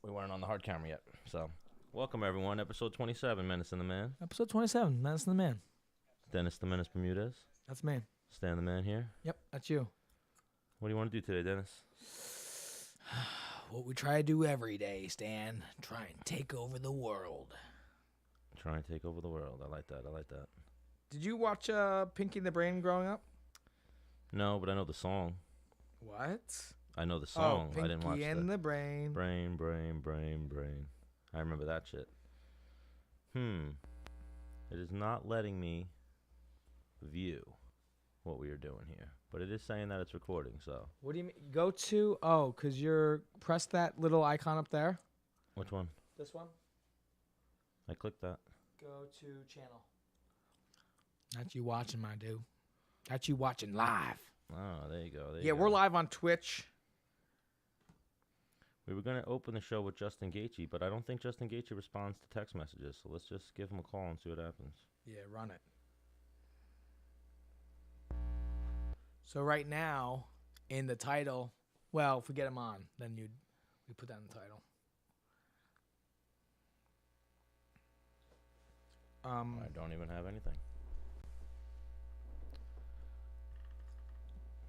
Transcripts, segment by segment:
We weren't on the hard camera yet. So, welcome everyone. Episode 27, Menace and the Man. Episode 27, Menace and the Man. Dennis the Menace Bermudez. That's me. Stan the Man here. Yep, that's you. What do you want to do today, Dennis? What we try to do every day, Stan. Try and take over the world. Try and take over the world. I like that. Did you watch Pinky and the Brain growing up? No, but I know the song. What? I know the song. Pinky I didn't watch and the Brain. Brain. I remember that shit. It is not letting me view what we are doing here. But it is saying that it's recording, so. What do you mean? Go to, because press that little icon up there. Which one? This one. I clicked that. Go to channel. That's you watching, my dude. That's you watching live. Oh, there you go. We're live on Twitch. We were going to open the show with Justin Gaethje, but I don't think Justin Gaethje responds to text messages, so let's just give him a call and see what happens. Yeah, run it. So right now, in the title, well, if we get him on, then we put that in the title. I don't even have anything.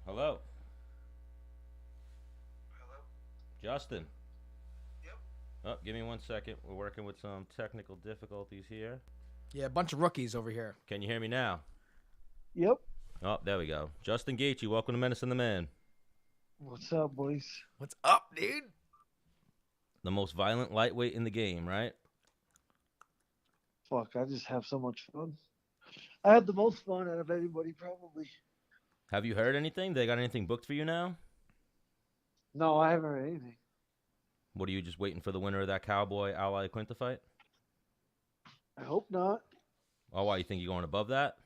Hello? Justin? Yep. Oh, give me 1 second. We're working with some technical difficulties here. Yeah, a bunch of rookies over here. Can you hear me now? Yep. Oh, there we go. Justin Gaethje, welcome to Menace and the Man. What's up, boys? What's up, dude? The most violent lightweight in the game, right? Fuck, I just have so much fun. I had the most fun out of anybody, probably. Have you heard anything? They got anything booked for you now? No, I haven't heard anything. What, are you just waiting for the winner of that Cowboy Iaquinta fight? I hope not. Oh, why, you think you're going above that?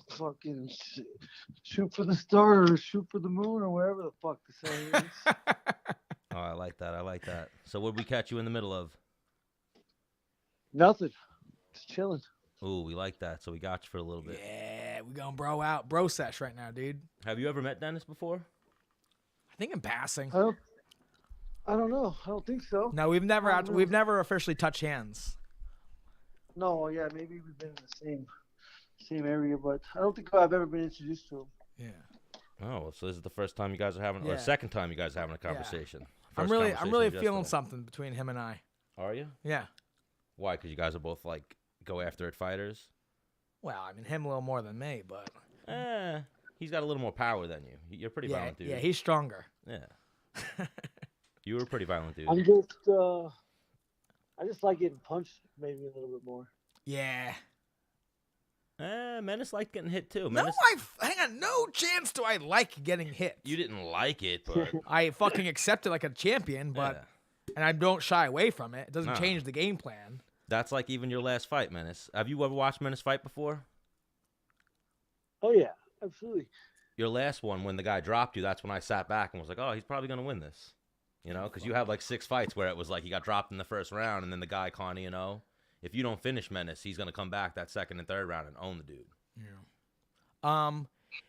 Fucking shoot for the star or shoot for the moon or whatever the fuck the saying is. Oh, I like that. So what did we catch you in the middle of? Nothing. Just chilling. Ooh, we like that. So we got you for a little bit. Yeah, we going bro sesh right now, dude. Have you ever met Dennis before? I think in passing. I don't know. I don't think so. No, we've never officially touched hands. No, yeah, maybe we've been in the same area, but I don't think I've ever been introduced to him. Yeah. Oh, so this is the first time you guys are having, or second time you guys are having a conversation. Yeah. First I'm really conversation feeling yesterday. something between him and I. Are you? Yeah. Why? Because you guys are both like go after it fighters. Well, I mean him a little more than me, but. He's got a little more power than you. You're a pretty violent dude. Yeah, he's stronger. Yeah. You were a pretty violent dude. I just like getting punched maybe a little bit more. Yeah. Menace liked getting hit too. No, hang on. No chance do I like getting hit. You didn't like it, but I fucking accept it like a champion, but and I don't shy away from it. It doesn't change the game plan. That's like even your last fight, Menace. Have you ever watched Menace fight before? Oh yeah, absolutely. Your last one, when the guy dropped you, that's when I sat back and was like, oh, he's probably gonna win this, because you have like 6 fights where it was like he got dropped in the first round, and then the guy kind of, if you don't finish Menace, he's going to come back that second and third round and own the dude. Yeah.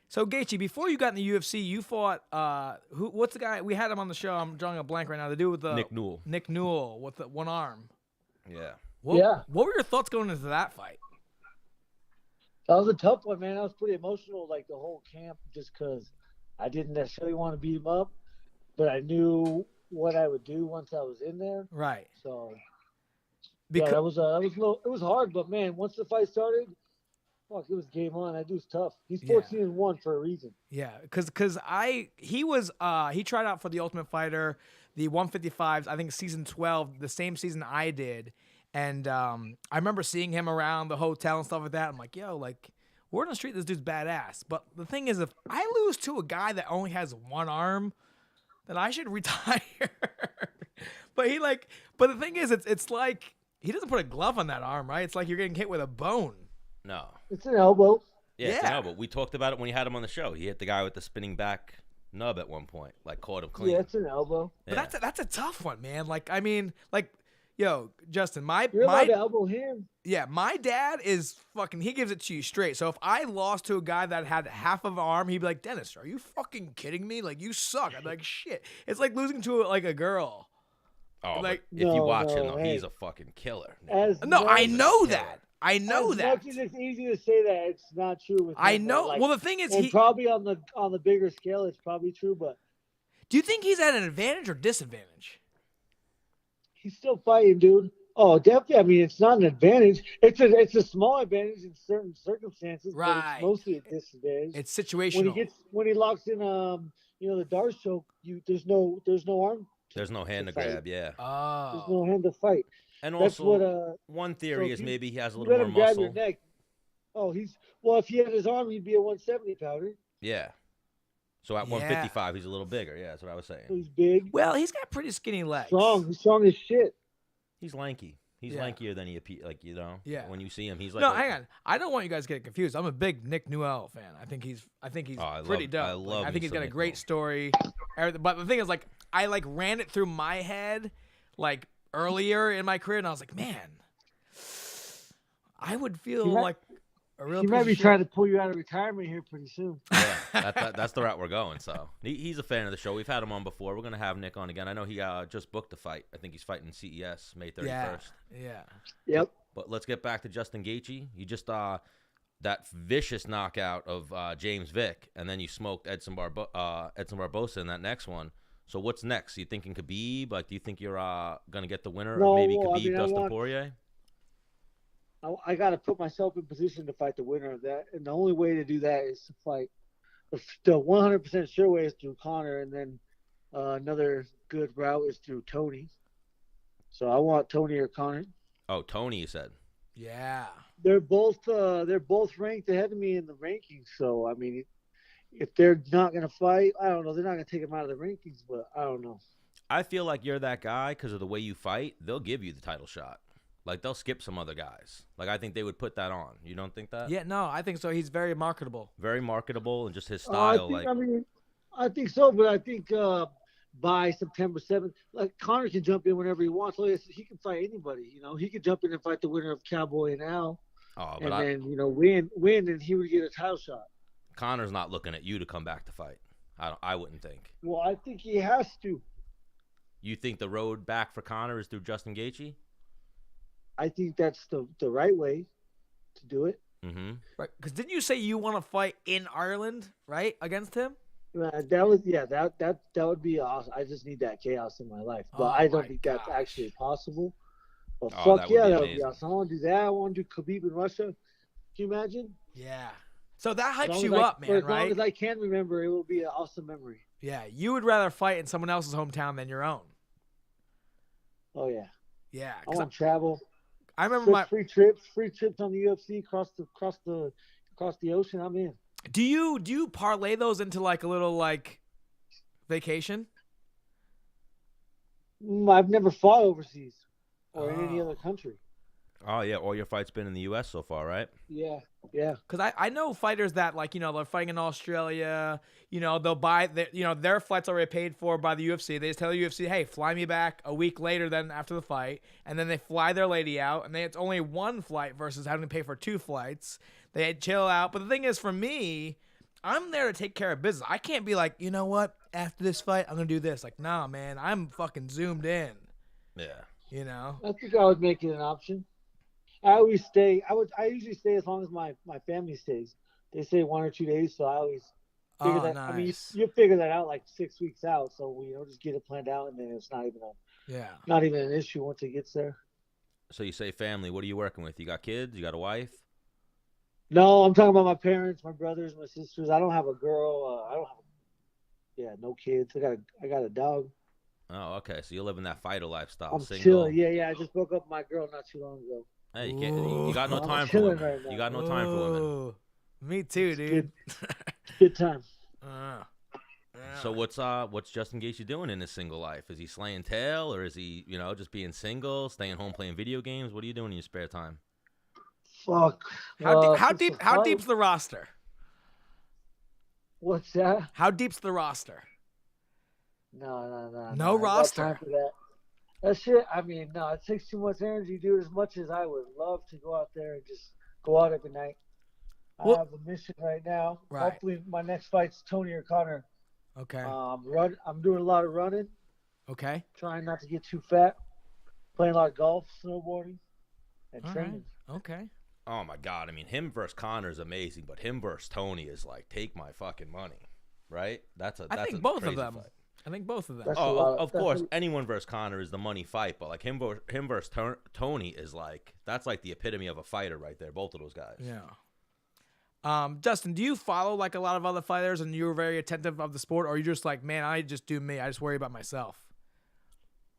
So, Gaethje, before you got in the UFC, you fought, what's the guy? We had him on the show. I'm drawing a blank right now. The dude with the... Nick Newell. Nick Newell with the one arm. Yeah. What were your thoughts going into that fight? That was a tough one, man. I was pretty emotional, like the whole camp, just because I didn't necessarily want to beat him up, but I knew what I would do once I was in there. Right. So... Because it was hard, but man, once the fight started, fuck, it was game on. That dude's tough. He's 14-1 for a reason. Yeah, because he tried out for the Ultimate Fighter, the 155s, I think season 12, the same season I did, and I remember seeing him around the hotel and stuff like that. I'm like, yo, like word on the street, this dude's badass. But the thing is, if I lose to a guy that only has one arm, then I should retire. But the thing is, it's like. He doesn't put a glove on that arm, right? It's like you're getting hit with a bone. No. It's an elbow. Yeah, it's an elbow. We talked about it when you had him on the show. He hit the guy with the spinning back nub at one point, like caught him clean. Yeah, it's an elbow. But that's a tough one, man. Like, I mean, like, yo, Justin, You're allowed to elbow him. Yeah, my dad is fucking, he gives it to you straight. So if I lost to a guy that had half of an arm, he'd be like, Dennis, are you fucking kidding me? Like, you suck. I'd be like, shit. It's like losing to, like, a girl. Oh, like but if you watch him, though, hey. he's a fucking killer. no, I know that. I know as that. much as it's easy to say that, it's not true. With I him, know. like, Well, the thing is, and probably on the bigger scale, it's probably true. But do you think he's at an advantage or disadvantage? he's still fighting, dude. Oh, definitely. I mean, it's not an advantage. It's a small advantage in certain circumstances, but Right. it's mostly a disadvantage. It's situational. When he locks in the Darce choke, there's no arm. There's no hand to grab, yeah. There's Oh. no hand to fight. And That's also, what one theory so is if maybe he has a you little let more him grab your muscle. neck. Oh, if he had his arm, he'd be a 170 pounder. Yeah. So at Yeah. 155, he's a little bigger. Yeah, that's what I was So saying. he's big, Well, he's got pretty skinny legs. strong. He's strong as shit. He's lanky. He's Yeah. lankier than he Yeah. when you see him, he's like No, hang on. I don't want you guys to get confused. I'm a big Nick Newell fan. I think he's pretty dope. I think he's got a great story. But the thing is, like, I ran it through my head, like earlier in my career, and I was like, man, I would feel like a real. He might be trying to pull you out of retirement here pretty soon. Yeah, that's the route we're going. So he's a fan of the show. We've had him on before. We're gonna have Nick on again. I know he just booked a fight. I think he's fighting CES May 31st. Yeah. Yep. But let's get back to Justin Gaethje. You just that vicious knockout of James Vick, and then you smoked Edson Barboza in that next one. So what's next? You thinking Khabib? Like, do you think you're gonna get the winner of maybe Khabib, Dustin Poirier? I got to put myself in position to fight the winner of that, and the only way to do that is to fight. The 100% sure way is through Conor, and then another good route is through Tony. So I want Tony or Conor. Oh, Tony, you said. Yeah. They're both ranked ahead of me in the rankings. So I mean, if they're not gonna fight, I don't know. They're not gonna take him out of the rankings, but I don't know. I feel like you're that guy because of the way you fight. They'll give you the title shot. Like, they'll skip some other guys. Like, I think they would put that on. You don't think that? Yeah, no, I think so. He's very marketable. Very marketable, and just his style. I think so, but I think by September 7th, like, Conor can jump in whenever he wants. He can fight anybody. He could jump in and fight the winner of Cowboy and Al, and then win, and he would get a title shot. Conor's not looking at you to come back to fight. I wouldn't think. Well, I think he has to. You think the road back for Conor is through Justin Gaethje? I think that's the right way to do it. Mm-hmm. Right? Because didn't you say you want to fight in Ireland, right, against him? That would be awesome. I just need that chaos in my life, but I don't think that's actually possible. But that would be awesome. I want to do that. I want to do Khabib in Russia. Can you imagine? Yeah. So that hypes you up, man, as right? long as I can remember, it will be an awesome memory. Yeah, you would rather fight in someone else's hometown than your own. Oh yeah. Yeah. I want to travel. I remember free trips on the UFC across the ocean. I'm in. Do you parlay those into like a little like vacation? I've never fought overseas or in any other country. Oh yeah, all your fights been in the U.S. so far, right? Yeah. Because I know fighters that they're fighting in Australia. They'll buy their flights already paid for by the UFC. They just tell the UFC, hey, fly me back a week later than after the fight, and then they fly their lady out, and then it's only one flight versus having to pay for two flights. They chill out. But the thing is, for me, I'm there to take care of business. I can't be like, you know what? After this fight, I'm gonna do this. Like, nah, man, I'm fucking zoomed in. Yeah. I think I would make it an option. I always stay. I usually stay as long as my family stays. They say 1 or 2 days, so I always figure that. Nice. I mean, you figure that out like 6 weeks out, so we just get it planned out, and then it's not even an issue once it gets there. So you say family. What are you working with? You got kids? You got a wife? No, I'm talking about my parents, my brothers, my sisters. I don't have a girl. I don't have. No kids. I got a dog. Oh, okay. So you're living that fighter lifestyle. I'm single. chilling. Yeah. I just broke up with my girl not too long ago. Hey, you got no I'm time for chilling women. right now. You got no time for women. Me too, dude. Good time. So what's Justin Gaethje doing in his single life? Is he slaying tail, or is he just being single, staying home playing video games? What are you doing in your spare time? Fuck. How deep's the roster? What's that? How deep's the roster? No. No roster. I got time for that. That shit, I mean, no, it takes too much energy, dude. As much as I would love to go out there and just go out every night. I have a mission right now. Right. Hopefully my next fight's Tony or Conor. Okay. I'm doing a lot of running. Okay. Trying not to get too fat. Playing a lot of golf, snowboarding, and All training. right. Okay. Oh my God! I mean, him versus Conor is amazing, but him versus Tony is like, take my fucking money, right? That's a I think a both of crazy them. fight. I think both of them. That's Oh, of that's course, anyone versus Conor is the money fight, but like him versus Tony is like, that's like the epitome of a fighter right there. Both of those guys. Yeah. Justin, do you follow like a lot of other fighters and you're very attentive of the sport, or are you just like, man, I just do me. I just worry about myself?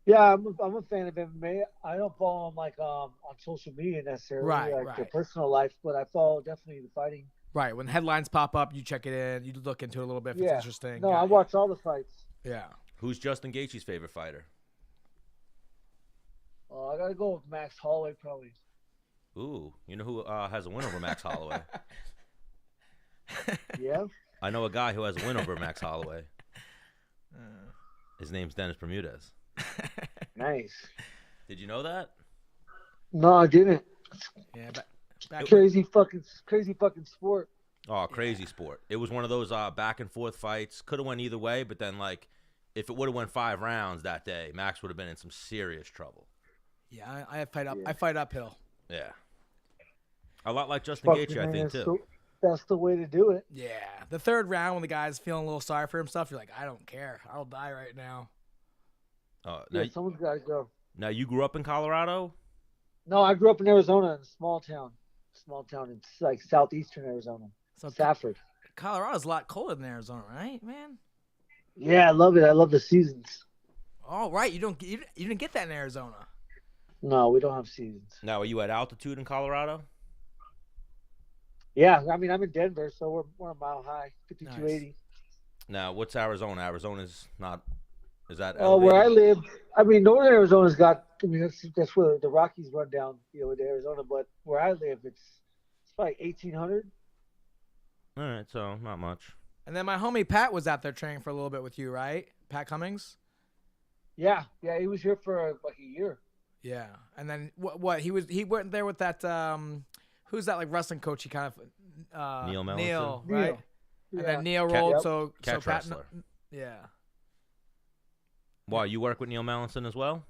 Yeah, I'm a fan of MMA. I don't follow them like on social media necessarily, Right, like right. their personal life, but I follow definitely the fighting. Right. When headlines pop up, you check it in. You look into it a little bit if it's interesting. No, Got I you. watch all the fights. Yeah. Who's Justin Gaethje's favorite fighter? I gotta go with Max Holloway probably. Ooh, you know who has a win over Max Holloway? Yeah. I know a guy who has a win over Max Holloway. His name's Dennis Bermudez. Nice. Did you know that? No, I didn't. Yeah. Back Crazy fucking sport. Oh, crazy sport. It was one of those back and forth fights. Could have went either way, but then like, if it would have went 5 rounds that day, Max would have been in some serious trouble. Yeah, I fight up. I fight uphill. Yeah. A lot like Justin Fuck, Gaethje, I man, think, that's too. That's the way to do it. Yeah. The third round when the guy's feeling a little sorry for himself, you're like, I don't care. I'll die right now. Now, Yeah, someone's got to go. now, you grew up in Colorado? No, I grew up in Arizona, in a small town. In like southeastern Arizona, So Safford. Colorado's a lot colder than Arizona, right, man? Yeah, I love it. I love the seasons. Oh, right. You didn't get that in Arizona. No, we don't have seasons. Now, are you at altitude in Colorado? Yeah, I mean, I'm in Denver, so we're a mile high, 5280. Now, what's Arizona? Arizona's not. Is that? Oh, where I elevated? live, I mean, northern Arizona's got. I mean, that's where the Rockies run down, with Arizona. But where I live, it's probably 1800. All right, so not much. And then my homie Pat was out there training for a little bit with you, right? Pat Cummings? Yeah, he was here for like a year. Yeah. And then what he went there with that who's that like wrestling coach he kind of Neil Melanson? Neil, right? Yeah. And then Neil rolled Yep. so Catch Pat wrestler. yeah. Why, you work with Neil Melanson as well?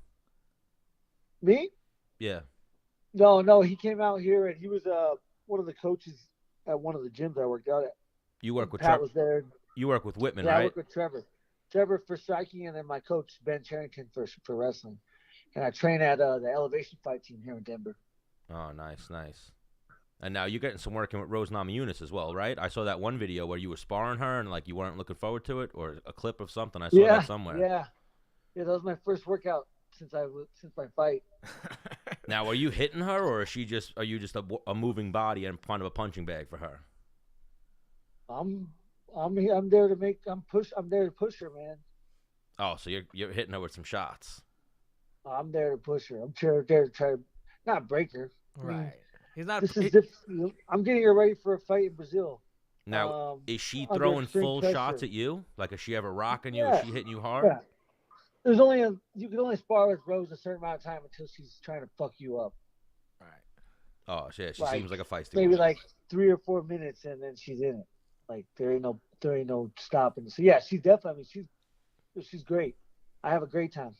Me? Yeah. No, he came out here and he was one of the coaches at one of the gyms I worked out at. You work with Pat was there. You work with Whitman, Yeah, I right? work with Trevor for striking, and then my coach Ben Charrington for wrestling. And I train at the Elevation Fight Team here in Denver. Oh, nice. And now you're getting some work in with Rose Namajunas as well, right? I saw that one video where you were sparring her and like you weren't looking forward to it, or a clip of something. I saw that somewhere. Yeah, that was my first workout since my fight. Now, are you hitting her, or are you just a moving body and kind of a punching bag for her? I'm there to push her, man. Oh, so you're hitting her with some shots. I'm there to push her. I'm there to try to not break her. Right. He's not I'm getting her ready for a fight in Brazil. Now, is she under throwing extreme full pressure. shots at you? Like, is she ever rocking you? Yeah. Is she hitting you hard? Yeah. You can only spar with Rose a certain amount of time until she's trying to fuck you up. right. Oh, shit. She Like, seems like a feisty Maybe woman. like 3 or 4 minutes, and then she's in it. Like there ain't no stopping. So yeah, she's definitely. I mean, she's great. I have a great time.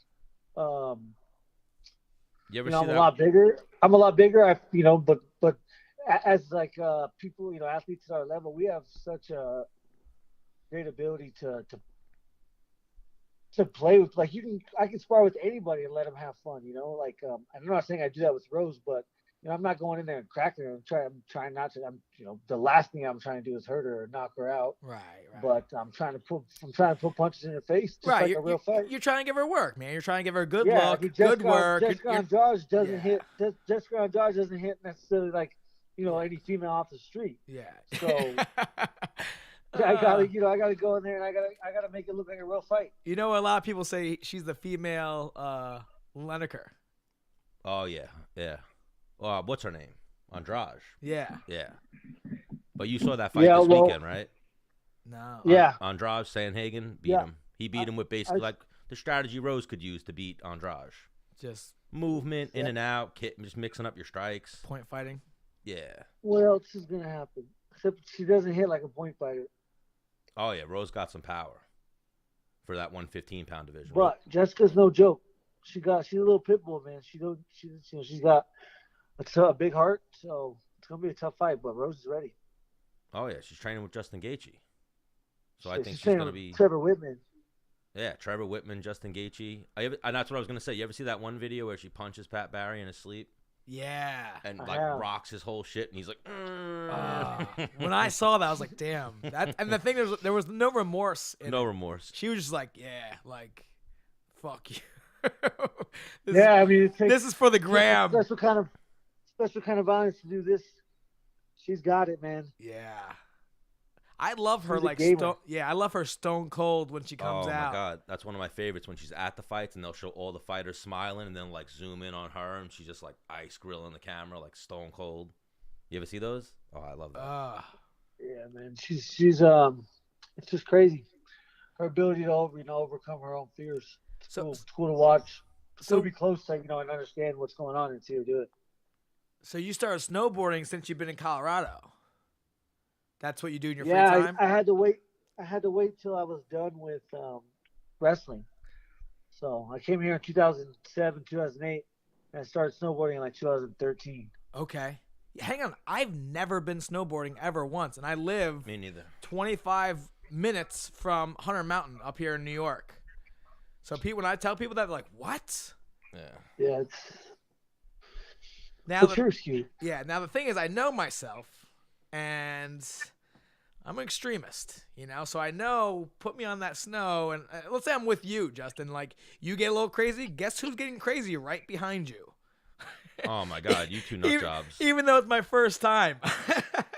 You ever I'm see that? a lot bigger. But as like people, athletes at our level, we have such a great ability to play with. Like I can spar with anybody and let them have fun. Like I'm not saying I do that with Rose, but I'm not going in there and cracking her. I'm trying not to. The last thing I'm trying to do is hurt her or knock her out. Right. But I'm trying to put punches in her face, just Right. like a real fight. You're trying to give her work, man. You're trying to give her a good Yeah, look, I mean, good work. Jessica Andrade doesn't hit. Yeah. Jessica Andrade doesn't hit necessarily like any female off the street. Yeah. So I gotta go in there and I gotta make it look like a real fight. A lot of people say she's the female Lineker. Oh, yeah. What's her name? Andrade. Yeah. Yeah. But you saw that fight this weekend, right? No. Yeah. Andrade Sandhagen beat him. He beat him with basically like the strategy Rose could use to beat Andrade. Just Movement, in and out, just mixing up your strikes. point fighting. Yeah. What else is gonna happen? Except she doesn't hit like a point fighter. Oh, yeah. Rose got some power for that 115-pound division. But Jessica's no joke. she's a little pit bull, man. She's got a big heart, so it's gonna be a tough fight. But Rose is ready. Oh yeah, she's training with Justin Gaethje. So I think she's training gonna with be Trevor Whitman. Yeah, Trevor Whitman, Justin Gaethje. And that's what I was gonna say. You ever see that one video where she punches Pat Barry in his sleep? Yeah. And I like have. rocks his whole shit, and he's like, When I saw that, I was like, damn. And the thing is, there was no remorse. No remorse. She was just like, yeah, like, fuck you. I mean, this is for the gram. Special kind of violence to do this. She's got it, man. Yeah. I love her She's a I love her stone cold when she comes out. Oh my god, that's one of my favorites when she's at the fights and they'll show all the fighters smiling and then like zoom in on her and she's just like ice grilling the camera like stone cold. You ever see those? Oh, I love that. Yeah, man. She's it's just crazy. Her ability to overcome her own fears. It's cool to watch. It's cool to be close to, and understand what's going on and see her do it. So you started snowboarding since you've been in Colorado. That's what you do in your free time? I had to wait. I had to wait till I was done with wrestling. So I came here in 2007, 2008, and I started snowboarding in like 2013. Okay. Hang on. I've never been snowboarding ever once, and I live Me neither. 25 minutes from Hunter Mountain up here in New York. So when I tell people that, they're like, what? Yeah. Yeah, Now your excuse. Yeah. Now the thing is, I know myself, and I'm an extremist, So I know, put me on that snow, and let's say I'm with you, Justin. Like, you get a little crazy. Guess who's getting crazy right behind you? Oh my god, you two nut jobs. Even though it's my first time.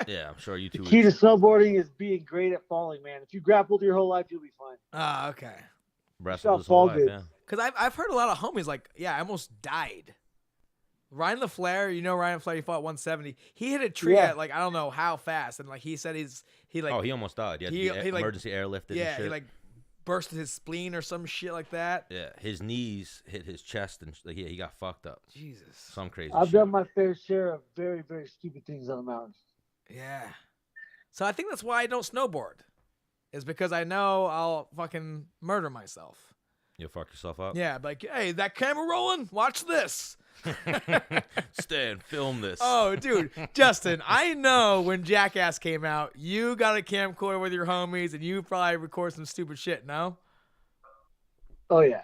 Yeah, I'm sure you two. The key to snowboarding is being great at falling, man. If you grappled your whole life, you'll be fine. Ah, okay. Wrestled his whole life, yeah. Because I've heard a lot of homies like, yeah, I almost died. Ryan LaFleur, Ryan LaFleur, he fought 170. He hit a tree at like I don't know how fast, and like he said he almost died. He emergency airlifted. Yeah, and shit. he like bursted his spleen or some shit like that. Yeah, his knees hit his chest and he got fucked up. Jesus, some crazy. I've shit. done my fair share of very, very stupid things on the mountain. Yeah, so I think that's why I don't snowboard, is because I know I'll fucking murder myself. You'll fuck yourself up. Yeah, like, hey, that camera rolling? Watch this. Stan, film this. Oh, dude, Justin, I know when Jackass came out, you got a camcorder with your homies, and you probably record some stupid shit. No? Oh yeah,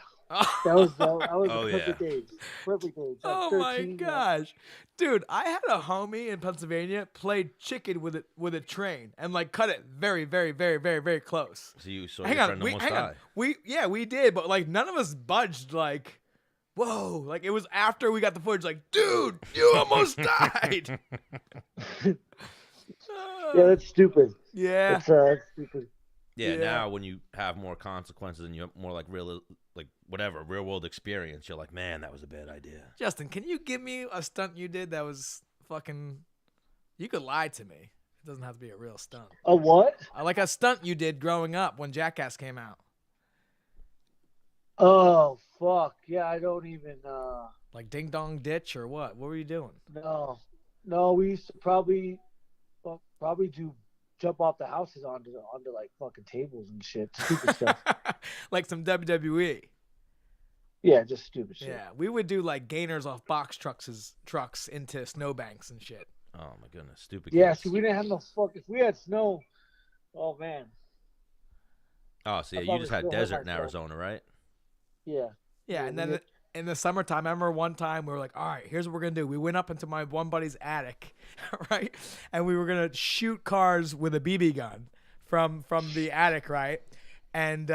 that was Oh, perfect age. Perfect age. Oh 13, my gosh, dude, I had a homie in Pennsylvania play chicken with a train and like cut it very, very, very, very, very close. So you saw your friend almost die. We did, but like none of us budged. Like, whoa, like it was after we got the footage. Like, dude, you almost died. Yeah, that's stupid. Yeah, that's stupid. Yeah, now when you have more consequences and you have more like real world experience, you're like, man, that was a bad idea. Justin, can you give me a stunt you did that was fucking? You could lie to me. It doesn't have to be a real stunt. A what? Like a stunt you did growing up when Jackass came out. Oh fuck! Yeah, I don't even. Like ding dong ditch or what? What were you doing? No, we used to probably do jump off the houses onto like fucking tables and shit, stupid stuff. Like some WWE. Yeah, just stupid shit. Yeah, we would do like gainers off box trucks into snowbanks and shit. Oh my goodness, stupid. Yeah, kids. see, we didn't have no fuck. If we had snow, oh man. Oh, so yeah, you just had desert in Arizona, right? Yeah. Yeah, and then in the summertime, I remember one time we were like, all right, here's what we're going to do. We went up into my one buddy's attic, right? And we were going to shoot cars with a BB gun from the attic, right? And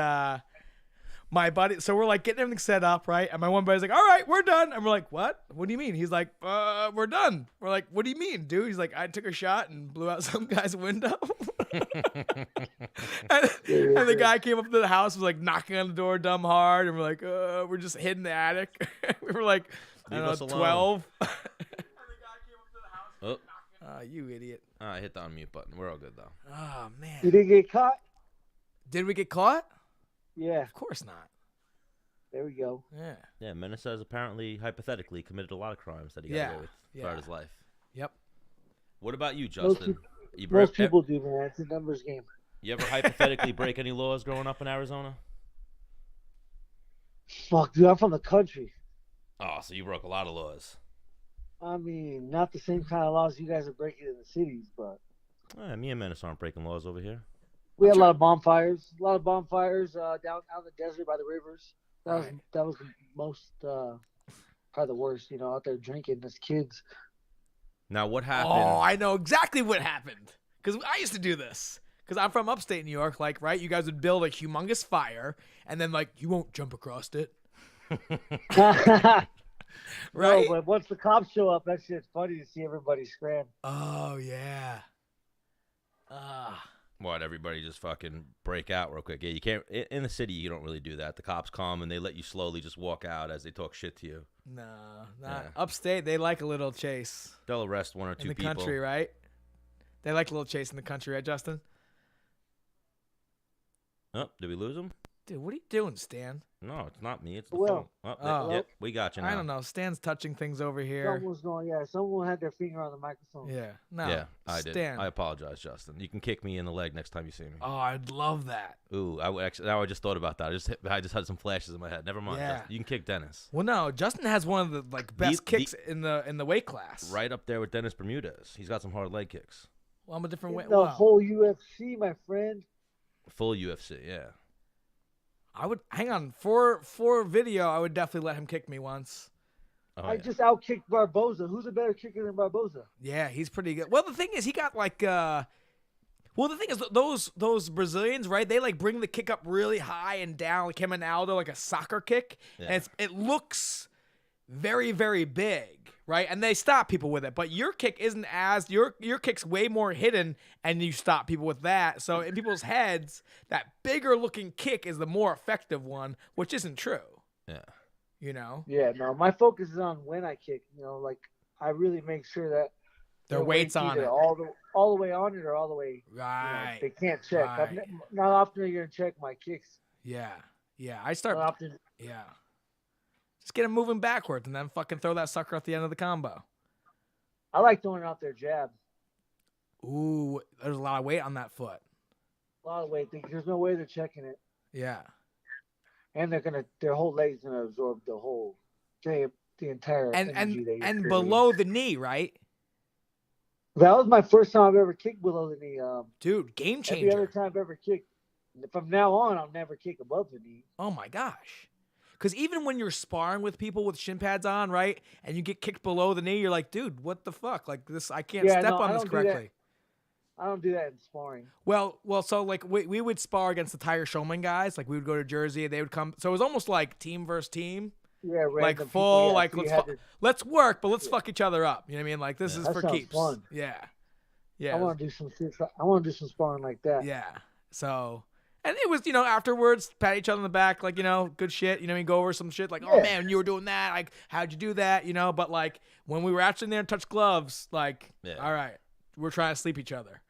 my buddy, so we're like getting everything set up, right? And my one buddy's like, all right, we're done. And we're like, what? What do you mean? He's like, we're done. We're like, what do you mean, dude? He's like, I took a shot and blew out some guy's window. and the guy came up to the house, was like knocking on the door dumb hard. And we're like, we're just hidden in the attic. We were like, I don't know, 12. And the guy came up to the house. Oh, you idiot. I hit the unmute button. We're all good, though. Oh, man. You didn't get caught? Did we get caught? Yeah. Of course not. There we go. Yeah. Yeah, Menace has apparently, hypothetically, committed a lot of crimes that he got away with throughout his life. Yep. What about you, Justin? Most people do, man. It's a numbers game. You ever hypothetically break any laws growing up in Arizona? Fuck, dude, I'm from the country. Oh, so you broke a lot of laws. I mean, not the same kind of laws you guys are breaking in the cities, but Me and Menace aren't breaking laws over here. we had a lot of bonfires. Down out in the desert by the rivers. That was the most, probably the worst. Out there drinking as kids. Now, what happened? Oh, I know exactly what happened. Because I used to do this. Because I'm from upstate New York, like, right? You guys would build a humongous fire, and then, like, you won't jump across it. Right? No, but once the cops show up, that shit's funny to see everybody scram. Oh, yeah. What, everybody just fucking break out real quick? Yeah, you can't. In the city, you don't really do that. The cops come, and they let you slowly just walk out as they talk shit to you. No, not upstate. They like a little chase. They'll arrest one or two people. In the country, right? They like a little chase in the country, right, Justin? Oh, did we lose him? Dude, what are you doing, Stan? No, it's not me. It's the Will. phone. Oh, yep, we got you now. I don't know. Stan's touching things over here. Someone had their finger on the microphone. Yeah. No. Yeah, I did. Stan. I apologize, Justin. You can kick me in the leg next time you see me. Oh, I'd love that. Ooh, now I just thought about that. I just had some flashes in my head. Never mind. Yeah. Justin. You can kick Dennis. Well, no, Justin has one of the best kicks in the weight class. Right up there with Dennis Bermudez. He's got some hard leg kicks. Well, I'm a different way. The whole UFC, my friend. Full UFC, yeah. I would hang on for video. I would definitely let him kick me once. I just outkicked Barboza. Who's a better kicker than Barboza? Yeah, he's pretty good. Well, the thing is, he got like. Well, the thing is, those Brazilians, right? They like bring the kick up really high and down, like him and Aldo, like a soccer kick, and it looks very, very big, right? And they stop people with it. But your kick isn't as your kick's way more hidden, and you stop people with that. So in people's heads, that bigger looking kick is the more effective one, which isn't true. Yeah. Yeah, no, my focus is on when I kick. I really make sure that their weight's on it. All the way on it or all the way. Right. They can't check. Right. Not often are you going to check my kicks. Yeah. I start. Not often. Yeah. Just get him moving backwards and then fucking throw that sucker at the end of the combo. I like throwing out their jab. Ooh, there's a lot of weight on that foot. A lot of weight. There's no way they're checking it. Yeah. And their whole leg's gonna absorb the entire energy and below the knee, right? That was my first time I've ever kicked below the knee. Dude, game changer. Every other time I've ever kicked. From now on, I'll never kick above the knee. Oh my gosh. Because even when you're sparring with people with shin pads on, right, and you get kicked below the knee, you're like, dude, what the fuck? Like this, I can't step on this correctly. I don't do that in sparring. Well, so like we would spar against the Tire Showman guys. Like we would go to Jersey, they would come. So it was almost like team versus team. Yeah, like full, people, let's work, but let's fuck each other up. You know what I mean? Like this is for keeps. Fun. Yeah. I want to do some sparring like that. Yeah. So. And it was, afterwards, pat each other on the back, like, good shit. Go over some shit, like, oh, man, you were doing that. Like, how'd you do that? But, like, when we were actually there and touched gloves, like, all right, we're trying to sleep each other.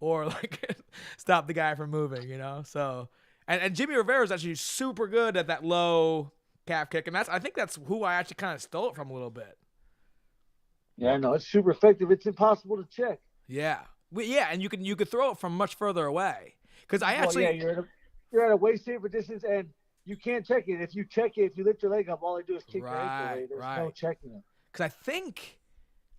Or, like, stop the guy from moving, So, and Jimmy Rivera is actually super good at that low calf kick. And I think that's who I actually kind of stole it from a little bit. Yeah, no, it's super effective. It's impossible to check. Yeah. And you could throw it from much further away. Because you're at a way safer distance, and you can't check it. If you check it, if you lift your leg up, all I do is kick your ankle away. There's no checking it. Because I think,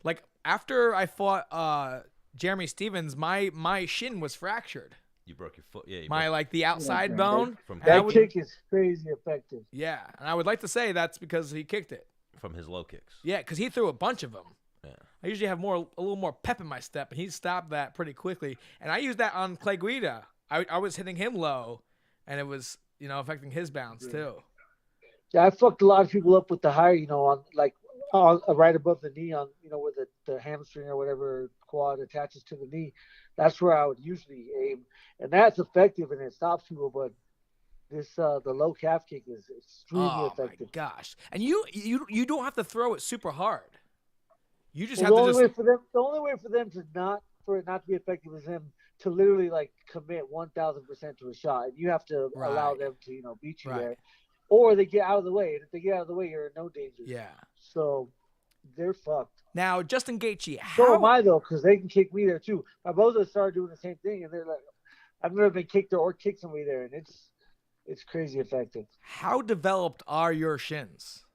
like, after I fought Jeremy Stevens, my shin was fractured. You broke your foot. Yeah. The outside bone. That kick is crazy effective. Yeah, and I would like to say that's because he kicked it. From his low kicks. Yeah, because he threw a bunch of them. Yeah. I usually have a little more pep in my step, and he stopped that pretty quickly. And I used that on Clay Guida. I was hitting him low, and it was, affecting his bounce too. Yeah, I fucked a lot of people up with the high, on right above the knee, on where the hamstring or whatever quad attaches to the knee. That's where I would usually aim, and that's effective and it stops people. But this the low calf kick is extremely effective. Oh my gosh! And you don't have to throw it super hard. You just have to. The only way for them for it not to be effective is them to literally commit 1,000% to a shot, and you have to allow them to beat you there, or they get out of the way. And if they get out of the way, you're in no danger. Yeah. So they're fucked. Now Justin Gaethje, so am I though, because they can kick me there too. Barboza started doing the same thing, and they're like, I've never been kicked or kicked somebody there, and it's crazy effective. How developed are your shins?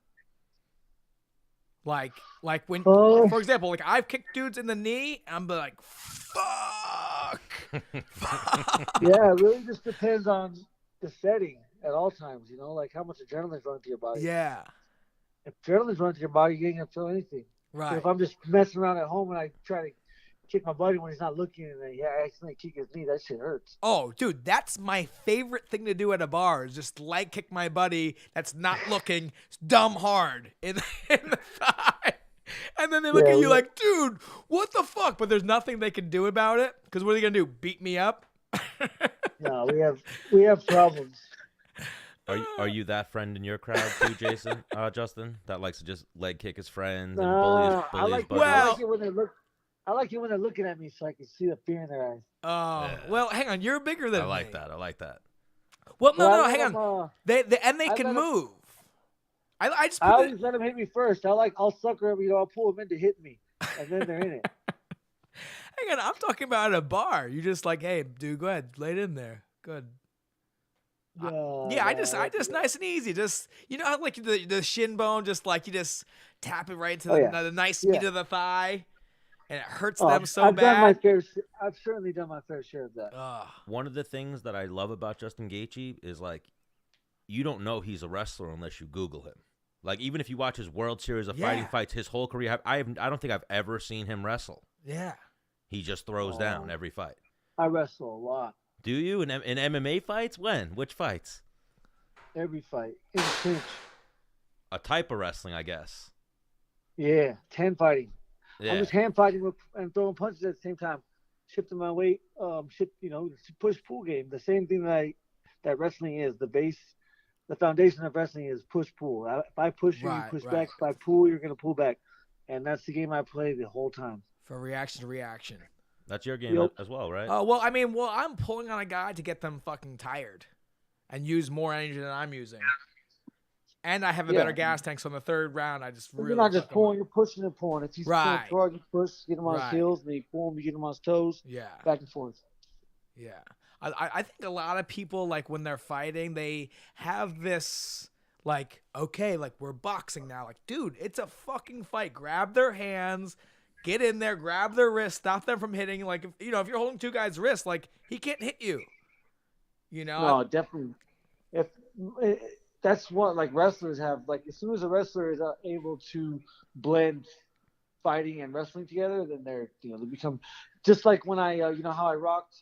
Like when, Oh. for example, like I've kicked dudes in the knee, and I'm like, fuck. Yeah, it really just depends on the setting at all times. Like how much adrenaline's running through your body. Yeah. If adrenaline's running through your body, you ain't gonna feel anything. Right. But if I'm just messing around at home and I try to kick my buddy when he's not looking, and then I accidentally kick his knee, that shit hurts. Oh, dude, that's my favorite thing to do at a bar is just leg kick my buddy that's not looking dumb hard in the thigh. And then they look at you like, dude, what the fuck? But there's nothing they can do about it because what are they going to do? Beat me up? No, we have problems. Ah. Are you that friend in your crowd too, Jason? Justin, that likes to just leg kick his friends and bully his buddies? I like it when they look. I like it when they're looking at me so I can see the fear in their eyes. Oh, Yeah. Well, hang on. You're bigger than I like me. that. I like that. Well, no, Well, hang on. They can move. I just I always let them hit me first. I'll sucker them. I'll pull them in to hit me, and then they're in it. Hang on. I'm talking about at a bar. You just like, hey, dude, go ahead, lay it in there. Good. I just nice and easy. Just how like the shin bone, just like you just tap it right into the nice meat of the thigh, and it hurts them so I've bad. I've certainly done my fair share of that. One of the things that I love about Justin Gaethje is like, you don't know he's a wrestler unless you Google him. Like even if you watch his World Series of Fighting fights, his whole career, I don't think I've ever seen him wrestle. Yeah. He just throws down every fight. I wrestle a lot. Do you in MMA fights? When? Which fights? Every fight in clinch. A type of wrestling, I guess. Yeah, hand fighting. Yeah. I'm just hand fighting and throwing punches at the same time. Shifting my weight, push pull game. The same thing that wrestling is. The base, the foundation of wrestling is push pull. If I push you, you push back. If I pull, you're gonna pull back, and that's the game I play the whole time. For reaction to reaction. That's your game as well, right? I'm pulling on a guy to get them fucking tired and use more energy than I'm using. And I have a better gas tank, so in the third round, I just really. You're not just pulling, you're pushing and pulling. If he's right. throwing, you push, get him on his heels, and then you pull him, you get him on his toes. Yeah. Back and forth. Yeah. I think a lot of people, like, when they're fighting, they have this, like, okay, like, we're boxing now. Like, dude, it's a fucking fight. Grab their hands. Get in there, grab their wrist, stop them from hitting. Like, if you're holding two guys' wrists, like, he can't hit you. No, definitely. That's what, like, wrestlers have. Like, as soon as a wrestler is able to blend fighting and wrestling together, then they become just like when I, how I rocked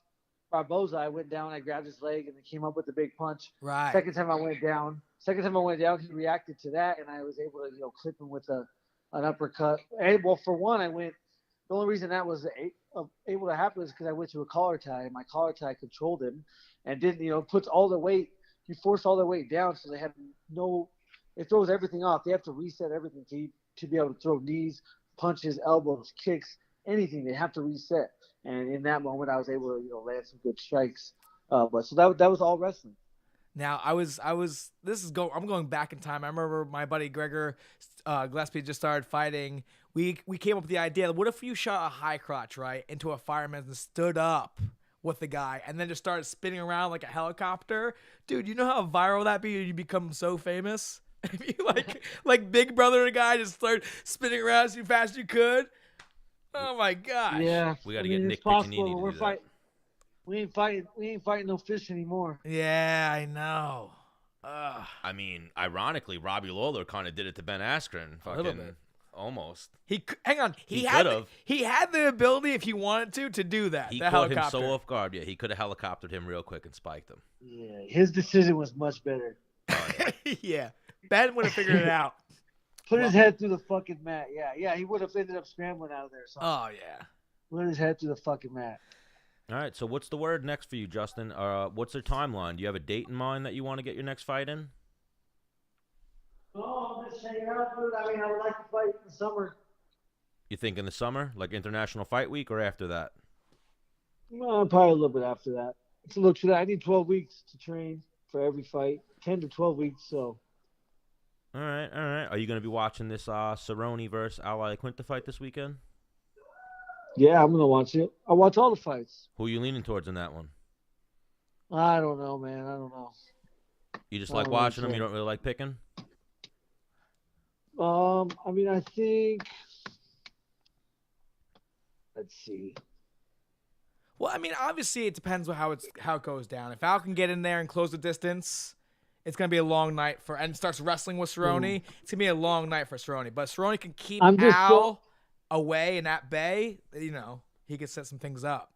Barboza. I went down, I grabbed his leg, and then came up with the big punch. Right. Second time I went down, he reacted to that, and I was able to, clip him with an uppercut. And, well, for one, the only reason that was able to happen is because I went to a collar tie, and my collar tie controlled him and didn't, puts all the weight, you force all their weight down, so they have it throws everything off. They have to reset everything to be able to throw knees, punches, elbows, kicks, anything. They have to reset. And in that moment, I was able to, land some good strikes. But so that was all wrestling. Now I'm going back in time. I remember my buddy Gregor Gillespie just started fighting. We came up with the idea, what if you shot a high crotch, right, into a fireman and stood up with the guy and then just started spinning around like a helicopter? Dude, you know how viral that'd be? You become so famous. If you like Big Brother and a guy just start spinning around as fast as you could. Oh my gosh. Yeah. We got to get Nick Piccinini to do that. We ain't fighting no fish anymore. Yeah, I know. I mean, ironically, Robbie Lawler kind of did it to Ben Askren. A little bit. Almost. Hang on. He had the ability, if he wanted to do that. He caught him so off guard. Yeah, he could have helicoptered him real quick and spiked him. Yeah, his decision was much better. Yeah. Ben would have figured it out. Put his head through the fucking mat. Yeah, he would have ended up scrambling out of there. Oh, yeah. Put his head through the fucking mat. All right, so what's the word next for you, Justin? What's the timeline? Do you have a date in mind that you want to get your next fight in? Oh, I'm just hanging out, dude. I mean, I would like to fight in the summer. You think in the summer, like International Fight Week, or after that? Well, probably a little bit after that. So look for that. I need 12 weeks to train for every fight. 10 to 12 weeks, so. All right. Are you going to be watching this Cerrone versus Iaquinta fight this weekend? Yeah, I'm going to watch it. I watch all the fights. Who are you leaning towards in that one? I don't know, man. I don't know. You just like watching them? You don't really like picking? I mean, I think. Let's see. Well, I mean, obviously it depends on how it goes down. If Al can get in there and close the distance, it's gonna be a long night and starts wrestling with Cerrone. It's gonna be a long night for Cerrone. But Cerrone can keep Al away and at bay. You know, he can set some things up.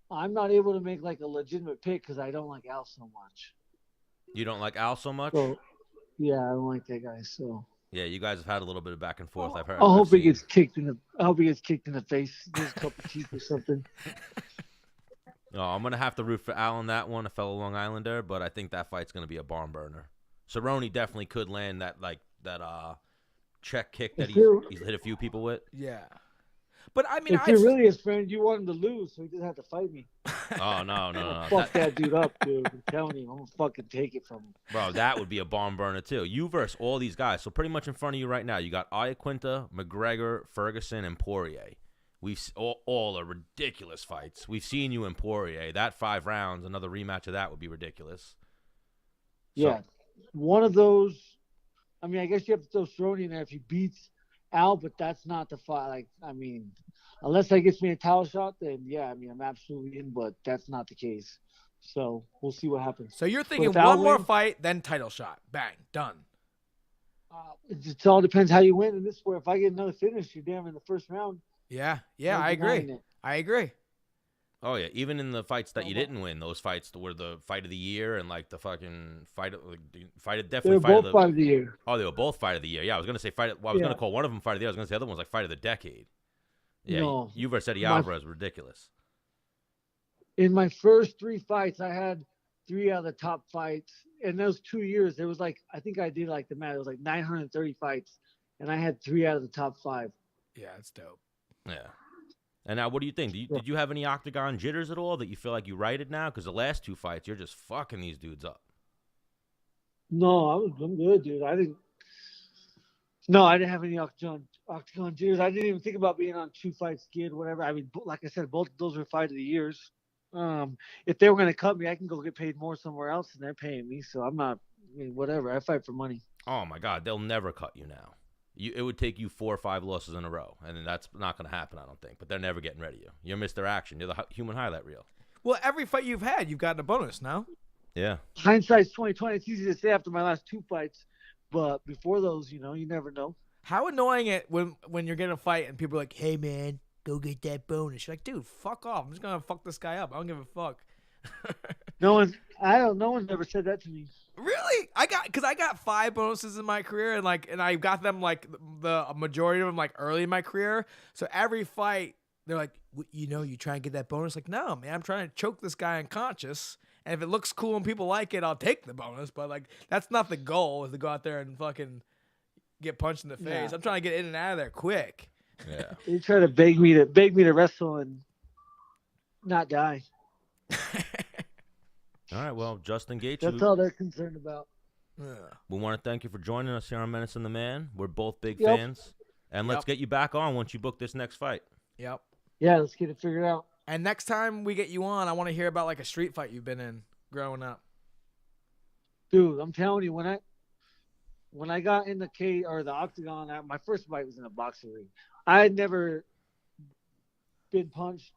I'm not able to make like a legitimate pick because I don't like Al so much. You don't like Al so much? So, yeah, I don't like that guy. So. Yeah, you guys have had a little bit of back and forth. I've heard. I hope he gets kicked in the face. There's a couple teeth or something. No, I'm gonna have to root for Al on that one, a fellow Long Islander, but I think that fight's gonna be a barn burner. Cerrone definitely could land that check kick that he's hit a few people with. Yeah. But I mean, if you're really his friend, you want him to lose, so he doesn't have to fight me. Oh no! Fuck that dude up, dude. I'm telling you, I'm gonna fucking take it from him. Bro, that would be a barn burner too. You versus all these guys. So pretty much in front of you right now, you got Iaquinta, McGregor, Ferguson, and Poirier. We've all are ridiculous fights. We've seen you in Poirier. That 5 rounds, another rematch of that would be ridiculous. Yeah, one of those. I mean, I guess you have to throw Cerrone in there if he beats Al, but that's not the fight. Like, I mean, unless that gets me a title shot, then yeah, I mean, I'm absolutely in, but that's not the case. So we'll see what happens. So you're thinking one more fight, then title shot. Bang, done. It all depends how you win in this sport. If I get another finish, you're damn in the first round. Yeah, I agree. I agree. Oh yeah, even in the fights that you didn't win, those fights were the fight of the year and like the fucking fight of the year. Oh, they were both fight of the year. Yeah, I was gonna say I was gonna call one of them fight of the year. I was gonna say the other one was like fight of the decade. Yeah, no, you versus Eddie Alvarez were ridiculous. In my first 3 fights, I had 3 out of the top fights. In those 2 years, there was like I think I did like the math. It was like 930 fights, and I had 3 out of the top 5. Yeah, it's dope. Yeah. And now, what do you think? Did you have any octagon jitters at all that you feel like you righted now? Because the last 2 fights, you're just fucking these dudes up. No, I'm good, dude. I didn't have any octagon jitters. I didn't even think about being on 2 fights skid, whatever. I mean, like I said, both of those were fight of the years. If they were going to cut me, I can go get paid more somewhere else, and they're paying me. So I'm not, I mean, whatever. I fight for money. Oh, my God. They'll never cut you now. It would take you 4 or 5 losses in a row, and that's not going to happen, I don't think. But they're never getting rid of you. You're Mr. Action. You're the human highlight reel. Well, every fight you've had, you've gotten a bonus now. Yeah. Hindsight's 20/20. It's easy to say after my last 2 fights, but before those, you never know. How annoying it when you're getting a fight and people are like, "Hey man, go get that bonus." You're like, "Dude, fuck off. I'm just gonna fuck this guy up. I don't give a fuck." No one's ever said that to me. Really? I got 5 bonuses in my career, and I got them like the majority of them like early in my career. So every fight, they're like, you try and get that bonus. Like, no, man, I'm trying to choke this guy unconscious. And if it looks cool and people like it, I'll take the bonus. But like, that's not the goal. Is to go out there and fucking get punched in the face. Yeah. I'm trying to get in and out of there quick. Yeah. You try to beg me to wrestle and not die. All right, well, Justin Gaethje. That's all they're concerned about. Yeah. We want to thank you for joining us here on Menace and the Man. We're both big Yep. fans. And let's get you back on once you book this next fight. Yep. Yeah, let's get it figured out. And next time we get you on, I want to hear about like a street fight you've been in growing up. Dude, I'm telling you, when I got in the octagon, my first fight was in a boxing ring. I had never been punched.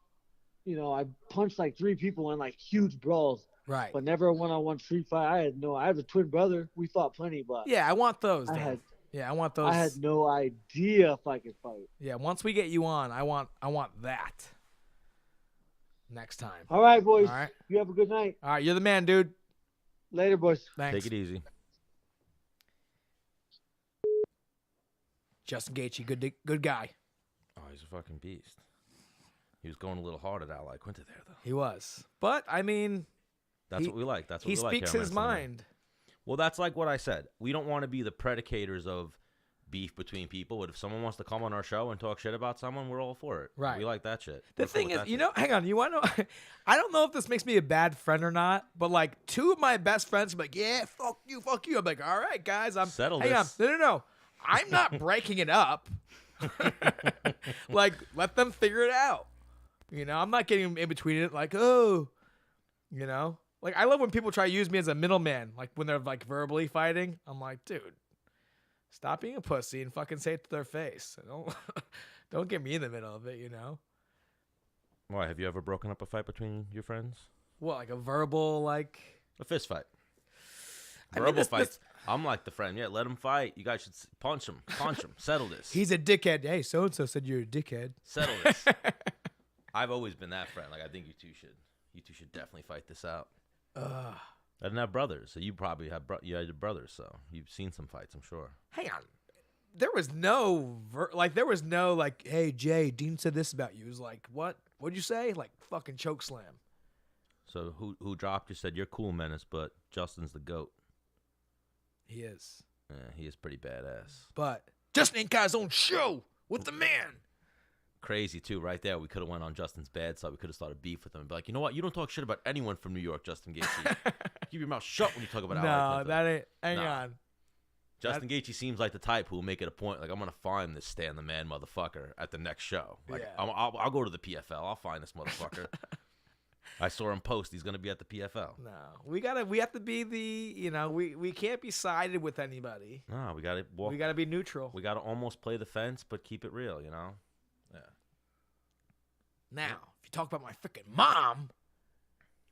I punched like 3 people in like huge brawls. Right. But never a one-on-one street fight. I have a twin brother. We fought plenty, but Yeah, I want those. I want those. I had no idea if I could fight. Yeah, once we get you on, I want that. Next time. All right, boys. All right. You have a good night. All right, you're the man, dude. Later, boys. Thanks. Take it easy. Justin Gaethje, good guy. Oh, he's a fucking beast. He was going a little hard at Iaquinta there, though. He was. But, I mean... That's what we like. That's what he we like. He speaks his mind. Well, that's like what I said. We don't want to be the predicators of beef between people, but if someone wants to come on our show and talk shit about someone, we're all for it. Right. We like that shit. The thing is, hang on, you want to know? I don't know if this makes me a bad friend or not, but like 2 of my best friends are like, yeah, fuck you. I'm like, all right, guys, Settle hang this. on. No. I'm not breaking it up. Like, let them figure it out. I'm not getting in between it like, oh, Like, I love when people try to use me as a middleman, like when they're like verbally fighting. I'm like, dude, Stop being a pussy and fucking say it to their face. Don't get me in the middle of it, you know? Why, have you ever broken up a fight between your friends? What, like a verbal, like... A fist fight. I mean, Verbal fights. I'm like the friend. Yeah, let him fight. You guys should punch him. Settle this. He's a dickhead. Hey, so-and-so said you're a dickhead. Settle this. I've always been that friend. Like, I think you two should definitely fight this out. I didn't have brothers, so you probably had brothers, so you've seen some fights, I'm sure. Hang on. There was no, hey, Jay, Dean said this about you. It was like, what? What'd you say? Like, fucking choke slam. So who dropped you said, you're cool, Menace, but Justin's the GOAT. He is. Yeah, he is pretty badass. But Justin ain't got his own show with the man. Crazy, too, right there. We could have went on Justin's bad side. We could have started beef with him and be like, you know what? You don't talk shit about anyone from New York, Justin Gaethje. Keep your mouth shut when you talk about No, that ain't. Hang on. Justin Gaethje seems like the type who will make it a point. Like, I'm going to find this Stan the Man motherfucker at the next show. Like, Yeah. I'll go to the PFL. I'll find this motherfucker. I saw him post. He's going to be at the PFL. No, we have to be we can't be sided with anybody. No, we got to walk. We got to be neutral. We got to almost play the fence, but keep it real, you know? Yeah. Now, if you talk about my freaking mom.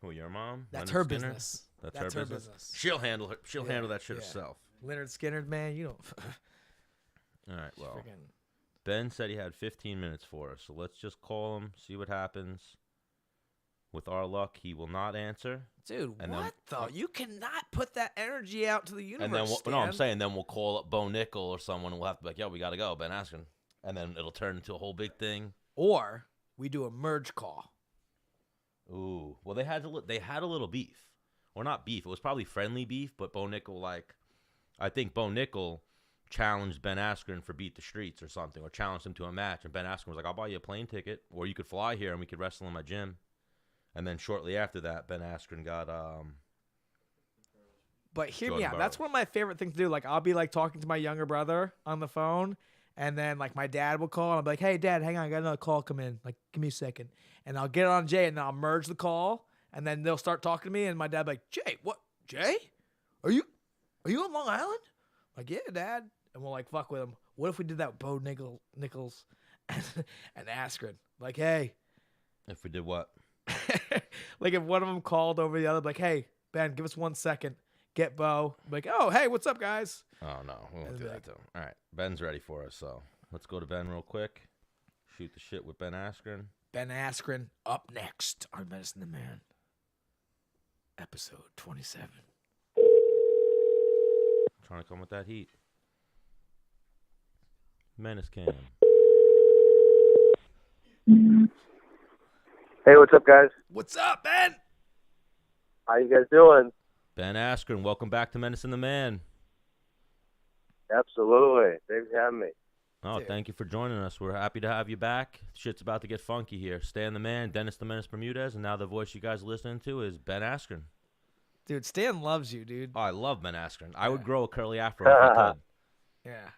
Who, your mom? That's Leonard her Skinner? business. That's her business. She'll handle her. She'll handle that shit herself. Leonard Skinner, man, you don't. All right, well. Freaking... Ben said he had 15 minutes for us, so let's just call him, see what happens. With our luck, he will not answer. Dude, what though? You cannot put that energy out to the universe. And then I'm saying then we'll call up Bo Nickal or someone, and we'll have to be like, yo, we got to go, Ben Askren. And then it'll turn into a whole big thing. Or we do a merge call. Ooh. Well, they had a little beef. Or not beef. It was probably friendly beef, but Bo Nickal, I think Bo Nickal challenged Ben Askren for Beat the Streets or something, or challenged him to a match. And Ben Askren was like, I'll buy you a plane ticket, or you could fly here and we could wrestle in my gym. And then shortly after that, Ben Askren got But hear Jordan me out. Burroughs. That's one of my favorite things to do. Like, I'll be like talking to my younger brother on the phone, and then like my dad will call, and I'll be like, "Hey, Dad, hang on, I got another call come in. Like, give me a second." And I'll get on Jay, and then I'll merge the call, and then they'll start talking to me, and my dad be like, "Jay, what? Jay? Are you on Long Island?" Like, "Yeah, Dad." And we'll like fuck with him. What if we did that with Bo Nickals and Askren? Like, hey. If we did what? Like if one of them called over the other, like, "Hey, Ben, give us 1 second. Get Bo." Like, "Oh, hey, what's up, guys?" Oh, no. We won't do that to him. All right. Ben's ready for us, so let's go to Ben real quick. Shoot the shit with Ben Askren. Ben Askren up next on Medicine the Man. Episode 27. Trying to come with that heat. Menace Cam. Hey, what's up, guys? What's up, Ben? How you guys doing? Ben Askren, welcome back to Menace and the Man. Absolutely. Thanks for having me. Oh, Dude. Thank you for joining us. We're happy to have you back. Shit's about to get funky here. Stan the Man, Dennis the Menace Bermudez, and now the voice you guys are listening to is Ben Askren. Dude, Stan loves you, dude. Oh, I love Ben Askren. I would grow a curly afro if I could. Yeah.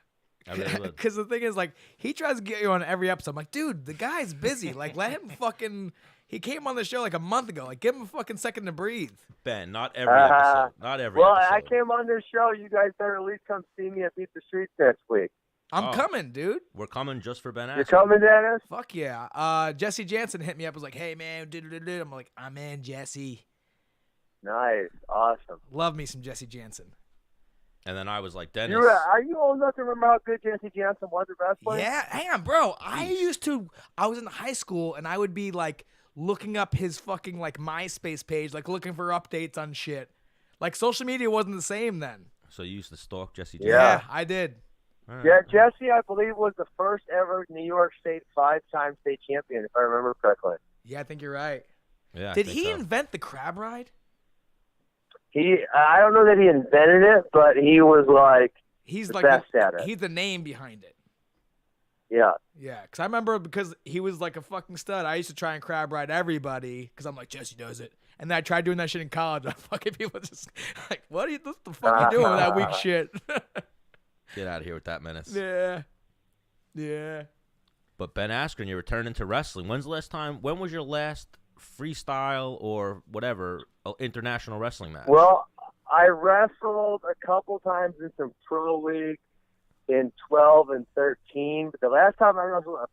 I really would. Because the thing is, like, he tries to get you on every episode. I'm like, dude, the guy's busy. Like, let him fucking... He came on the show like a month ago. Like, give him a fucking second to breathe. Ben, not every episode. Not every well, episode. I came on this show. You guys better at least come see me at Beat the Streets next week. I'm coming, dude. We're coming just for Ben Askren. You're coming, Dennis? Fuck yeah. Jesse Jantzen hit me up. Was like, "Hey, man." I'm like, "I'm in, Jesse." Nice. Awesome. Love me some Jesse Jantzen. And then I was like, Dennis. Are you old enough to remember how good Jesse Jantzen was at wrestling? Yeah, hang on, bro. I was in high school, and I would be, like, looking up his fucking, like, MySpace page, like, looking for updates on shit. Like, social media wasn't the same then. So you used to stalk Jesse Jantzen? Yeah, I did. All right. Yeah, Jesse, I believe, was the first ever New York State 5-time state champion, if I remember correctly. Yeah, I think you're right. Yeah, I Did think he so. invent the crab ride? I don't know that he invented it, but he was, like, He's the like best at it. He's the name behind it. Yeah. Yeah, because I remember because he was like a fucking stud. I used to try and crab ride everybody because I'm like, Jesse does it. And then I tried doing that shit in college. And fucking people just like, what the fuck are you doing with that weak shit? Get out of here with that menace. Yeah. Yeah. But Ben Askren, you're returning to wrestling. When was your last freestyle or whatever international wrestling match? Well, I wrestled a couple times in some pro league. in 12 and 13. But the last time I wrestled a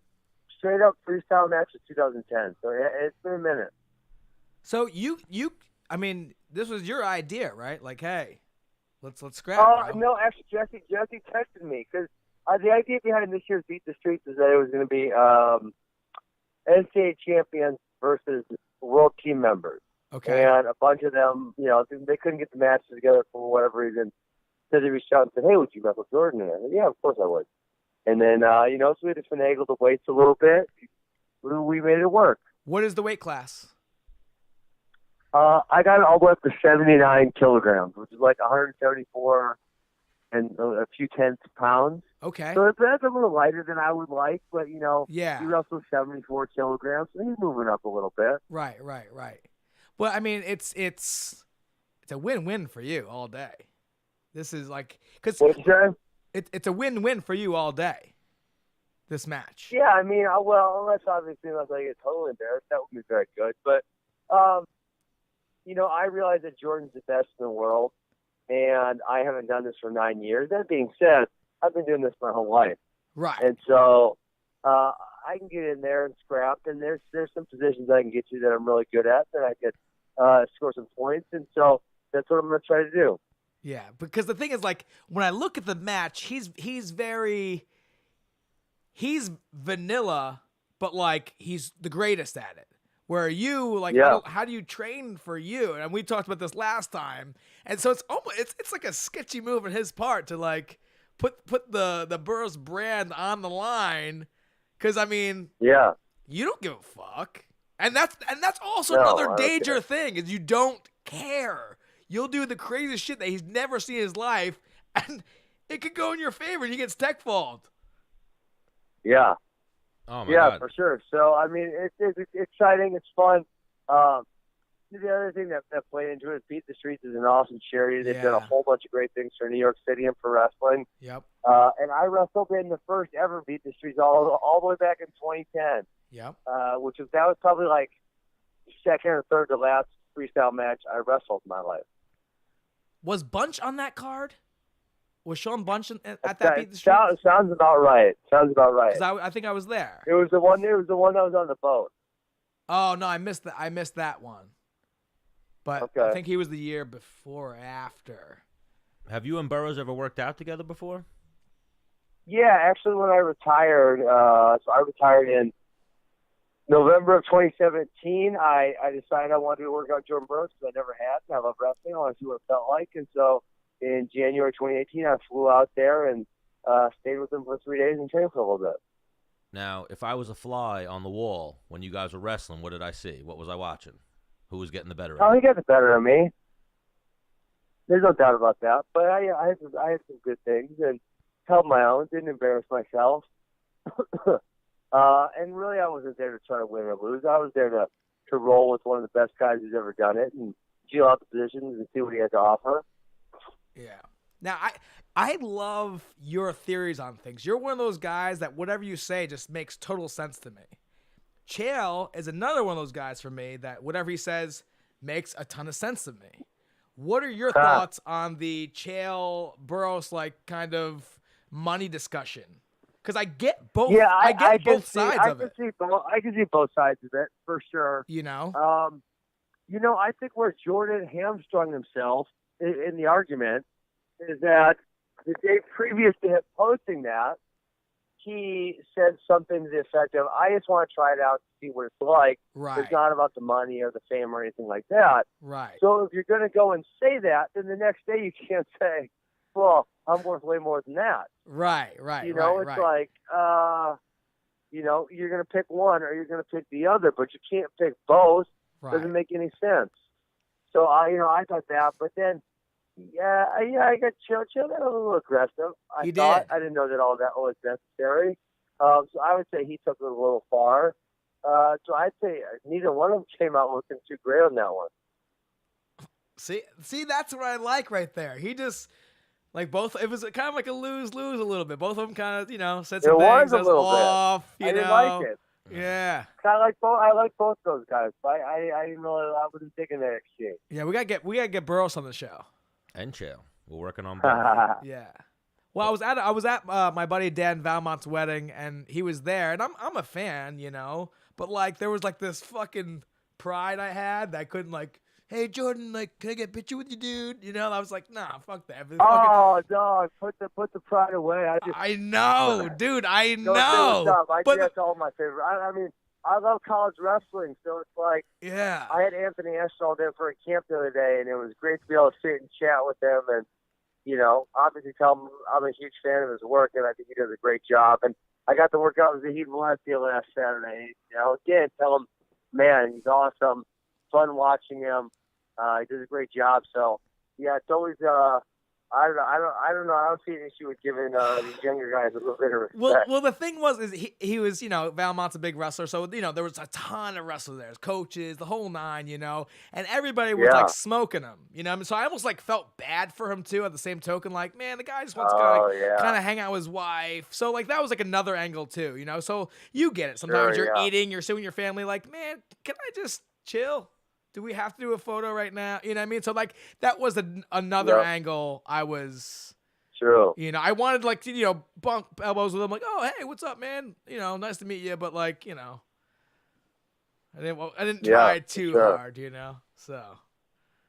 straight up freestyle match was 2010. So it's been a minute. So I mean, this was your idea, right? Like, hey, let's scrap. Bro. No, actually, Jesse texted me because the idea behind this year's Beat the Streets is that it was going to be NCAA champions versus world team members. Okay. And a bunch of them, they couldn't get the matches together for whatever reason. So they reached out and said, "Hey, would you wrestle Jordan?" And I said, "Yeah, of course I would." And then, so we had to finagle the weights a little bit. We made it work. What is the weight class? I got it all the way up to 79 kilograms, which is like 174 and a few tenths pounds. Okay. So that's a little lighter than I would like, but, yeah. He wrestles 74 kilograms, so he's moving up a little bit. Right. Well, I mean, it's a win-win for you all day. This is like, because it's a win-win for you all day, this match. Yeah, I mean, unless I get totally embarrassed, that would be very good. But, I realize that Jordan's the best in the world, and I haven't done this for 9 years. That being said, I've been doing this my whole life. Right. And so I can get in there and scrap, and there's some positions I can get to that I'm really good at, that I could score some points, and so that's what I'm going to try to do. Yeah, because the thing is, like, when I look at the match, he's vanilla, but, like, he's the greatest at it. Where you, like, how do you train for you? And we talked about this last time. And so it's almost it's like a sketchy move on his part to, like, put the Burroughs brand on the line. Because, I mean, you don't give a fuck. And that's also another danger thing, is you don't care. You'll do the craziest shit that he's never seen in his life, and it could go in your favor, and he gets tech fault. Yeah. Oh my God. For sure. So, I mean, it's exciting. It's fun. The other thing that played into it is Beat the Streets is an awesome charity. They've done a whole bunch of great things for New York City and for wrestling. Yep. And I wrestled in the first ever Beat the Streets all the way back in 2010. Yep. That was probably like second or third to last freestyle match I wrestled in my life. Was Bunch on that card? Was Sean Bunch at that Beat the Street? Sounds about right. Because I think I was there. It was the one that was on the boat. Oh no, I missed that one. But I think he was the year before or after. Have you and Burroughs ever worked out together before? Yeah, actually, when I retired, so I retired in November of 2017. I decided I wanted to work out Jordan Burroughs because I never had. And I love wrestling. I want to see what it felt like, and so in January 2018, I flew out there and stayed with him for 3 days and trained for a little bit. Now, if I was a fly on the wall when you guys were wrestling, what did I see? What was I watching? Who was getting the better of me? Oh, he got the better of me. There's no doubt about that. But I had some good things and held my own, didn't embarrass myself. And really, I wasn't there to try to win or lose. I was there to roll with one of the best guys who's ever done it and feel out the positions and see what he had to offer. Yeah. Now, I love your theories on things. You're one of those guys that whatever you say just makes total sense to me. Chael is another one of those guys for me that whatever he says makes a ton of sense to me. What are your thoughts on the Chael Burroughs kind of money discussion? Because I get both. Yeah, I get both sides of it. I can see both sides of it for sure. I think where Jordan hamstrung himself in the argument is that the day previous to him posting that, he said something to the effect of, I just want to try it out to see what it's like. Right. It's not about the money or the fame or anything like that. Right. So if you're going to go and say that, then the next day you can't say, well, I'm worth way more than that. Right. It's like, you're going to pick one or you're going to pick the other, but you can't pick both. Right. Doesn't make any sense. So, I thought that, but then, I got Chael got a little aggressive. I didn't know that all that was necessary. So I would say he took it a little far. So I'd say neither one of them came out looking too great on that one. See, that's what I like right there. He just both. It was kind of like a lose-lose a little bit. Both of them kind of said some things that was off. I didn't like it. Yeah. I like both those guys. But I didn't really. I wasn't taking that exchange. Yeah, we gotta get Burroughs on the show. And Chael. We're working on both. Yeah. Well, I was at my buddy Dan Valmont's wedding, and he was there, and I'm a fan, you know, but like there was like this fucking pride I had that I couldn't like, hey Jordan, like can I get a picture with you, dude? You know, and I was like, nah, fuck that. Oh, dog, put the pride away. I know, dude, I Don't say what's know. up. But That's all my favorite. I mean, I love college wrestling, so it's like yeah, I had Anthony Eschall there for a camp the other day, and it was great to be able to sit and chat with him and, you know, obviously tell him I'm a huge fan of his work, and I think he does a great job. And I got to work out with Zahid Valencia last Saturday. You know, again, tell him, man, he's awesome. Fun watching him. He does a great job. So, yeah, it's always I don't know. I don't see an issue with giving these younger guys a little bit of respect. Well, the thing was, is he was, you know, Valmont's a big wrestler, so you know there was a ton of wrestlers there, coaches, the whole nine, you know, and everybody was like smoking him, you know. I mean, so I almost like felt bad for him too. At the same token, like, man, the guy just wants to kind of hang out with his wife. So like that was like another angle too, you know. So you get it. Sometimes you're eating, you're sitting with your family, like, man, can I just chill? Do we have to do a photo right now? You know what I mean? So, like, that was another angle I was... True. You know, I wanted, like, you know, bump elbows with him, like, oh, hey, what's up, man? You know, nice to meet you, but, like, you know, I didn't try too hard, you know, so...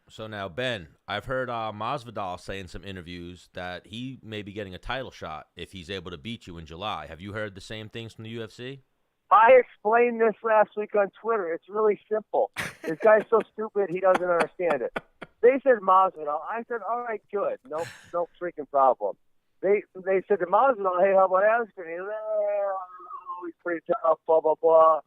So now, Ben, I've heard Masvidal say in some interviews that he may be getting a title shot if he's able to beat you in July. Have you heard the same things from the UFC? I explained this last week on Twitter. It's really simple. This guy's so stupid, he doesn't understand it. They said Masvidal. I said, all right, good. No freaking problem. They said to Masvidal, hey, how about Askren? He's like, oh, he's pretty tough, blah, blah, blah.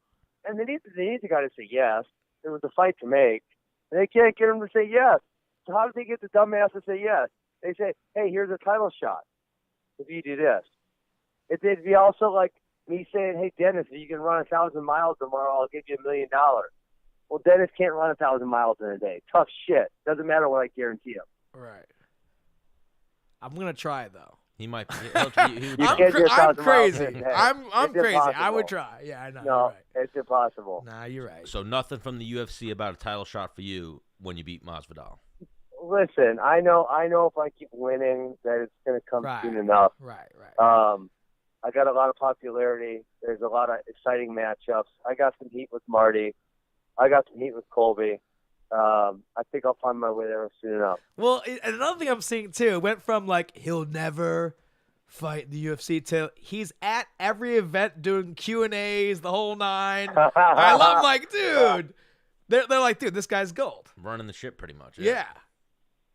And they need the guy to say yes. There was a fight to make. And they can't get him to say yes. So how did they get the dumbass to say yes? They say, hey, here's a title shot if you do this. It'd be also like me saying, hey, Dennis, if you can run 1,000 miles tomorrow, I'll give you $1 million. Well, Dennis can't run 1,000 miles in a day. Tough shit. Doesn't matter what I guarantee him. Right. I'm going to try, though. He might. I'm crazy. I'm crazy. I would try. Yeah, I know. No, right. It's impossible. Nah, you're right. So nothing from the UFC about a title shot for you when you beat Masvidal. Listen, I know if I keep winning that it's going to come soon enough. Right. I got a lot of popularity. There's a lot of exciting matchups. I got some heat with Marty. I got some heat with Colby. I think I'll find my way there soon enough. Well, another thing I'm seeing too went from like he'll never fight in the UFC to he's at every event doing Q&As, the whole nine. I'm like, dude, they're like, dude, this guy's gold, running the ship pretty much. Yeah.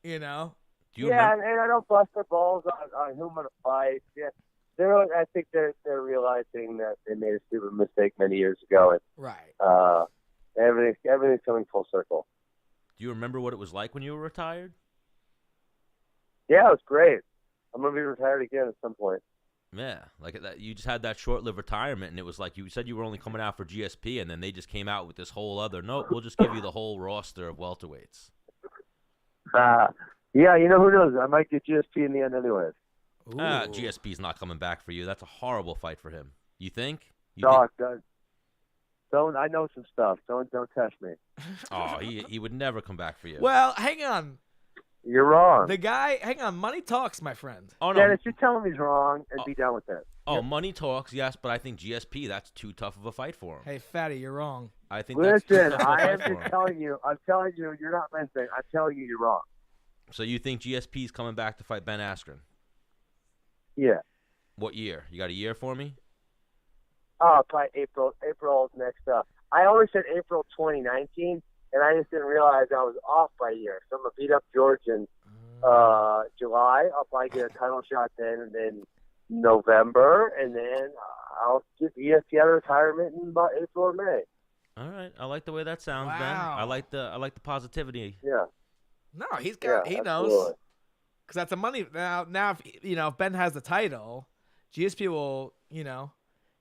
You know. And I don't bust their balls on who I'm gonna fight. Yeah. I think they're realizing that they made a stupid mistake many years ago, and right. Everything's coming full circle. Do you remember what it was like when you were retired? Yeah, it was great. I'm gonna be retired again at some point. Yeah, like that. You just had that short-lived retirement, and it was like you said you were only coming out for GSP, and then they just came out with this whole other. Nope, we'll just give you the whole roster of welterweights. Yeah, you know who knows? I might get GSP in the end, anyways. GSP's not coming back for you. That's a horrible fight for him. You think? Don't. I know some stuff. Don't test me. Oh, he would never come back for you. Well, hang on. You're wrong. The guy, hang on. Money talks, my friend. Oh no, Dennis, you tell him he's wrong and be done with it. Oh, money talks, yes, but I think GSP, that's too tough of a fight for him. Hey, fatty, you're wrong. I think. Listen, that's too tough I of a am fight for just him. telling you. I'm telling you, you're not listening. I'm telling you, you're wrong. So you think GSP's coming back to fight Ben Askren? Yeah. What year? You got a year for me? Oh, probably April. April next up. I always said April 2019, and I just didn't realize I was off by a year. So I'm going to beat up George in July. I'll probably get a title shot then, and then November, and then I'll get ESPN out of retirement in about April or May. All right. I like the way that sounds, Wow. Ben. I like the positivity. Yeah. No, he's got. Yeah, he knows. Because that's the money. Now, if Ben has the title, GSP will,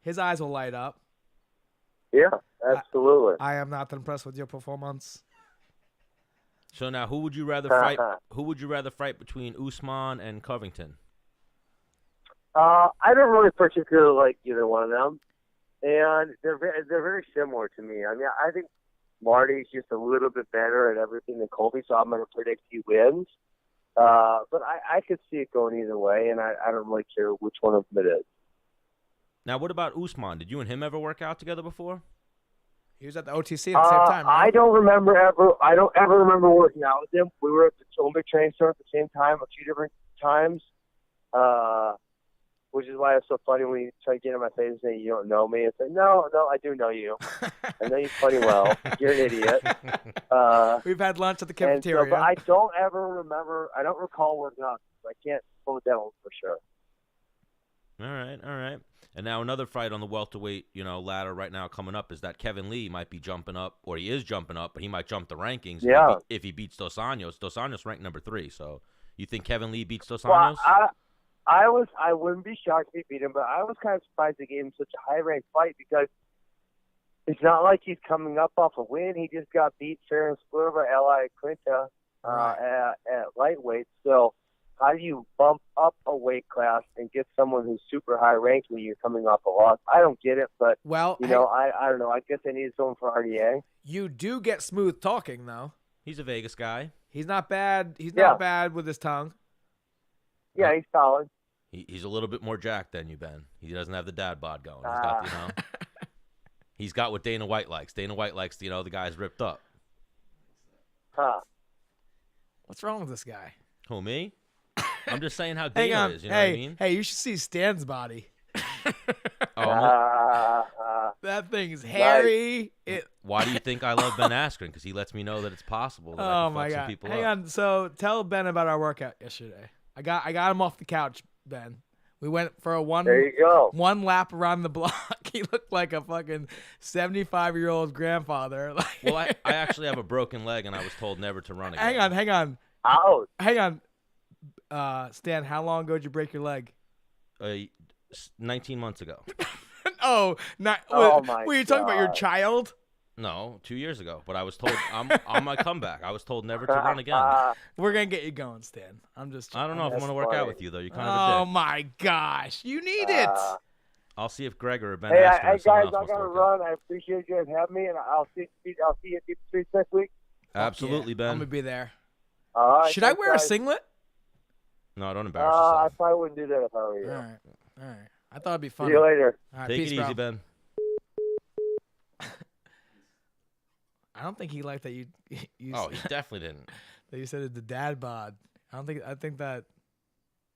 his eyes will light up. Yeah, absolutely. I am not impressed with your performance. So now, who would you rather fight? Who would you rather fight between Usman and Covington? I don't really particularly like either one of them, and they're very similar to me. I mean, I think Marty's just a little bit better at everything than Colby, so I'm going to predict he wins. But I could see it going either way, and I don't really care which one of them it is. Now, what about Usman? Did you and him ever work out together before? He was at the OTC at the same time, right? I don't ever remember working out with him. We were at the Olympic training center at the same time, a few different times, which is why it's so funny when you try to get in my face and say, you don't know me. It's like, no, I do know you. I know you plenty well. You're an idiot. We've had lunch at the cafeteria. But I don't recall working out. I can't pull it down for sure. All right. And now another fight on the welterweight, ladder right now coming up is that Kevin Lee might be jumping up, or he is jumping up, but he might jump the rankings if he beats Dos Anjos. Dos Anjos ranked number 3, so you think Kevin Lee beats Dos Anjos? Well, I wouldn't be shocked if he beat him, but I was kind of surprised they gave him such a high-ranked fight because it's not like he's coming up off a win. He just got beat fair and square by Iaquinta at lightweight, so how do you bump up a weight class and get someone who's super high ranked when you're coming off a loss? I don't get it, but I don't know. I guess they need someone for RDA. You do get smooth talking though. He's a Vegas guy. He's not bad. He's not bad with his tongue. Yeah, he's solid. He's a little bit more jacked than you, Ben. He doesn't have the dad bod going. He's got, he's got what Dana White likes. Dana White likes, the guys ripped up. Huh. What's wrong with this guy? Who, me? I'm just saying how Dana is, you know what I mean? Hey, you should see Stan's body. That thing's hairy. Why do you think I love Ben Askren? Because he lets me know that it's possible that I can fuck some people Hang up. on. So tell Ben about our workout yesterday. I got him off the couch, Ben. We went for a one lap around the block. He looked like a fucking 75-year-old grandfather. Well, I actually have a broken leg, and I was told never to run again. Hang on. Ouch. Hang on. Stan, how long ago did you break your leg? 19 months ago. Oh my were you talking about your child? No, 2 years ago. But I was told I'm on my comeback. I was told never to run again. We're gonna get you going, Stan. I don't know if I'm gonna work out with you though. You're kind of a Oh dick. my gosh, you need it. I'll see if Gregor or Ben. Hey, Askren guys, or I someone else gotta wants to work run. I appreciate you guys having me, and I'll see you at Deep Street next week. out. Absolutely, Ben. I'm gonna be there. All right, should I wear a singlet? No, don't embarrass yourself. I probably wouldn't do that if I were you. All right. I thought it'd be fun. See you later. All right, Take peace, it easy, bro. Ben. I don't think he liked that you Oh, he definitely didn't. that you said it's the dad bod. I think that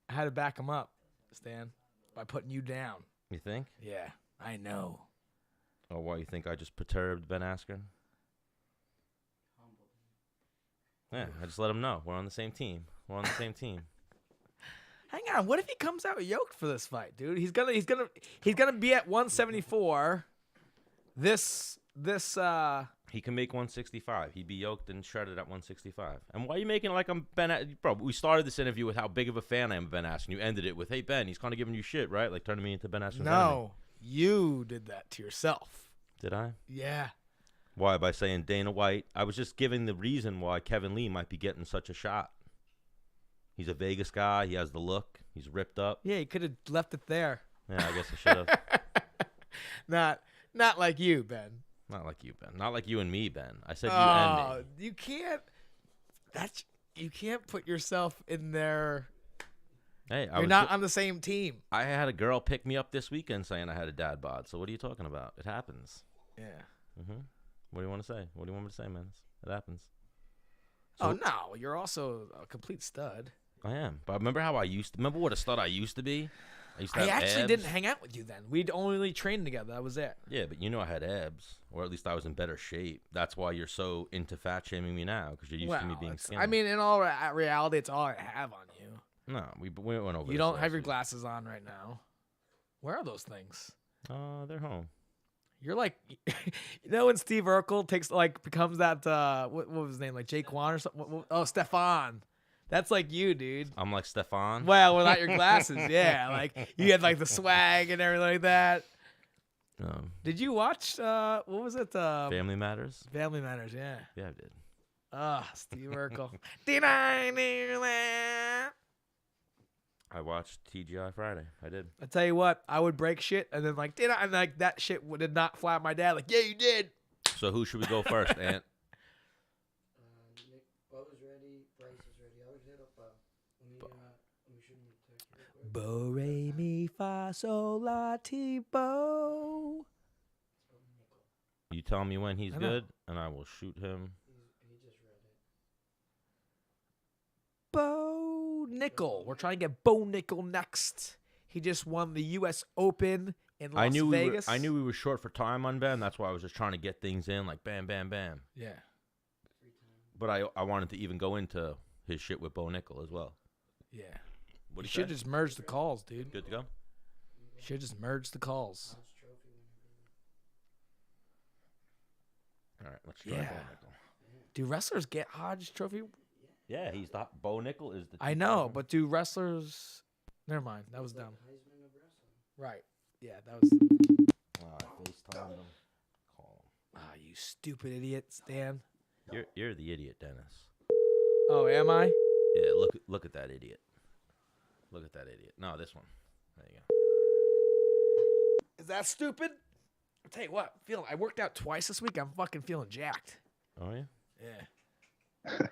I had to back him up, Stan, by putting you down. You think? Yeah, I know. Oh, why you think I just perturbed Ben Askren? Yeah, I just let him know we're on the same team. Hang on, what if he comes out yoked for this fight, dude? He's gonna be at 174. He can make 165. He'd be yoked and shredded at 165. And why are you making it like I'm Ben? Bro, we started this interview with how big of a fan I am of Ben Askren. You ended it with, hey, Ben, he's kind of giving you shit, right? Like turning me into Ben Askren's enemy. No, you did that to yourself. Did I? Yeah. Why? By saying Dana White? I was just giving the reason why Kevin Lee might be getting such a shot. He's a Vegas guy. He has the look. He's ripped up. Yeah, he could have left it there. Yeah, I guess I should have. Not like you, Ben. Not like you, Ben. Not like you and me, Ben. I said you and me. You can't. You can't put yourself in there. Hey, you're not on the same team. I had a girl pick me up this weekend saying I had a dad bod. So what are you talking about? It happens. Yeah. What do you want to say? What do you want me to say, man? It happens. So, no, you're also a complete stud. I am. But remember what a stud I used to be? I actually didn't hang out with you then. We'd only trained together. That was it. Yeah, but I had abs, or at least I was in better shape. That's why you're so into fat shaming me now, because you're used to me being skinny. I mean, in all reality, it's all I have on you. No, we went over. You don't have your glasses on right now. Where are those things? They're home. You're like, when Steve Urkel becomes that what was his name, like Jaquan or something? Oh, Stefan. That's like you, dude. I'm like Stefan. Well, without your glasses, yeah. Like you had like the swag and everything like that. Did you watch what was it? Family Matters. Family Matters, yeah. Yeah, I did. Steve Urkel. Did I do that? I watched TGI Friday. I did. I tell you what, I would break shit and then did I? And that shit did not fly my dad. Like, yeah, you did. So who should we go first, Ant? Nick, Bo's ready. Bryce is ready. I always hit up Bo, re, mi, fa, sol, la, ti, bo. You tell me when he's I know. good, and I will shoot him. Bo Nickal. We're trying to get Bo Nickal next. He just won the U.S. Open in Las Vegas. I knew we were short for time on Ben. That's why I was just trying to get things in, like bam, bam, bam. Yeah. But I wanted to even go into his shit with Bo Nickal as well. Yeah. What You should just merge the calls, dude. Good to go. Should just merge the calls. All right, let's try Yeah. Bo Nickal. Do wrestlers get Hodge Trophy? Yeah, he's the Bo Nickal is the. I know, but do wrestlers? Never mind. That was dumb. Right. Yeah, that was. I FaceTimed him. Call him. Ah, you stupid idiot, Stan. You're the idiot, Dennis. Oh, am I? Yeah, look at that idiot. Look at that idiot. No, this one. There you go. Is that stupid? I'll tell you what. I worked out twice this week. I'm fucking feeling jacked. Oh yeah. Yeah.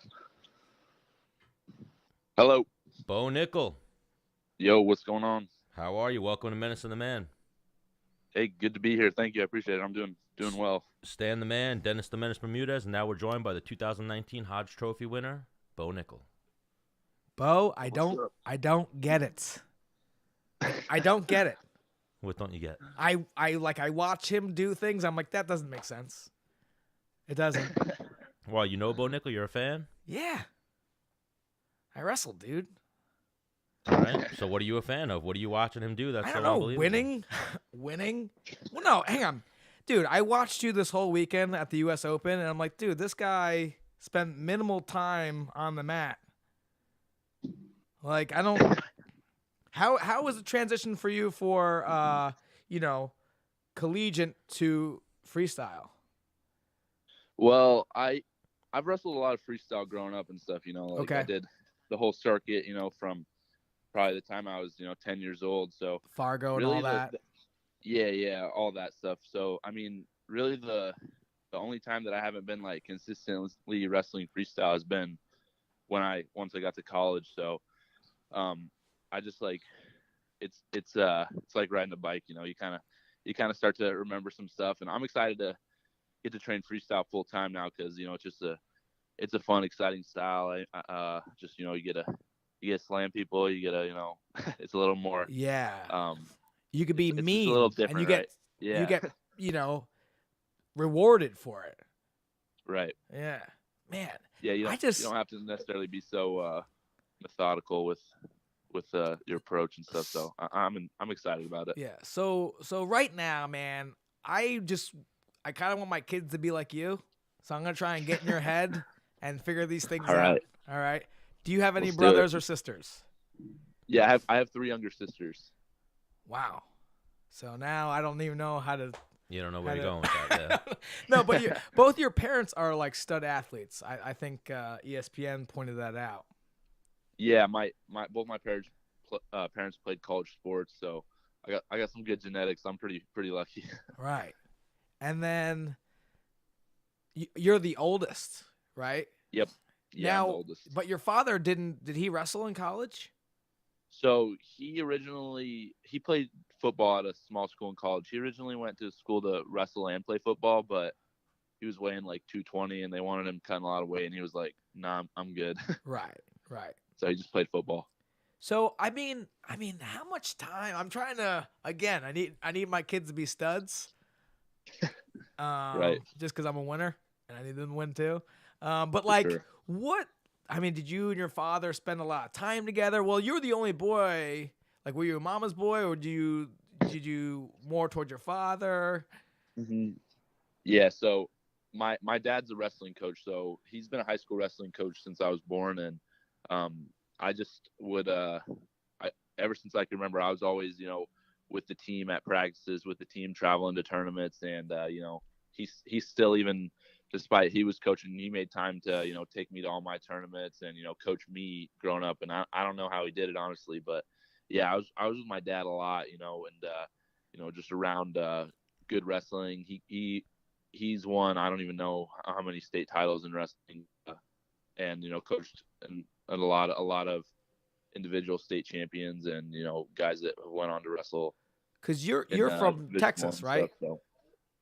Hello. Bo Nickal, Yo, what's going on? how are you? Welcome to Menace and the Man. Hey, good to be here. Thank you. I appreciate it. I'm doing well. Stan the Man, Dennis the Menace Bermudez, and now we're joined by the 2019 Hodge Trophy winner, Bo Nickal. Bo, I up? don't get it. I don't get it. What don't you get? I watch him do things. I'm like, that doesn't make sense. It doesn't. Well, you know Bo Nickal, you're a fan? Yeah. I wrestled, dude. All right. So what are you a fan of? What are you watching him do? That's I so don't know. unbelievable. Winning. Well, no, hang on, dude. I watched you this whole weekend at the U.S. Open, and I'm like, dude, this guy spent minimal time on the mat. Like, I don't. How was the transition for you for collegiate to freestyle? Well, I've wrestled a lot of freestyle growing up and stuff, like Okay. I did the whole circuit, from probably the time I was, 10 years old. So Fargo and really all that. yeah, all that stuff. So, I mean, really the only time that I haven't been like consistently wrestling freestyle has been once I got to college. So, I just like, it's like riding a bike, you kind of start to remember some stuff, and I'm excited to get to train freestyle full time now. Cause it's just it's a fun, exciting style. Just, you get to slam people, you get to, it's a little more, Yeah. You could be it's mean, a little and different, you get right? Yeah. you get rewarded for it. Right. Yeah, man. Yeah. You I don't have to necessarily be so methodical with your approach and stuff. So I'm excited about it. Yeah. So right now, man, I kind of want my kids to be like you. So I'm gonna try and get in your head and figure these things All out. right. All right. Do you have any Let's do brothers it. or sisters? Yeah, I have 3 younger sisters. Wow. So now I don't even know how to. You don't know where you're going with that. Yeah. No, but both your parents are like stud athletes. I think ESPN pointed that out. Yeah, both my parents played college sports, so I got some good genetics. I'm pretty lucky. Right. And then you're the oldest, right? Yep. Yeah, Now, I'm the oldest. but your father did he wrestle in college? So he played football at a small school in college. He originally went to school to wrestle and play football, but he was weighing like 220, and they wanted him cutting a lot of weight, and he was like, "Nah, I'm good." Right. So he just played football. So I mean, how much time? I'm trying to again. I need my kids to be studs. Right. Just because I'm a winner and I need them to win too. But like, sure. what? I mean, did you and your father spend a lot of time together? Well, you're the only boy. Like, were you a mama's boy, or did you more toward your father? Mm-hmm. Yeah. So my dad's a wrestling coach, so he's been a high school wrestling coach since I was born, and I just would ever since I can remember, I was always with the team at practices, with the team traveling to tournaments, and he's still, even despite he was coaching, he made time to take me to all my tournaments and coach me growing up, and I don't know how he did it, honestly, but yeah, I was with my dad a lot, and just around good wrestling. He's won, I don't even know how many state titles in wrestling, and coached in a lot of individual state champions and, guys that went on to wrestle. Because you're in, from Division Texas, I right? stuff, so.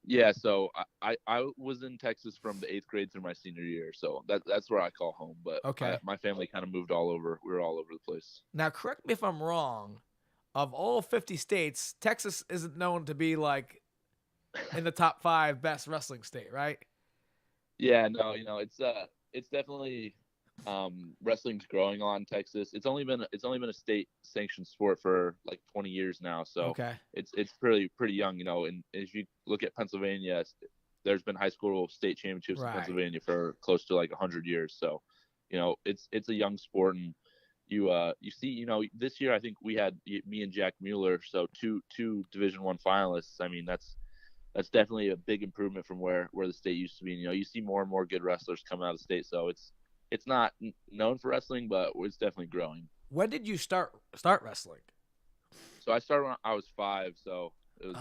Yeah, so I was in Texas from the 8th grade through my senior year, so that's where I call home. But Okay. my family kind of moved all over. We were all over the place. Now, correct me if I'm wrong. Of all 50 states, Texas isn't known to be like in the top 5 best wrestling state, right? Yeah, no, it's definitely wrestling's growing on Texas. It's only been a state sanctioned sport for like 20 years now, so Okay. it's pretty young, and if you look at Pennsylvania, there's been high school state championships Right. in Pennsylvania for close to like 100 years, so it's a young sport. And you see, this year I think we had me and Jack Mueller, so two Division I finalists. I mean, that's definitely a big improvement from where the state used to be. You see more and more good wrestlers come out of the state, so it's not known for wrestling, but it's definitely growing. When did you start wrestling? So I started when I was 5, so it was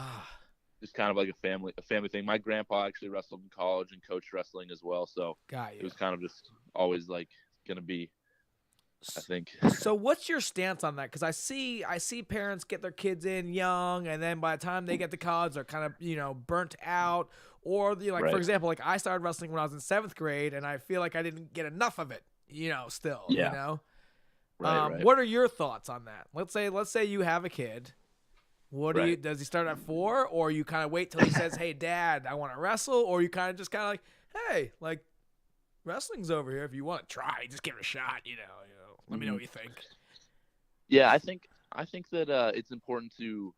just kind of like a family thing. My grandpa actually wrestled in college and coached wrestling as well, so Got you. it was kind of just always like gonna be, I think. So what's your stance on that? Because I see parents get their kids in young, and then by the time they get to college, they're kind of burnt out. Or Right. for example, like I started wrestling when I was in 7th grade, and I feel like I didn't get enough of it. Still. Yeah. Right. What are your thoughts on that? Let's say you have a kid. What do Right. does he start at 4, or you kind of wait till he says, "Hey, Dad, I want to wrestle," or you kind of like, "Hey, like wrestling's over here. If you want to try, just give it a shot. Let me know what you think." Yeah, I think that it's important to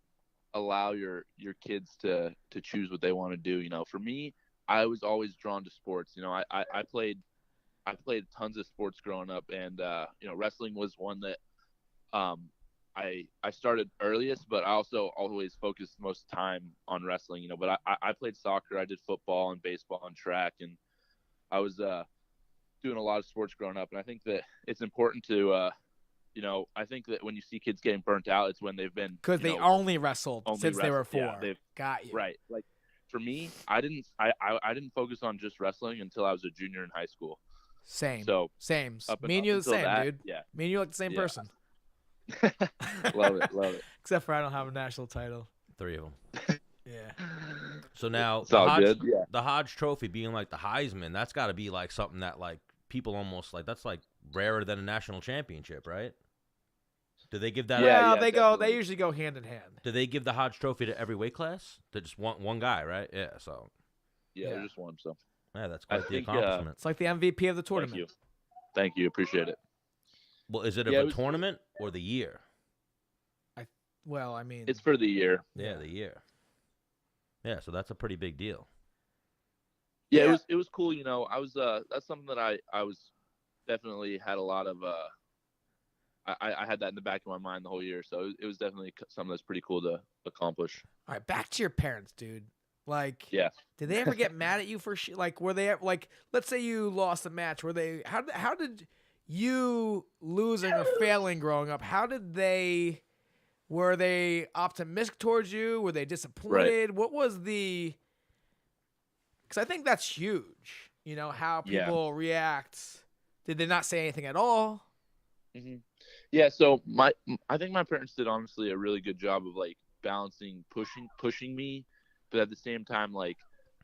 allow your kids to choose what they want to do. For me, I was always drawn to sports. I played tons of sports growing up, and wrestling was one that I started earliest, but I also always focused most time on wrestling. But I played soccer, I did football and baseball and track, and I was doing a lot of sports growing up. And I think that it's important to I think that when you see kids getting burnt out, it's when they've been, Because they only wrestled since they were 4. Yeah, Got you. right. Like for me, I didn't focus on just wrestling until I was a junior in high school. Same. So same. up Me and you the until same, that, dude. Yeah. Me and you like the same Yeah. person. Love it. Except for I don't have a national title. 3 of them. Yeah. So now It's all good. Yeah. the Hodge Trophy being like the Heisman, that's got to be like something that like people almost like, that's like rarer than a national championship, right? Do they give that? Yeah, They definitely. usually go hand in hand. Do they give the Hodge Trophy to every weight class? To just one guy, right? Yeah. So Yeah, Yeah. there's just one. So yeah, that's I quite the think, accomplishment. It's like the MVP of the tournament. Thank you. Appreciate it. Well, is it of Yeah, a it was- tournament or the year? Well, I mean, It's for the year. Yeah, the year. Yeah, so that's a pretty big deal. Yeah, Yeah. it was cool. I was that's something that I was definitely had a lot of I had that in the back of my mind the whole year, so it was definitely something that's pretty cool to accomplish. all right, back to your parents, dude. Like, Yeah. did they ever get mad at you for like? Were they like? Let's say you lost a match. Were they? How did you losing or failing growing up? How did they? Were they optimistic towards you? Were they disappointed? What was the? Because I think that's huge. How Yeah. people react. Did they not say anything at all? hmm Yeah, so I think my parents did honestly a really good job of like balancing pushing me, but at the same time like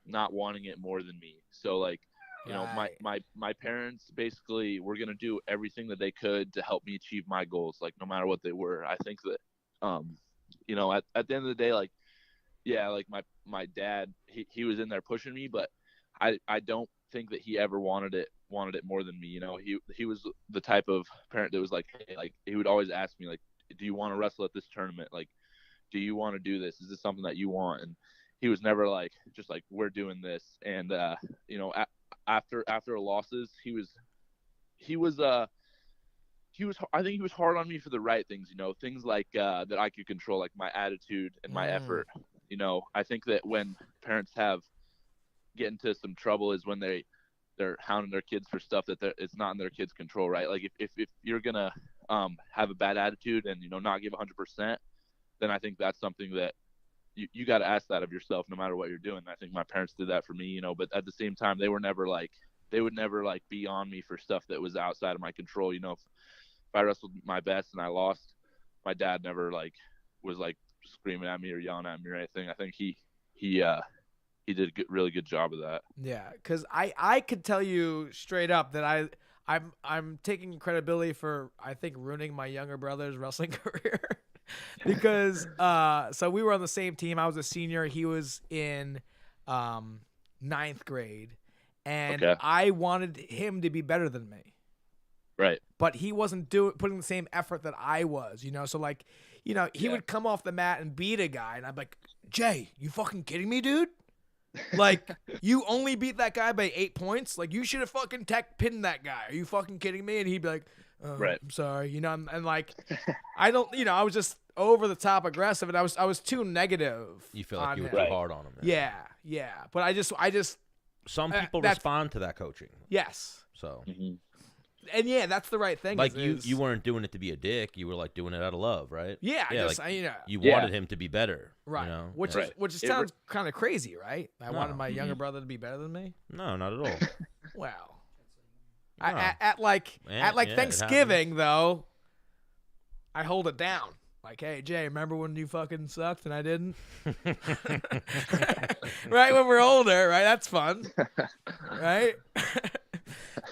not wanting it more than me. So like Right. my parents basically were gonna do everything that they could to help me achieve my goals, like no matter what they were. I think that at the end of the day, like yeah, like my dad he was in there pushing me, but I don't think that he ever wanted it more than me. He was the type of parent that was like, hey, like he would always ask me like, do you want to wrestle at this tournament? Like, do you want to do this? Is this something that you want? And he was never like, just like, we're doing this. And after losses, he was I think he was hard on me for the right things, things like that I could control, like my attitude and my effort. I think that when parents get into some trouble is when they're hounding their kids for stuff that it's not in their kids' control, right? Like if you're gonna have a bad attitude and not give 100%, then I think that's something that you got to ask that of yourself, no matter what you're doing. I think my parents did that for me, but at the same time, they would never like be on me for stuff that was outside of my control. If I wrestled my best and I lost, my dad never like was like screaming at me or yelling at me or anything. I think he did a really good job of that. Yeah, because I could tell you straight up that I'm taking credibility for, I think, ruining my younger brother's wrestling career. Because so we were on the same team. I was a senior. He was in ninth grade. And Okay. I wanted him to be better than me. Right. But he wasn't putting the same effort that I was, you know? So, like, you know, he would come off the mat and beat a guy. And I'm like, Jay, you fucking kidding me, dude? Like, you only beat that guy by 8 points? Like, you should have fucking pinned that guy. Are you fucking kidding me? And he'd be like, Right. I'm sorry. You know, and like, I don't, you know, I was just over the top aggressive. And I was too negative. You feel like you were him. too hard on him. Yeah. But I just Some people that's- respond to that coaching. yes. So, And yeah, that's the right thing. like, you weren't doing it to be a dick. You were, like, doing it out of love, right? Yeah, like, you know. you wanted him to be better. Right. You know? Which Yeah. sounds kind of crazy, right? I No. wanted my younger brother to be better than me. No, not at all. Wow. No. At Yeah, it Thanksgiving though, I hold it down. Like, hey Jay, remember when you fucking sucked and I didn't? Right, when we're older, right? That's fun. Right?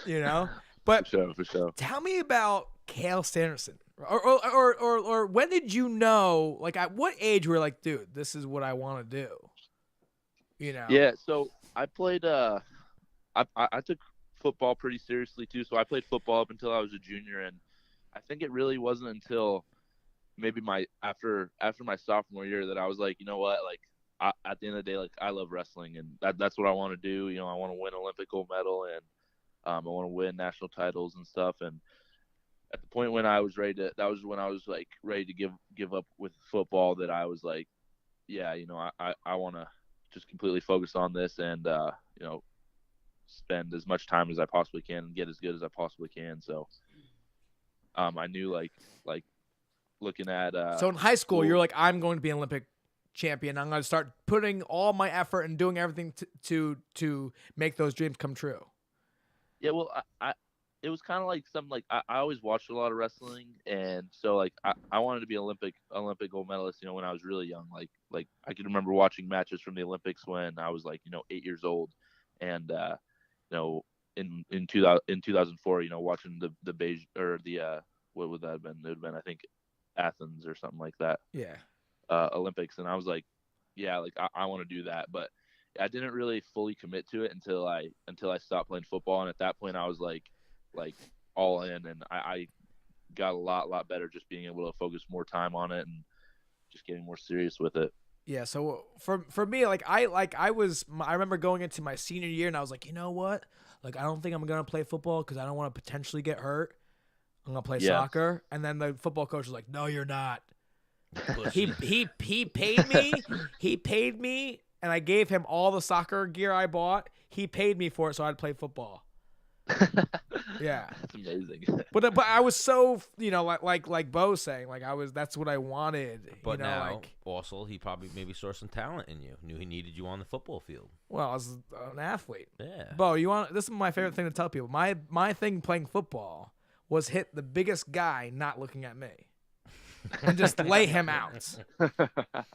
You know? But For sure. tell me about Cael Sanderson. Or when did you know, like, at what age were you like, dude, this is what I want to do? You know? Yeah, so I played I took football pretty seriously too. So I played football up until I was a junior, and I think it really wasn't until maybe after my sophomore year that I was like, you know what, like at the end of the day, like I love wrestling, and that's what I want to do. You know, I want to win Olympic gold medal, and I want to win national titles and stuff. And at the point when I was that was when I was like ready to give up with football, that I was like, yeah, you know, I want to just completely focus on this and, you know, spend as much time as I possibly can and get as good as I possibly can. So, I knew like looking at, So in high school, school- you're like, I'm going to be an Olympic champion. I'm going to start putting all my effort and doing everything to make those dreams come true. Yeah, well, it was kind of like something like I always watched a lot of wrestling, and so like I wanted to be Olympic gold medalist. You know, when I was really young, like I could remember watching matches from the Olympics when I was like, you know, 8 years old, and you know, in 2004, you know, watching the Beijing or the what would that have been? It would have been, I think, Athens or something like that. Yeah. Olympics, and I was like, yeah, like I want to do that, but I didn't really fully commit to it until I stopped playing football, and at that point I was like all in, and I got a lot better just being able to focus more time on it and just getting more serious with it. Yeah, so for me, I remember going into my senior year and I was like, you know what? Like, I don't think I'm gonna play football because I don't want to potentially get hurt. I'm gonna play soccer, and then the football coach was like, no, you're not. he paid me. He paid me, and I gave him all the soccer gear I bought. He paid me for it, so I'd play football. Yeah, That's amazing. but I was so, you know, like Bo saying, like that's what I wanted. But you know, now, like, also, he probably maybe saw some talent in you. Knew he needed you on the football field. well, I was an athlete. Yeah. Bo, this is my favorite thing to tell people. My thing playing football was hit the biggest guy not looking at me and just lay him out,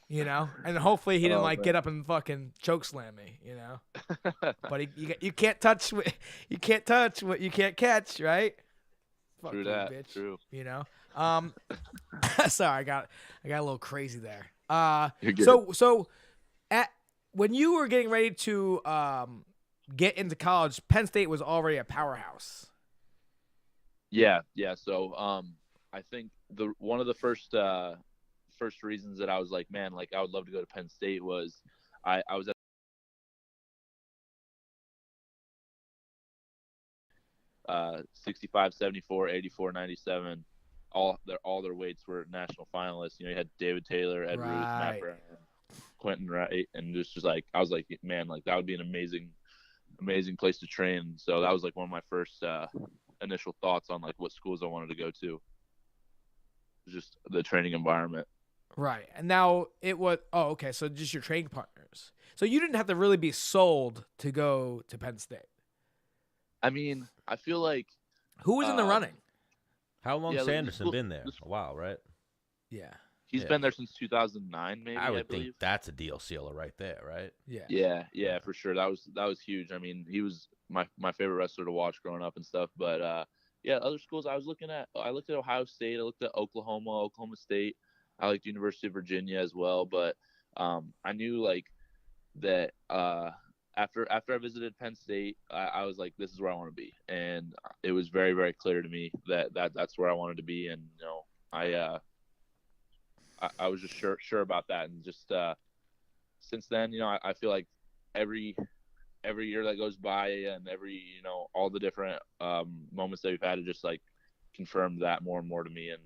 you know? And hopefully he didn't get up and fucking choke slam me, you know? But you can't touch what you can't catch, right? Fuck True you, that. bitch. True. You know? Sorry, I got a little crazy there. You're good. So when you were getting ready to get into college, Penn State was already a powerhouse. Yeah. So I think one of the first reasons that I was like, man, like I would love to go to Penn State was I was at 65, 74, 84, 97. All their weights were national finalists. You know, you had David Taylor, Ed Ruth, Matt Brown, Quentin Wright, and just like I was like, man, like that would be an amazing place to train. So that was like one of my first initial thoughts on like what schools I wanted to go to. Just the training environment. Right. And now it was okay, so just your training partners. So you didn't have to really be sold to go to Penn State. I mean, I feel like Who was in the running? How long Yeah, Sanderson been there? A while, right? Yeah. He's been there since 2009, maybe. I would believe. think that's a deal sealer right there, right? Yeah. Yeah, for sure. That was huge. I mean, he was my favorite wrestler to watch growing up and stuff. But yeah, other schools I looked at Ohio State, I looked at Oklahoma State. I liked University of Virginia as well. But I knew like that after I visited Penn State, I was like, this is where I want to be, and it was very, very clear to me that that's where I wanted to be, and I was just sure about that, and just since then, I feel like every year that goes by and every all the different moments that we've had to just like confirm that more and more to me, and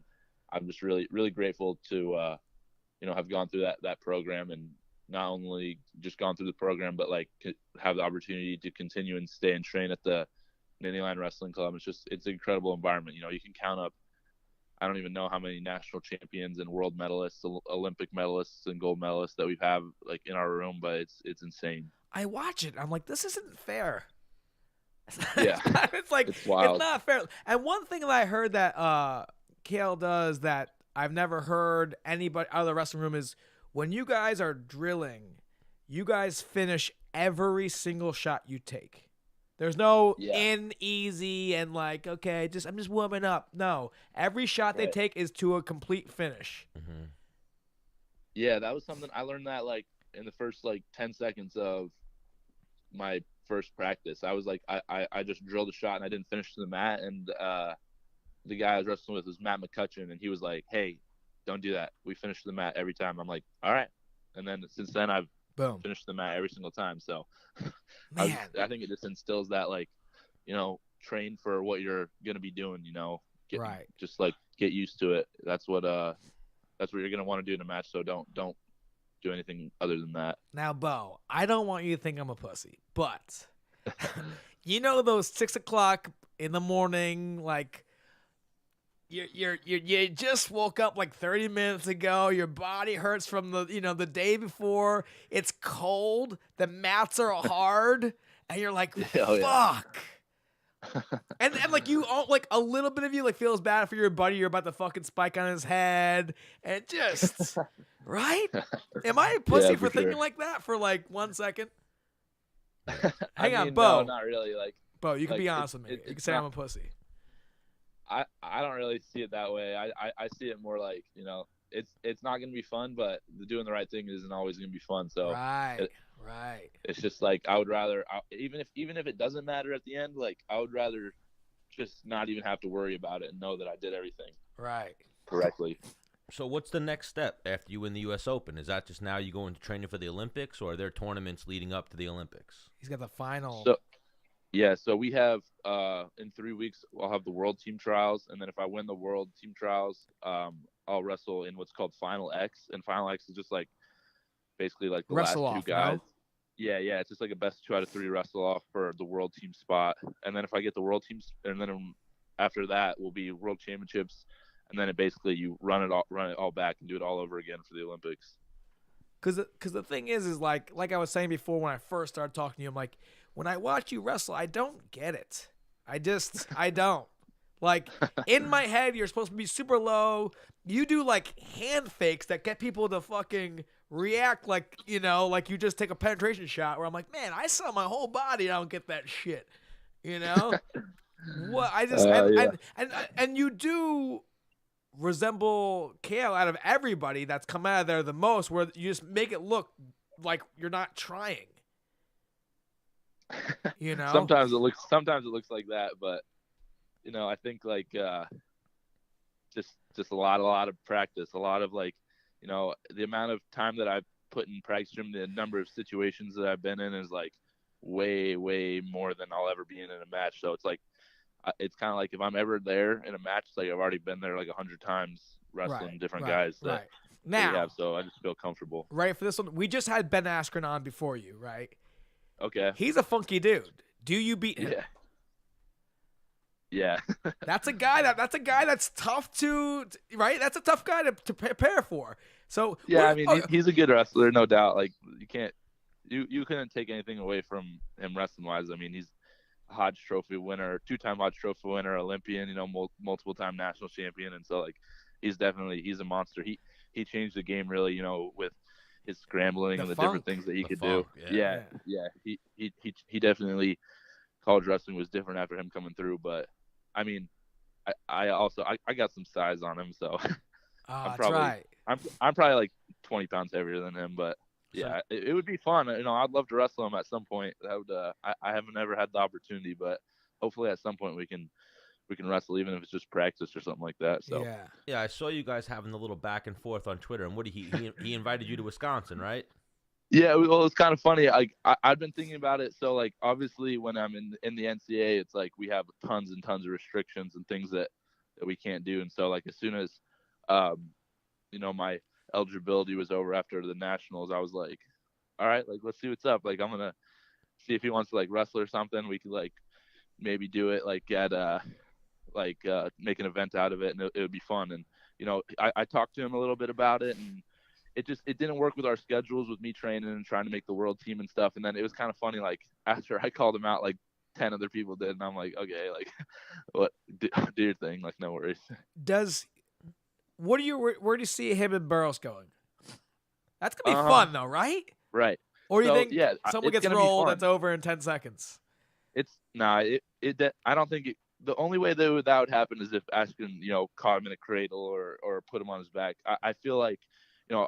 I'm just really, really grateful to have gone through that program, and not only just gone through the program, but like have the opportunity to continue and stay and train at the Nickal Wrestling Club. It's an incredible environment. You can count up, I don't even know how many national champions and world medalists, Olympic medalists and gold medalists that we have like in our room, but it's insane. I watch it. I'm like, this isn't fair. Yeah. It's wild. It's not fair. And one thing that I heard that Cael does that I've never heard anybody out of the wrestling room is when you guys are drilling, you guys finish every single shot you take. There's no in easy and like, okay, I'm just warming up. No, every shot they take is to a complete finish. Mm-hmm. Yeah, that was something I learned that like in the first like 10 seconds of my first practice. I was like, I just drilled a shot and I didn't finish to the mat. And the guy I was wrestling with was Matt McCutcheon, and he was like, hey, don't do that. We finish the mat every time. I'm like, all right. And then since then I've finished the mat every single time. So Man. I think it just instills that like, train for what you're going to be doing, right. Just like get used to it. That's what you're going to want to do in a match. So don't do anything other than that. Now, Bo, I don't want you to think I'm a pussy, but those 6 o'clock in the morning, like you just woke up like 30 minutes ago. Your body hurts from the day before. It's cold. The mats are hard, and you're like, fuck. And like you all like a little bit of you like feels bad for your buddy. You're about to fucking spike on his head, and it just right. Am I a pussy for thinking like that for like 1 second? Hang on, Bo. No, not really. Like Bo, you can be honest with me. You can say I'm a pussy. I don't really see it that way. I see it more like, it's not going to be fun, but doing the right thing isn't always going to be fun. So right. It's just like I would rather, even if it doesn't matter at the end, like I would rather just not even have to worry about it and know that I did everything correctly. So what's the next step after you win the U.S. Open? Is that just now you go into training for the Olympics, or are there tournaments leading up to the Olympics? He's got the final. So we have in 3 weeks I'll have the World Team Trials, and then if I win the World Team Trials, I'll wrestle in what's called Final X, and Final X is just like basically like the wrestle last off, two guys. No? Yeah, it's just like a best 2 out of 3 wrestle off for the World Team spot, and then if I get the World Teams, and then after that will be World Championships, and then basically you run it all back and do it all over again for the Olympics. Because the thing is like I was saying before when I first started talking to you, I'm like, when I watch you wrestle, I don't get it. I don't. Like, in my head, you're supposed to be super low. You do, like, hand fakes that get people to fucking react like, like you just take a penetration shot where I'm like, man, I sell my whole body. I don't get that shit. What? I just, and you do resemble Cael out of everybody that's come out of there the most, where you just make it look like you're not trying. Sometimes it looks like that, but I think like just a lot of practice, a lot of like the amount of time that I've put in practice room, the number of situations that I've been in is like way more than I'll ever be in a match. So it's like it's kind of like if I'm ever there in a match, it's like I've already been there like 100 times wrestling different guys that now we have, so I just feel comfortable. Right, for this one, we just had Ben Askren on before you, right? Okay. He's a funky dude. Do you beat him? Yeah. That's a guy that's tough to right? That's a tough guy to prepare for. So yeah, I mean he's a good wrestler, no doubt. Like you couldn't take anything away from him wrestling wise. I mean, he's Hodge Trophy winner, 2-time Hodge Trophy winner, Olympian, multiple time national champion. And so like, he's a monster. He changed the game really, with his scrambling and the different things that he could do. Yeah. He definitely, college wrestling was different after him coming through. But I mean, I also got some size on him, so I'm probably like 20 pounds heavier than him. But yeah, it would be fun. I'd love to wrestle him at some point. That would I haven't ever had the opportunity, but hopefully at some point we can wrestle, even if it's just practice or something like that. So yeah, I saw you guys having the little back and forth on Twitter, and he invited you to Wisconsin, right? Yeah, well, it's kind of funny. I've been thinking about it. So like, obviously when I'm in the NCAA, it's like we have tons and tons of restrictions and things that we can't do. And so like, as soon as my eligibility was over after the nationals, I was like, all right, like, let's see what's up. Like, I'm gonna see if he wants to like wrestle or something. We could like maybe do it like at make an event out of it, and it would be fun. And I talked to him a little bit about it, and it didn't work with our schedules, with me training and trying to make the world team and stuff. And then it was kind of funny, like after I called him out, like 10 other people did, and I'm like, okay, like, what, do your thing, like, no worries. Where do you see him and Burroughs going? That's gonna be fun though, right? Right. Or do you think someone gets rolled that's over in 10 seconds? I don't think the only way that would happen is if Askren, caught him in a cradle or put him on his back. I feel like,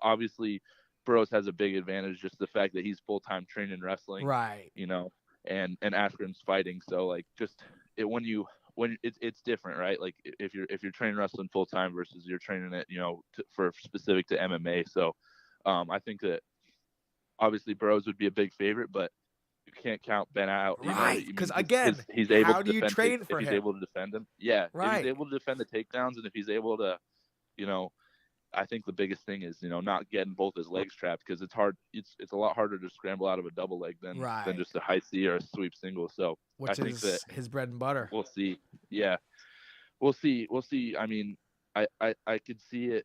obviously Burroughs has a big advantage, just the fact that he's full-time training wrestling, right? And Askren's fighting. So like, just it's different, right? Like if you're training wrestling full-time versus you're training it, for specific to MMA. So I think that obviously Burroughs would be a big favorite, but you can't count Ben out, right? Because again, he's able how to do you train for him? If he's able to defend him, yeah, right. If he's able to defend the takedowns, and if he's able to, I think the biggest thing is not getting both his legs trapped, because it's hard. It's a lot harder to scramble out of a double leg than just a high C or a sweep single. So which I think that his bread and butter. We'll see. Yeah, we'll see. I mean, I could see it.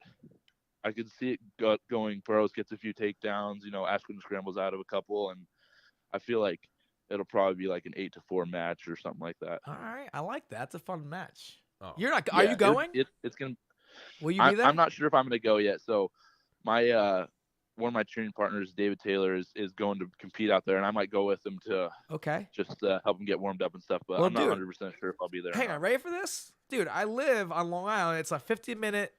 I could see it going. Burroughs gets a few takedowns. Askren scrambles out of a couple, and I feel like it'll probably be like an 8-4 match or something like that. All right, I like that. It's a fun match. Oh. You're not? Are you going? It's gonna. Will you be there? I'm not sure if I'm gonna go yet. So, my one of my training partners, David Taylor, is going to compete out there, and I might go with him to just help him get warmed up and stuff. But I'm not 100% sure if I'll be there. Hang on, ready for this? Dude, I live on Long Island. It's a 50-minute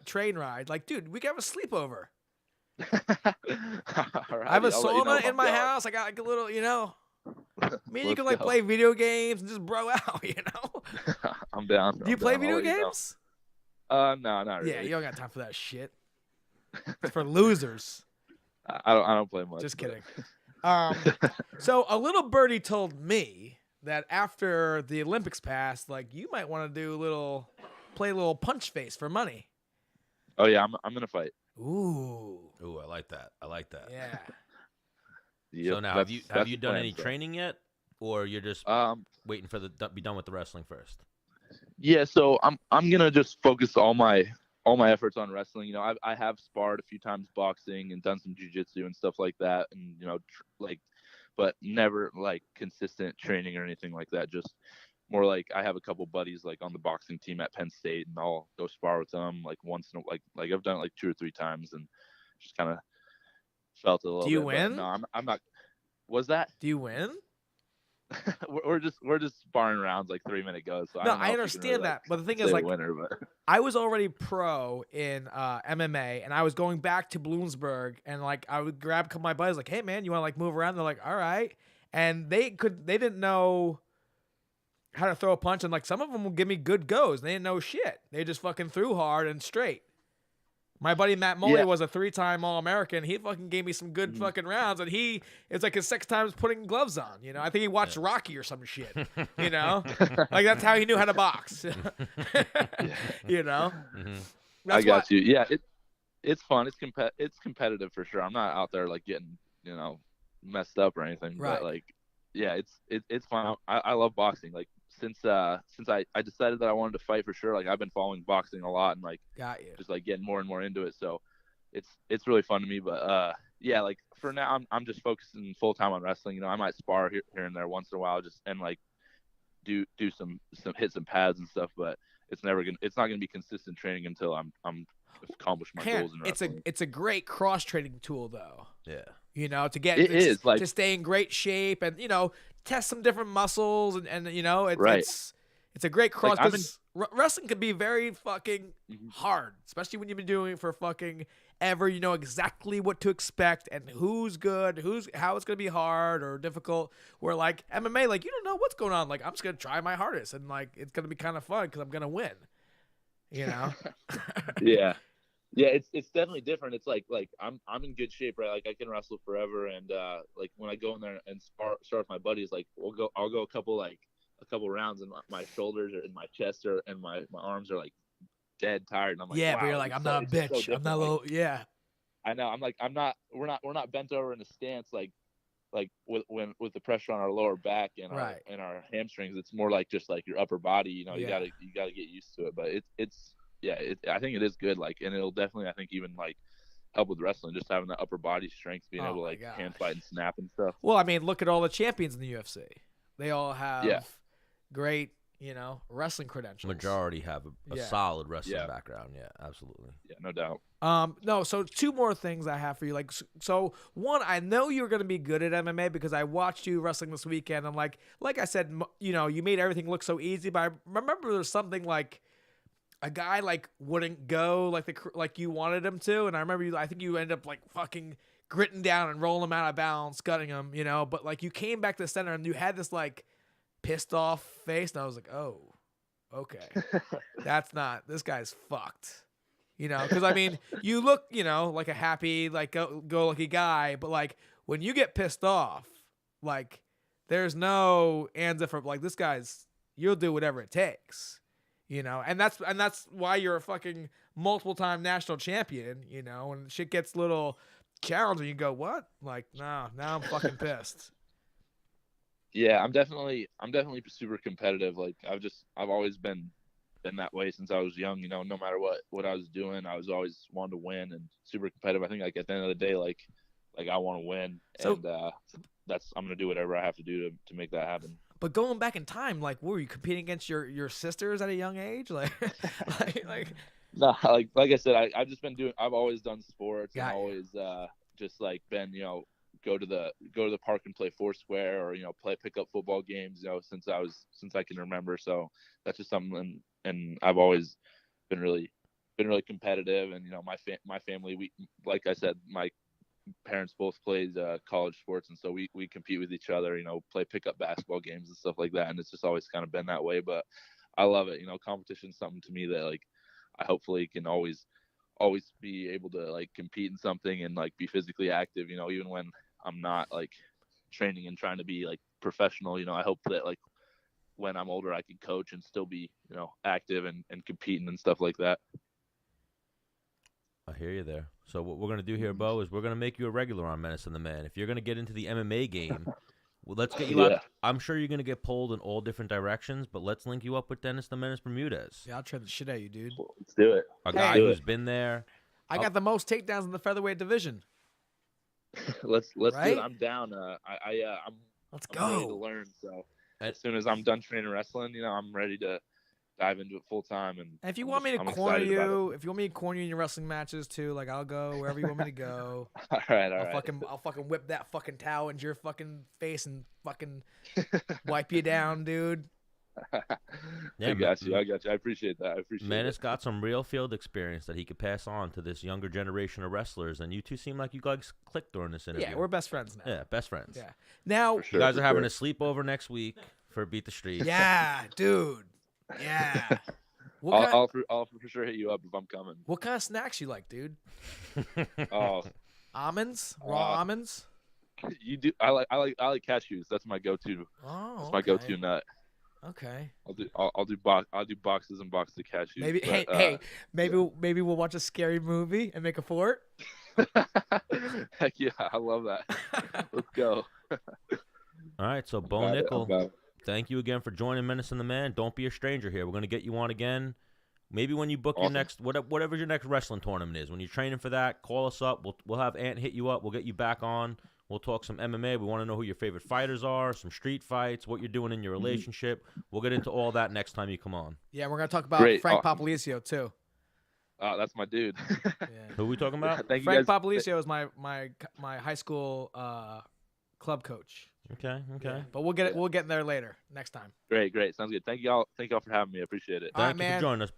train ride. Like, dude, we can have a sleepover. I have a sauna in my house. I got like a little, me and you can like play video games and just bro out, I'm down. Do you play video games? No, not really. Yeah, you don't got time for that shit. It's for losers. I don't play much. Just kidding. So a little birdie told me that after the Olympics passed, like, you might want to play a little punch face for money. Oh yeah, I'm gonna fight. Ooh, I like that. Yeah. Yep, so now, have you done any training yet, or you're just waiting for be done with the wrestling first? Yeah, so I'm gonna just focus all my efforts on wrestling. I have sparred a few times boxing and done some jiu-jitsu and stuff like that, and but never like consistent training or anything like that. Just more like I have a couple buddies like on the boxing team at Penn State, and I'll go spar with them like once in like I've done it like 2 or 3 times, and just kind of felt it a little bit. Do you win? No, I'm not. Was that? Do you win? we're just sparring rounds like 3-minute goes. So no, I understand that, but the thing is, like, winner, but I was already pro in MMA, and I was going back to Bloomsburg, and like I would grab a couple of my buddies, like, hey man, you want to like move around? They're like, all right, and they didn't know how to throw a punch, and like some of them would give me good goes. They didn't know shit. They just fucking threw hard and straight. My buddy Matt Moley was a 3-time All-American. He fucking gave me some good fucking rounds, and it's like his 6th time putting gloves on. I think he watched Rocky or some shit. Like that's how he knew how to box. I got you. Yeah, it's fun. It's competitive for sure. I'm not out there like getting messed up or anything. Right. But like, yeah, it's fun. I love boxing. Like since I decided that I wanted to fight for sure, like I've been following boxing a lot and like just like getting more and more into it. So it's really fun to me. But yeah, like for now I'm just focusing full time on wrestling. I might spar here and there once in a while, just and like do some hit some pads and stuff, but it's not gonna be consistent training until I'm accomplished my goals in wrestling. It's a great cross training tool though. Yeah. You know, to get to stay in great shape and, you know, test some different muscles and you know, it's a great cross because wrestling can be very fucking hard, especially when you've been doing it for fucking ever. You know exactly what to expect and who's good, how it's gonna be hard or difficult. Where like MMA, like you don't know what's going on. Like I'm just gonna try my hardest and like it's gonna be kind of fun because I'm gonna win. You know? Yeah, it's definitely different. It's like I'm in good shape, right? Like I can wrestle forever, and like when I go in there and start with my buddies, like I'll go a couple rounds, and my shoulders and my chest and my arms are like dead tired, and I'm like, yeah, wow, but you're like, I'm not a bitch. I'm not a little, yeah. I know. I'm like, we're not bent over in a stance like with the pressure on our lower back and our hamstrings. It's more like just like your upper body. You know, you gotta get used to it. But I think it is good. Like, and it'll definitely, I think, even like help with wrestling, just having that upper body strength, being able to like hand fight and snap and stuff. Well, I mean, look at all the champions in the UFC. They all have great, you know, wrestling credentials. Majority have a solid wrestling background. Yeah, absolutely. Yeah, no doubt. No, so two more things I have for you. Like, so one, I know you're going to be good at MMA because I watched you wrestling this weekend. And like I said, you know, you made everything look so easy. But I remember there's something like a guy like wouldn't go like you wanted him to. And I remember I think you ended up like fucking gritting down and rolling him out of bounds, gutting him, you know. But like you came back to the center and you had this like pissed off face. And I was like, oh, okay. This guy's fucked. You know, because I mean, you look, you know, like a happy, like go lucky guy, but like when you get pissed off, like there's no ands for like this guy's. You'll do whatever it takes, you know, and that's why you're a fucking multiple-time national champion. You know, when shit gets a little challenging, you go, what? Like, no, now I'm fucking pissed. Yeah, I'm definitely super competitive. Like I've always been that way since I was young, you know, no matter what I was doing, I was always wanting to win and super competitive. I think like at the end of the day, like I want to win, and I'm gonna do whatever I have to do to make that happen. But going back in time, like, were you competing against your sisters at a young age? Like no, like I said, I've always done sports and always just like been, you know, go to the park and play Foursquare or, you know, pick up football games, you know, since I can remember. So that's just something, and I've always been really competitive. And, you know, my family, we, like I said, my parents both played college sports, and so we compete with each other, you know, play pickup basketball games and stuff like that. And it's just always kind of been that way, but I love it. You know, competition's something to me that like I hopefully can always be able to like compete in something and like be physically active, you know, even when I'm not like training and trying to be like professional. You know, I hope that like when I'm older, I can coach and still be, you know, active and competing and stuff like that. I hear you there. So what we're going to do here, Bo, is we're going to make you a regular on Menace and the Man. If you're going to get into the MMA game, well, let's get you out. I'm sure you're going to get pulled in all different directions, but let's link you up with Dennis the Menace Bermudez. Yeah, I'll try the shit out of you, dude. Let's do it. A guy who's been there. I got the most takedowns in the featherweight division. Let's right? do it. I'm down. Let's I'm ready go. to learn. So as soon as I'm done training wrestling, you know, I'm ready to dive into it full time. And if you want me to corner you, in your wrestling matches too, like I'll go wherever you want me to go. All right. I'll fucking whip that fucking towel into your fucking face and fucking wipe you down, dude. Yeah, I got you. I appreciate that. Menace got some real field experience that he could pass on to this younger generation of wrestlers, and you two seem like you guys clicked during this interview. Yeah, we're best friends now. Yeah, best friends. Yeah. Now sure, you guys are having a sleepover next week for Beat the Street. Yeah, dude. Yeah. I'll for sure hit you up if I'm coming. What kind of snacks you like, dude? Almonds? Raw almonds? You do. I like cashews. That's my go-to. Oh, that's my go-to nut. Okay. I'll do boxes and boxes of cashews. Maybe we'll watch a scary movie and make a fort. Heck yeah, I love that. Let's go. All right, so Bo Nickal, thank you again for joining Menace and the Man. Don't be a stranger here. We're gonna get you on again. Maybe when you book your next whatever your next wrestling tournament is, when you're training for that, call us up. We'll have Ant hit you up. We'll get you back on. We'll talk some MMA. We want to know who your favorite fighters are, some street fights, what you're doing in your relationship. We'll get into all that next time you come on. Yeah, we're gonna talk about Great. Frank Popolizio too. That's my dude. Yeah. Who are we talking about? Thank you Frank guys. Popolizio is my high school club coach. Okay. Yeah, but we'll get there later next time. Great. Sounds good. Thank y'all for having me. I appreciate it. All right, Thank you man. for joining us.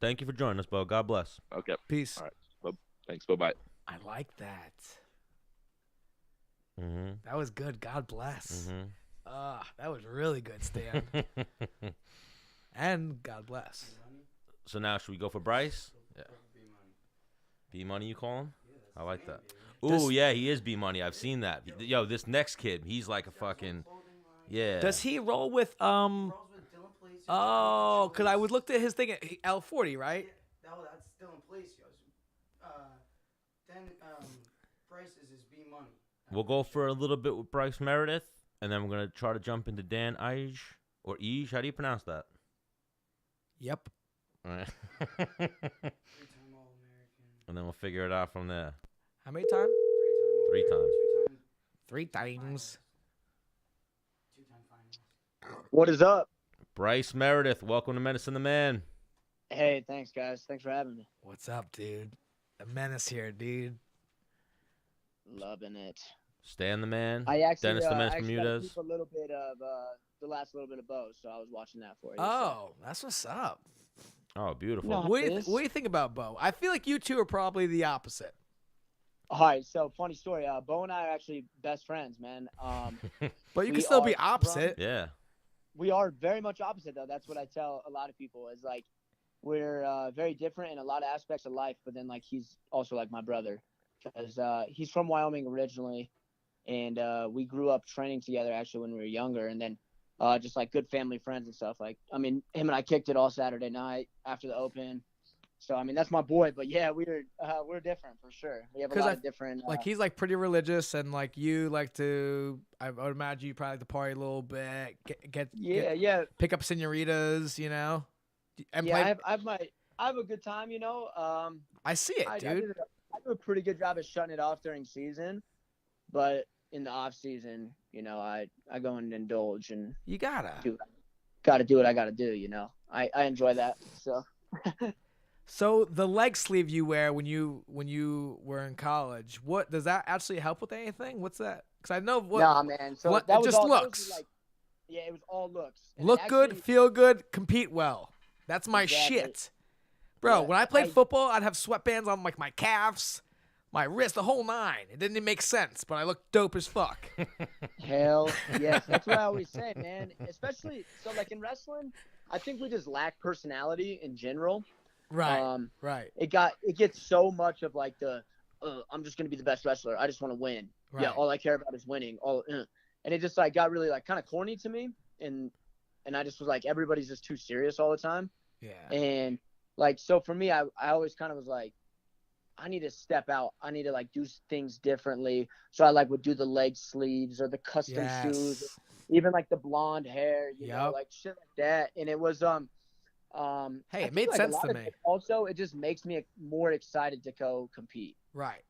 Thank you for joining us, Bo. God bless. Okay. Peace. All right. Thanks. Bye-bye. I like that. Mm-hmm. That was good. God bless. Mm-hmm. That was really good, Stan. And God bless. So now, should we go for Bryce? Yeah. B Money, you call him? I like that. Ooh, yeah, he is B Money. I've seen that. Yo, this next kid, he's like a fucking, yeah. Does he roll with Oh, because I would looked at his thing at L40, right? No, that's still in place, yo. Then Bryce is his B Money. We'll go for a little bit with Bryce Meredith, and then we're gonna try to jump into Dan Ige or Ige. How do you pronounce that? Yep. All right. 3-time All-American. And then we'll figure it out from there. How many times? 3 times. 3 times. 2-time finals. What is up? Bryce Meredith, welcome to Menace and the Man. Hey, thanks, guys. Thanks for having me. What's up, dude? The Menace here, dude. Loving it. Stan the Man. I actually, Dennis the Man I from actually got to Bermudas. keep a little bit of the last little bit of Bo, so I was watching that for you. Oh, that's what's up. Oh, beautiful. No. What do This- you think about Bo? I feel like you two are probably the opposite. All right, so funny story. Bo and I are actually best friends, man. But you We can still be are opposite. Yeah. We are very much opposite, though. That's what I tell a lot of people is like we're very different in a lot of aspects of life, but then like he's also like my brother because he's from Wyoming originally, and we grew up training together actually when we were younger, and then just like good family friends and stuff. Like, I mean, him and I kicked it all Saturday night after the Open. So, I mean, that's my boy. But, yeah, we're different for sure. We have a lot of different Like he's like pretty religious, and like you like to. I would imagine you probably like to party a little bit, get pick up senoritas, you know. And yeah, I have a good time, you know. I see it, I dude. do a pretty good job of shutting it off during season, but in the off season, you know, I go and indulge and You gotta do what I gotta do. You know, I enjoy that. So. So the leg sleeve you wear when you were in college, what does that actually help with anything? What's that? Because I know what. Nah, man. So what- that it was just all, looks. It was all looks. And Look good, actually- feel good, compete well. That's my Exactly. shit, bro. Yeah, when I played football, I'd have sweatbands on like my calves, my wrist, the whole nine. It didn't even make sense, but I looked dope as fuck. Hell yes, that's what I always say, man. Especially so, like in wrestling, I think we just lack personality in general. Right, right. It gets so much of like the I'm just gonna be the best wrestler. I just want to win. Right. Yeah, all I care about is winning. And it just like got really like kind of corny to me, and I just was like everybody's just too serious all the time. Yeah. And like so for me, I always kind of was like, I need to step out. I need to like do things differently. So I like would do the leg sleeves or the custom shoes, even like the blonde hair, you know, like shit like that. And it was hey, it made sense to me. Also, it just makes me more excited to go compete. Right.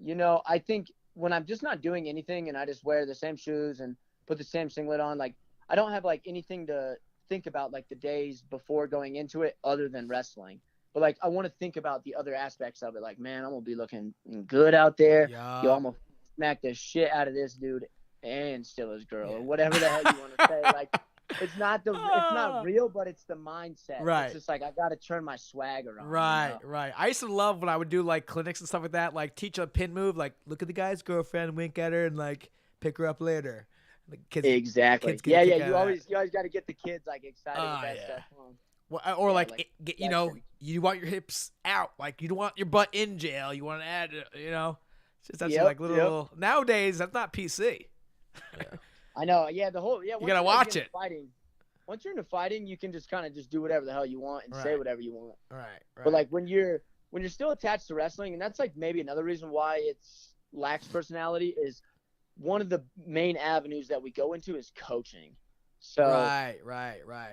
You know, I think when I'm just not doing anything and I just wear the same shoes and put the same singlet on, like I don't have like anything to think about like the days before going into it other than wrestling. But like I want to think about the other aspects of it. Like, man, I'm gonna be looking good out there. Yeah. Yo, I'm gonna smack the shit out of this dude and steal his girl or whatever the hell you want to say. Like, it's not real, but it's the mindset. Right. It's just like I gotta turn my swag around. Right, you know? right. I used to love when I would do like clinics and stuff like that, like teach a pin move, like look at the guy's girlfriend, wink at her, and like pick her up later. The kids, Exactly. kids get a kick out You of always got to get the kids like excited with that stuff. Well, or like, like, you know, you want your hips out, like you don't want your butt in jail. You want to add, you know, it's just that's like little. Nowadays, that's not PC. I know. Yeah, the whole You gotta watch it. Fighting. Once you're into fighting, you can just kind of just do whatever the hell you want and say whatever you want. Right. But like when you're still attached to wrestling, and that's like maybe another reason why it's lacks personality is one of the main avenues that we go into is coaching. So right.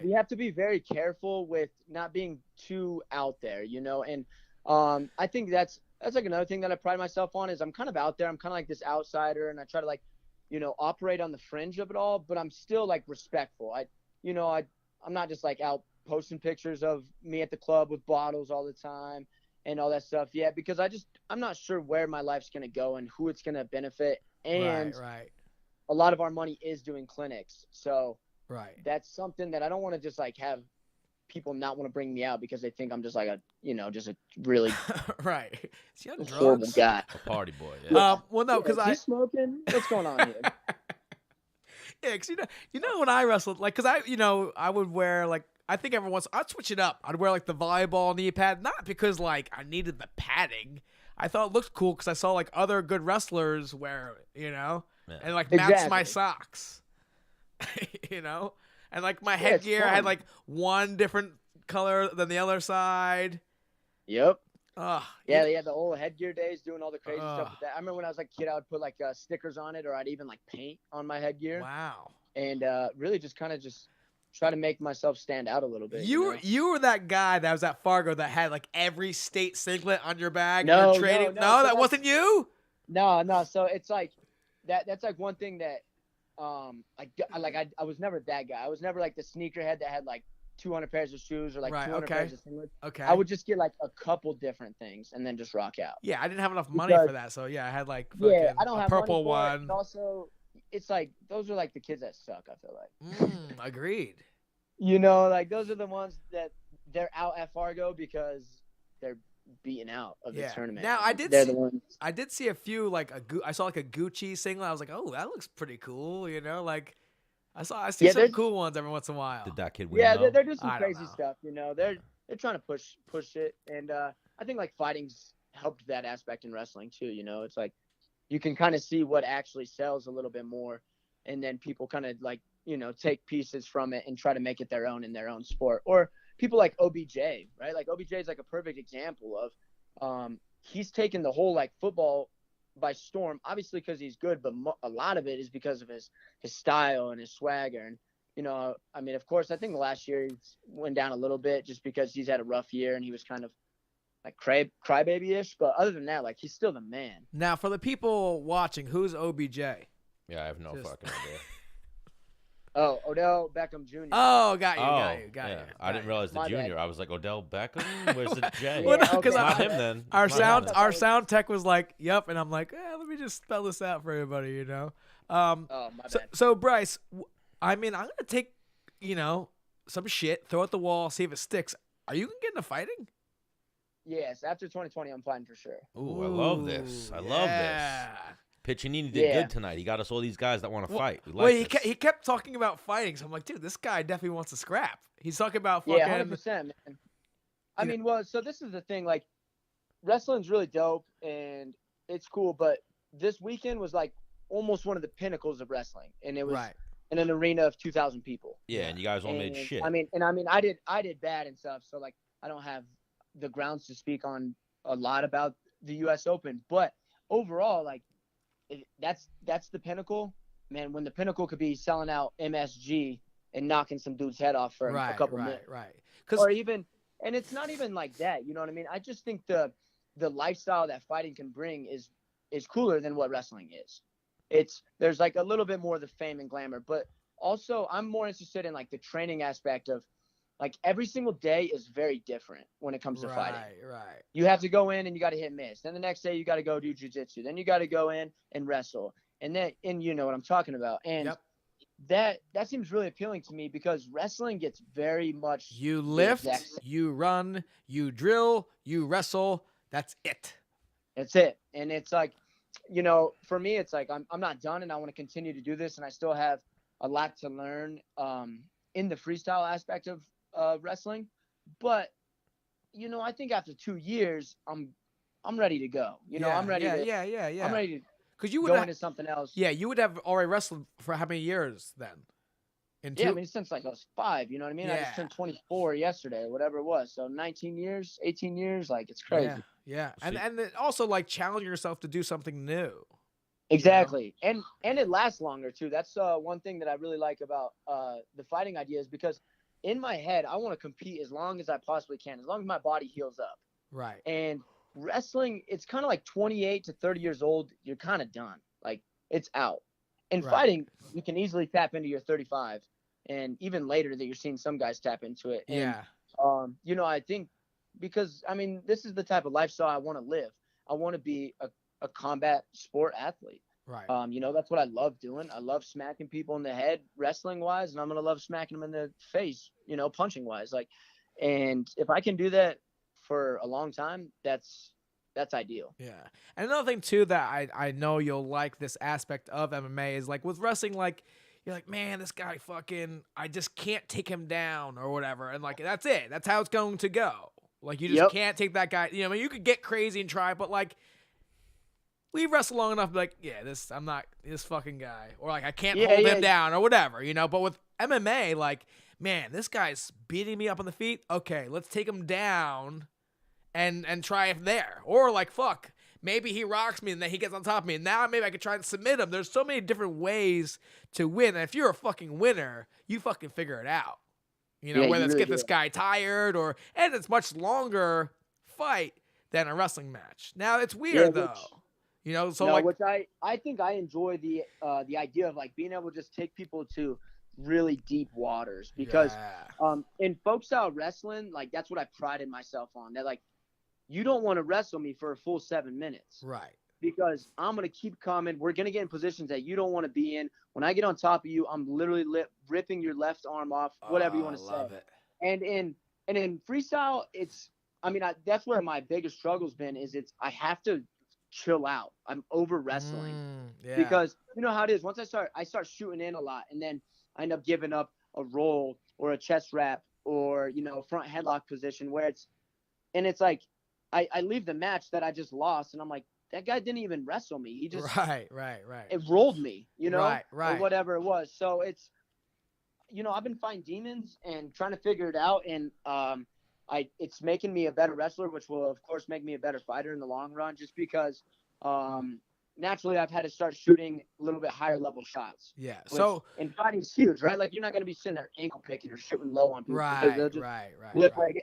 we have to be very careful with not being too out there, you know. And I think that's that's like another thing that I pride myself on is I'm kind of out there. I'm kind of like this outsider, and I try to like, operate on the fringe of it all, but I'm still like respectful. I'm not just like out posting pictures of me at the club with bottles all the time and all that stuff. Yeah, because I'm not sure where my life's going to go and who it's going to benefit. And right. A lot of our money is doing clinics. So Right. that's something that I don't want to just like have people not want to bring me out because they think I'm just like just a really right. Is he on horrible drugs? guy. A party boy. Yeah. Well, no, because Is he smoking? What's going on here? Yeah, cause when I wrestled, like, cause I would wear like, I think every once I'd switch it up. I'd wear like the volleyball knee pad, not because like I needed the padding. I thought it looked cool because I saw like other good wrestlers wear it, and like match Exactly. my socks, and like my headgear had like one different color than the other side. Yep. Oh, Yeah, they had the old headgear days doing all the crazy stuff with that. I remember when I was like a kid, I would put like stickers on it, or I'd even like paint on my headgear. Wow. And really just kind of just try to make myself stand out a little bit. You were that guy that was at Fargo that had like every state singlet on your bag. No, and you're trading. no, so that wasn't you. No. So it's like that's like one thing that I was never that guy. I was never like the sneakerhead that had like 200 pairs of shoes or like 200 pairs of singlets. Okay. I would just get like a couple different things and then just rock out. Yeah, I didn't have enough money for that, so yeah, I had like I don't a have purple money for it. one. And also, it's like those are like the kids that suck. I feel like. Agreed. Like those are the ones that they're out at Fargo because they're beaten out of the tournament. Now I did see a few like I saw like a Gucci singlet. I was like, oh, that looks pretty cool. Like I see some cool ones every once in a while. Did that kid win? Yeah, though? they're doing some I don't crazy know. stuff. They're trying to push it, and I think like fighting's helped that aspect in wrestling too. It's like you can kind of see what actually sells a little bit more, and then people kind of like take pieces from it and try to make it their own in their own sport. Or people like OBJ, right? Like OBJ is like a perfect example of he's taken the whole like football by storm, obviously because he's good, but a lot of it is because of his style and his swagger. And I mean, of course, I think last year he went down a little bit just because he's had a rough year and he was kind of like crybaby-ish. But other than that, like he's still the man. Now, for the people watching, who's OBJ? Yeah, I have no fucking idea. Oh, Odell Beckham Jr. Oh, got you. I didn't realize the My junior. bad. I was like, Odell Beckham? Where's the J? Well, no, okay. 'cause Not him then. Our Not him then. sound tech was like, "Yep," and I'm like, "Let me just spell this out for everybody," Oh, my bad. So Bryce, I mean, I'm gonna take, some shit, throw it at the wall, see if it sticks. Are you gonna get into fighting? Yes, after 2020, I'm fighting for sure. Ooh, I love this. I love this. Piccinini did Yeah. good tonight. He got us all these guys that want to fight. We Well, like this. he kept talking about fighting, so I'm like, dude, this guy definitely wants to scrap. He's talking about fucking. Yeah, 100%, man. I mean, well, so this is the thing. Like, wrestling's really dope and it's cool, but this weekend was like almost one of the pinnacles of wrestling, and it was in an arena of 2,000 people. Yeah, and you guys all made shit. I mean, I did bad and stuff, so like I don't have the grounds to speak on a lot about the U.S. Open, but overall, like that's the pinnacle, man. When the pinnacle could be selling out MSG and knocking some dude's head off for a couple minutes, right. Or even, and it's not even like that. You know what I mean? I just think the lifestyle that fighting can bring is cooler than what wrestling is. There's like a little bit more of the fame and glamour, but also I'm more interested in like the training aspect of like every single day is very different when it comes to fighting. Right. You have to go in and you got to hit miss. Then the next day you got to go do jiu-jitsu. Then you got to go in and wrestle. And you know what I'm talking about. And that seems really appealing to me because wrestling gets very much You lift, you run, you drill, you wrestle. That's it. That's it. And it's like, for me, it's like I'm not done and I want to continue to do this. And I still have a lot to learn in the freestyle aspect of wrestling. But, I think after 2 years, I'm ready to go. I'm ready to. Yeah. I'm ready to Because you would go have, into something else. Yeah, you would have already wrestled for how many years then? I mean, since like I was 5, you know what I mean? I just turned 24 yesterday or whatever it was. So 19 years, 18 years, like it's crazy. Yeah. And then also like challenge yourself to do something new. Exactly. And it lasts longer too. That's one thing that I really like about the fighting idea is because in my head, I want to compete as long as I possibly can, as long as my body heals up. Right. And wrestling, it's kind of like 28 to 30 years old, you're kind of done. Like, it's out. In Right. fighting, you can easily tap into your 35, and even later that you're seeing some guys tap into it. And, Yeah. you know, I think because, I mean, this is the type of lifestyle I want to live. I want to be a combat sport athlete. Right. You know, that's what I love doing. I love smacking people in the head wrestling wise, and I'm going to love smacking them in the face, you know, punching wise. Like, and if I can do that for a long time, that's ideal. Yeah. And another thing too that I know you'll like this aspect of MMA is like with wrestling, like you're like, man, this guy fucking, I just can't take him down or whatever. And like, that's it. That's how it's going to go. Like you just can't take that guy. You know, I mean, you could get crazy and try, but like we wrestle long enough to be like, yeah, I'm not this fucking guy. Or like I can't hold him down or whatever, you know. But with MMA, like, man, this guy's beating me up on the feet. Okay, let's take him down and try it there. Or like, fuck, maybe he rocks me and then he gets on top of me. And now maybe I could try and submit him. There's so many different ways to win. And if you're a fucking winner, you fucking figure it out. You know, whether it's get this guy tired and it's much longer fight than a wrestling match. Now it's weird though. You know, so like, which I think I enjoy the idea of like being able to just take people to really deep waters because in folk style wrestling, like that's what I prided myself on. That like you don't want to wrestle me for a full 7 minutes, right? Because I'm gonna keep coming. We're gonna get in positions that you don't want to be in. When I get on top of you, I'm literally ripping your left arm off, whatever you want to say. Love it. And in freestyle, that's where my biggest struggle's been. I have to chill out. I'm over wrestling because you know how it is. Once I start shooting in a lot, and then I end up giving up a roll or a chest wrap or, you know, front headlock position where it's like I leave the match that I just lost and I'm like, that guy didn't even wrestle me. He just right. It rolled me, you know, right. or whatever it was. So it's, you know, I've been fighting demons and trying to figure it out, and it's making me a better wrestler, which will of course make me a better fighter in the long run, just because naturally I've had to start shooting a little bit higher level shots. Yeah. So in fighting is huge, right? Like you're not going to be sitting there ankle picking or shooting low on people. Right.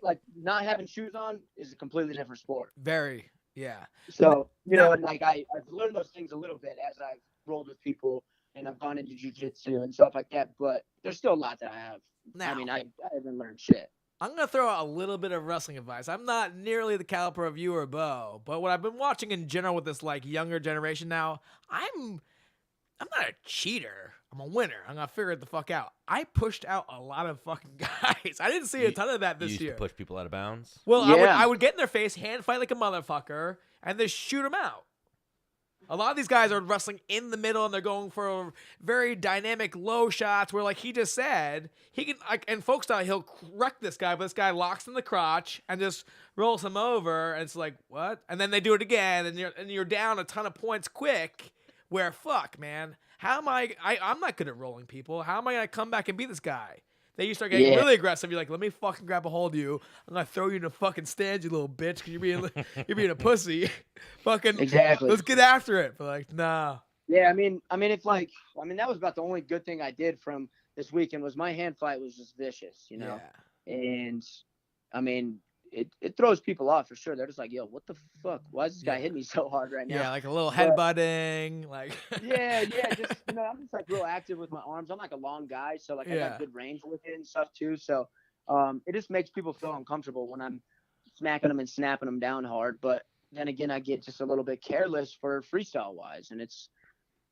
Like not having shoes on is a completely different sport. Very. Yeah. So, you know, and like I've learned those things a little bit as I've rolled with people and I've gone into jiu-jitsu and stuff like that, but there's still a lot that I have. Now, I mean, I haven't learned shit. I'm going to throw out a little bit of wrestling advice. I'm not nearly the caliber of you or Bo, but what I've been watching in general with this like younger generation now, I'm not a cheater. I'm a winner. I'm going to figure it the fuck out. I pushed out a lot of fucking guys. I didn't see a ton of that this year. You used to push people out of bounds? Well, I would get in their face, hand fight like a motherfucker, and then shoot them out. A lot of these guys are wrestling in the middle, and they're going for very dynamic low shots where, like he just said, he can, like, in folk style, he'll wreck this guy, but this guy locks in the crotch and just rolls him over, and it's like, what? And then they do it again, and you're down a ton of points quick, where, fuck, man, how am I'm not good at rolling people. How am I going to come back and beat this guy? Then you start getting really aggressive. You're like, let me fucking grab a hold of you. I'm going to throw you in the fucking stand, you little bitch, because you're being a pussy. Fucking, exactly. Let's get after it. But like, nah. Yeah, I mean, that was about the only good thing I did from this weekend was my hand fight was just vicious, you know? Yeah. And, I mean, it throws people off for sure. They're just like, yo, what the fuck? Why is this guy hitting me so hard right now? Yeah, like a little headbutting. Like yeah, just, you know, I'm just like real active with my arms. I'm like a long guy, so like I got good range with it and stuff too. So it just makes people feel uncomfortable when I'm smacking them and snapping them down hard. But then again, I get just a little bit careless for freestyle wise, and it's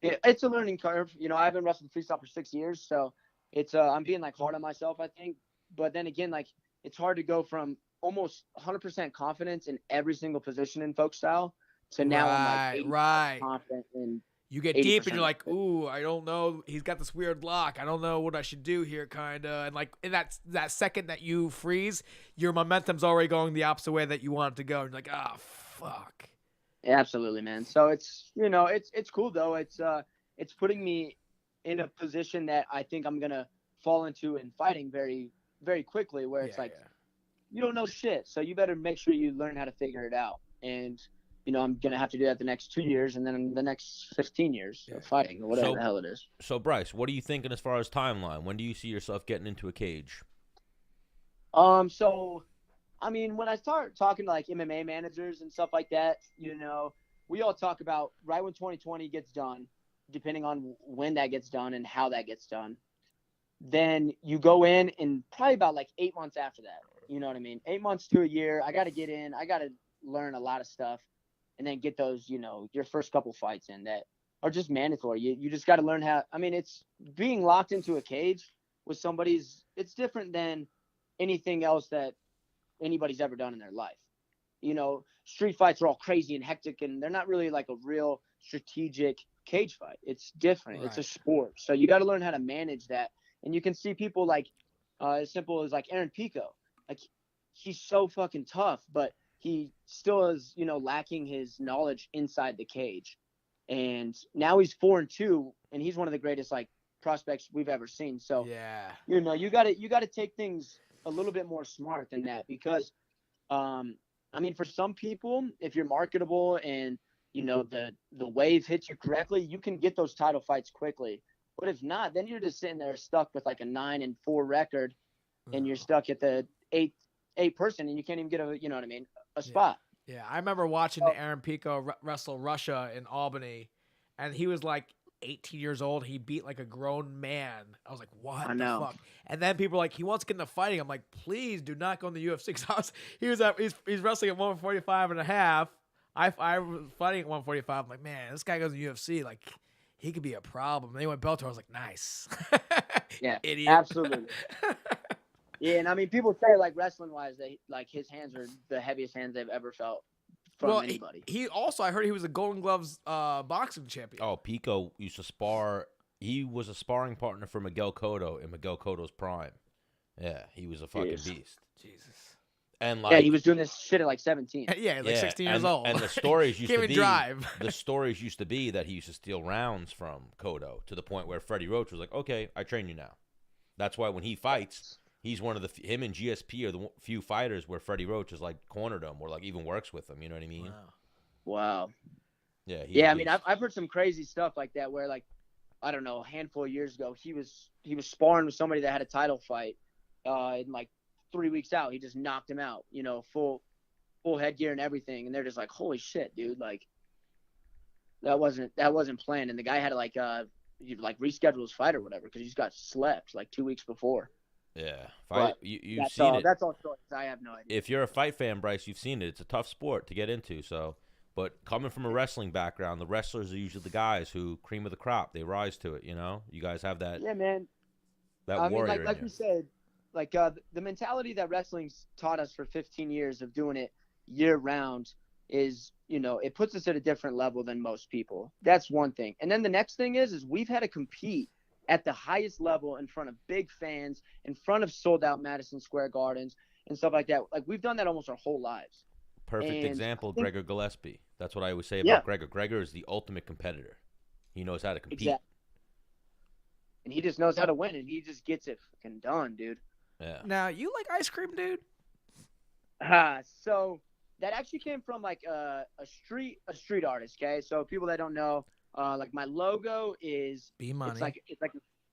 a learning curve. You know, I've been wrestling freestyle for 6 years, so it's I'm being like hard on myself, I think. But then again, like it's hard to go from almost 100% confidence in every single position in folk style to now I'm like confident in. You get deep and you're like, ooh, I don't know. He's got this weird lock. I don't know what I should do here, kind of. And like in that second that you freeze, your momentum's already going the opposite way that you want it to go. And you're like, ah, fuck. Absolutely, man. So it's, you know, it's cool though. It's putting me in a position that I think I'm gonna fall into in fighting very, very quickly. Where it's you don't know shit, so you better make sure you learn how to figure it out. And you know, I'm gonna have to do that the next 2 years, and then the next 15 years of fighting, or whatever the hell it is. So, Bryce, what are you thinking as far as timeline? When do you see yourself getting into a cage? So I mean, when I start talking to like MMA managers and stuff like that, you know, we all talk about right when 2020 gets done, depending on when that gets done and how that gets done. Then you go in and probably about like 8 months after that. You know what I mean? 8 months to a year. I got to get in. I got to learn a lot of stuff and then get those, you know, your first couple fights in that are just mandatory. You just got to learn how. I mean, it's being locked into a cage with somebody's. It's different than anything else that anybody's ever done in their life. You know, street fights are all crazy and hectic, and they're not really like a real strategic cage fight. It's different. Right. It's a sport. So you got to learn how to manage that. And you can see people like as simple as like Aaron Pico. Like, he's so fucking tough, but he still is, you know, lacking his knowledge inside the cage. And now he's 4-2, and he's one of the greatest like prospects we've ever seen. So Yeah. you know, you got to take things a little bit more smart than that, because I mean, for some people, if you're marketable and you know the wave hits you correctly, you can get those title fights quickly. But if not, then you're just sitting there stuck with like a 9-4 record, and you're stuck at the eight person, and you can't even get a, you know what I mean, a spot. Yeah, I remember watching Aaron Pico wrestle Russia in Albany, and he was like 18 years old. He beat like a grown man. I was like, what I the know. fuck? And then people were like, he wants to get into fighting. I'm like, please do not go in the UFC. So he's wrestling at 145 and a half. I was fighting at 145. I'm like, man, this guy goes to the UFC. Like, he could be a problem. And then he went Bellator. I was like, nice. Yeah, Idiot. absolutely. Yeah, and I mean, people say like wrestling wise, they like his hands are the heaviest hands they've ever felt from anybody. He also, I heard he was a Golden Gloves boxing champion. Oh, Pico used to spar. He was a sparring partner for Miguel Cotto in Miguel Cotto's prime. Yeah, he was a fucking beast. Jesus. And like, Yeah, he was doing this shit at like 17. Yeah, like 16 years old. And the stories used Can't to even be drive. the stories used to be that he used to steal rounds from Cotto, to the point where Freddie Roach was like, "Okay, I train you now." That's why when he fights, he's one of the him and GSP are the few fighters where Freddie Roach is like cornered him, or like even works with him. You know what I mean? Wow. Yeah. Yeah, I mean, I've heard some crazy stuff like that where, like, I don't know, a handful of years ago, he was sparring with somebody that had a title fight, and like 3 weeks out, he just knocked him out. You know, full headgear and everything, and they're just like, holy shit, dude, like that wasn't planned, and the guy had to like reschedule his fight or whatever because he just got slept like 2 weeks before. Yeah, you've That's seen all, it. That's all stories. I have no idea. If you're a fight fan, Bryce, you've seen it. It's a tough sport to get into. So, but coming from a wrestling background, the wrestlers are usually the guys who cream of the crop. They rise to it. You know, you guys have that. Yeah, man. That warrior. I mean, like in we you. said, like the mentality that wrestling's taught us for 15 years of doing it year round is, you know, it puts us at a different level than most people. That's one thing. And then the next thing is we've had to compete at the highest level in front of big fans, in front of sold out Madison Square Gardens and stuff like that. Like, we've done that almost our whole lives. Perfect And example, I think- Gregor Gillespie. That's what I always say Yeah. about Gregor. Gregor is the ultimate competitor. He knows how to compete. Exactly. And he just knows how to win, and he just gets it fucking done, dude. Yeah. Now, you like ice cream, dude? So that actually came from like a street artist. Okay, so people that don't know, like my logo is Bee money. It's like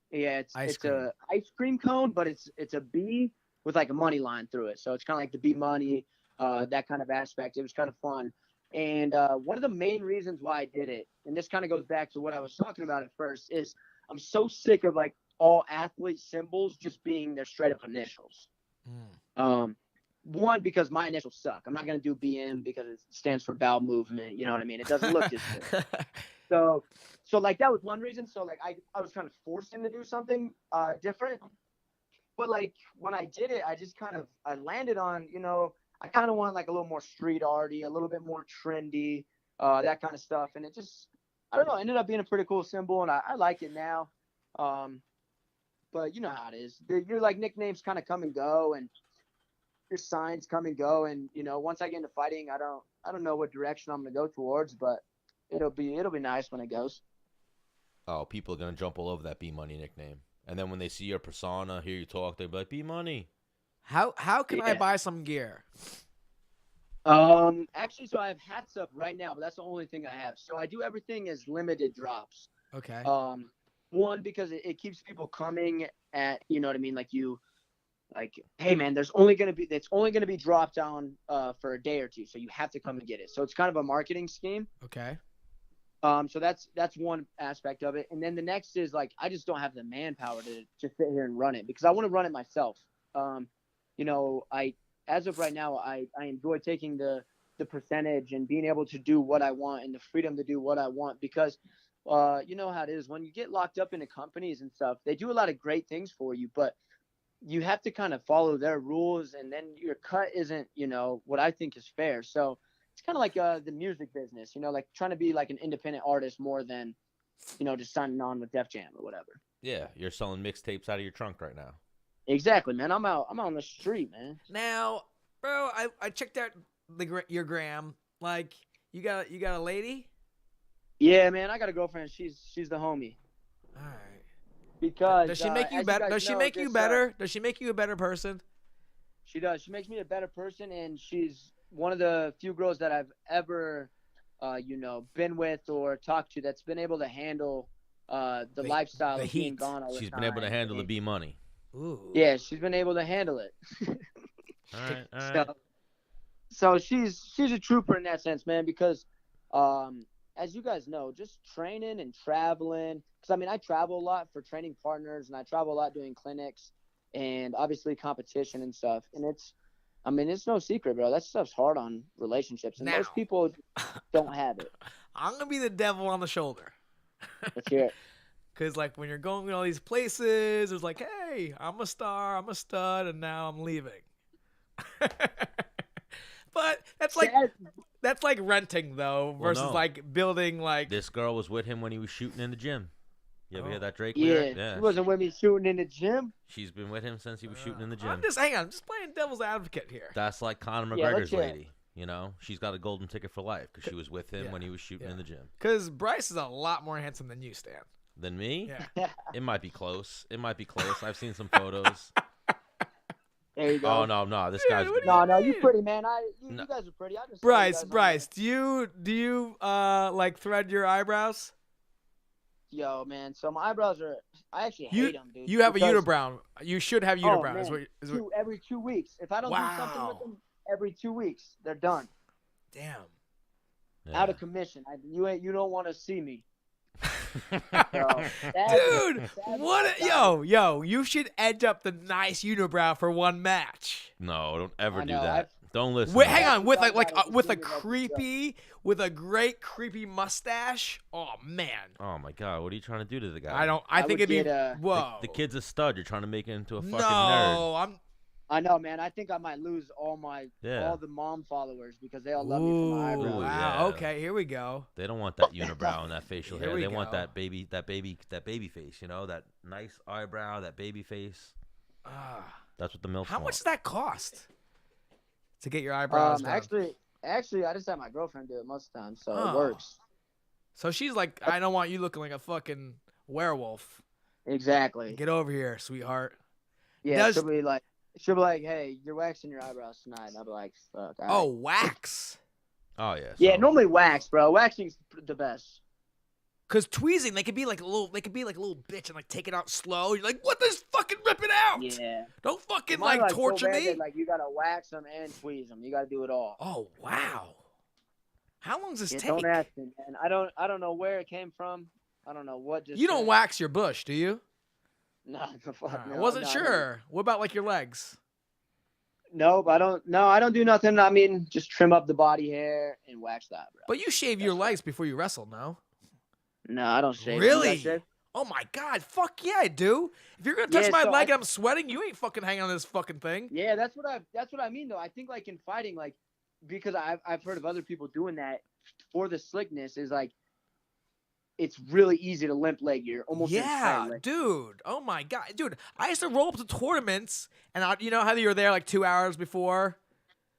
it's Ice a ice cream cone, but it's a bee with like a money line through it. So it's kind of like the bee money, that kind of aspect. It was kind of fun. And one of the main reasons why I did it, and this kind of goes back to what I was talking about at first, is I'm so sick of like all athlete symbols just being their straight up initials. One, because my initials suck. I'm not going to do BM because it stands for bowel movement. You know what I mean? It doesn't look as good. So like that was one reason. So like I was kind of forced him to do something different. But like when I did it, I landed on, you know, I kind of want like a little more street arty, a little bit more trendy, that kind of stuff. And it just, I don't know, ended up being a pretty cool symbol, and I like it now. But you know how it is. Your like nicknames kind of come and go, and your signs come and go. And you know, once I get into fighting, I don't know what direction I'm gonna go towards, but it'll be nice when it goes. Oh, people are gonna jump all over that B Money nickname, and then when they see your persona, hear you talk, they'll be like, B Money. How can I buy some gear? Actually, so I have hats up right now, but that's the only thing I have. So I do everything as limited drops. Okay. One, because it keeps people coming at, you know what I mean? Like like, hey man, it's only gonna be dropped down for a day or two, so you have to come and get it. So it's kind of a marketing scheme. Okay. So that's one aspect of it, and then the next is like I just don't have the manpower to sit here and run it because I want to run it myself. As of right now, I enjoy taking the percentage and being able to do what I want and the freedom to do what I want because you know how it is when you get locked up into companies and stuff. They do a lot of great things for you, but you have to kind of follow their rules, and then your cut isn't, what I think is fair. So it's kind of like the music business, like trying to be like an independent artist more than, just signing on with Def Jam or whatever. Yeah, you're selling mixtapes out of your trunk right now. Exactly, man. I'm out on the street, man. Now, bro, I checked out your gram. Like, you got a lady? Yeah, man. I got a girlfriend. She's the homie. All right. Because does she make you better? Does she make you better? Does she make you a better person? She does. She makes me a better person, and she's one of the few girls that I've ever, been with or talked to that's been able to handle the lifestyle of being gone all the time. She's been able to handle the B money. Ooh. Yeah, she's been able to handle it. All right. So she's a trooper in that sense, man, because as you guys know, just training and traveling, because I travel a lot for training partners, and I travel a lot doing clinics and obviously competition and stuff. And it's no secret, bro. That stuff's hard on relationships, and most people don't have it. I'm gonna be the devil on the shoulder. Let's hear it. Because, like, when you're going to all these places, it's like, hey, I'm a star, I'm a stud, and now I'm leaving. But that's like renting, though, versus, like, building, like... This girl was with him when he was shooting in the gym. You ever hear that Drake Yeah, lyric? Yeah. She wasn't with me shooting in the gym. She's been with him since he was shooting in the gym. I'm just playing devil's advocate here. That's like Conor McGregor's lady. She's got a golden ticket for life because she was with him when he was shooting in the gym. Because Bryce is a lot more handsome than you, Stan. Than me? Yeah. It might be close. I've seen some photos. There you go. Oh no, this guy's. No, you pretty, man. You guys are pretty. I just Bryce, do you like thread your eyebrows? Yo, man. So my eyebrows I actually hate them, dude. You have a unibrow. You should have unibrow. Every 2 weeks. If I don't do something with them every 2 weeks, they're done. Damn. Yeah. Out of commission. You don't want to see me. Dude, yo, you should edge up the nice unibrow for one match. No, don't ever do that. Don't listen. Wait, hang on, with a great creepy mustache. Oh man. Oh my God, what are you trying to do to the guy? I think it'd be whoa. The kid's a stud. You're trying to make it into a fucking nerd. I know, man. I think I might lose all the mom followers because they all love me for my eyebrows. Wow. Yeah. Okay, here we go. They don't want that unibrow and that facial hair. They want that baby face. That nice eyebrow, that baby face. That's what the MILFs How want. much does that cost to get your eyebrows done? Actually, I just have my girlfriend do it most of the time, so it works. So she's like, I don't want you looking like a fucking werewolf. Exactly. Get over here, sweetheart. Yeah, she'll be like, hey, you're waxing your eyebrows tonight. And I'll be like, fuck. Oh, wax. Oh yeah. Yeah, normally wax, bro. Waxing's the best. Cause tweezing, they could be like a little bitch and like take it out slow. You're like, what? Just fucking rip it out. Yeah. Don't fucking like torture me. Like you gotta wax them and tweeze them. You gotta do it all. Oh wow. How long does this take? Don't ask me, man. I don't know where it came from. I don't know what just. You don't wax your bush, do you? No, fuck no. I wasn't sure. What about like your legs? Nope, I don't. No, I don't do nothing. Just trim up the body hair and wax that, bro. But you shave your legs before you wrestle, no? No, I don't shave. Really? Oh my God! Fuck yeah, I do. If you're gonna touch my leg and I'm sweating, you ain't fucking hanging on this fucking thing. Yeah, that's what I mean though. I think like in fighting, like because I've heard of other people doing that for the slickness is like. It's really easy to limp leg. You're almost dude. Oh my God, dude. I used to roll up to tournaments, and you know how you were there like 2 hours before.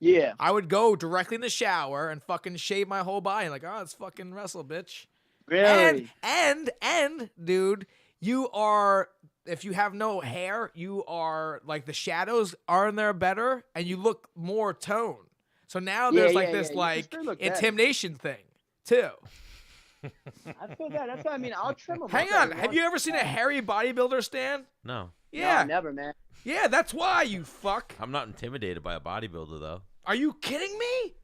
Yeah. I would go directly in the shower and fucking shave my whole body. Like, oh, it's fucking wrestle, bitch. Really? And, dude, you are. If you have no hair, you are like the shadows are in there better, and you look more toned. So now there's this like intimidation thing too. I feel that. That's what I mean. I'll trim them. Hang on. Have you ever seen a hairy bodybuilder stand? No. Yeah. No, never, man. Yeah, that's why, you fuck. I'm not intimidated by a bodybuilder, though. Are you kidding me?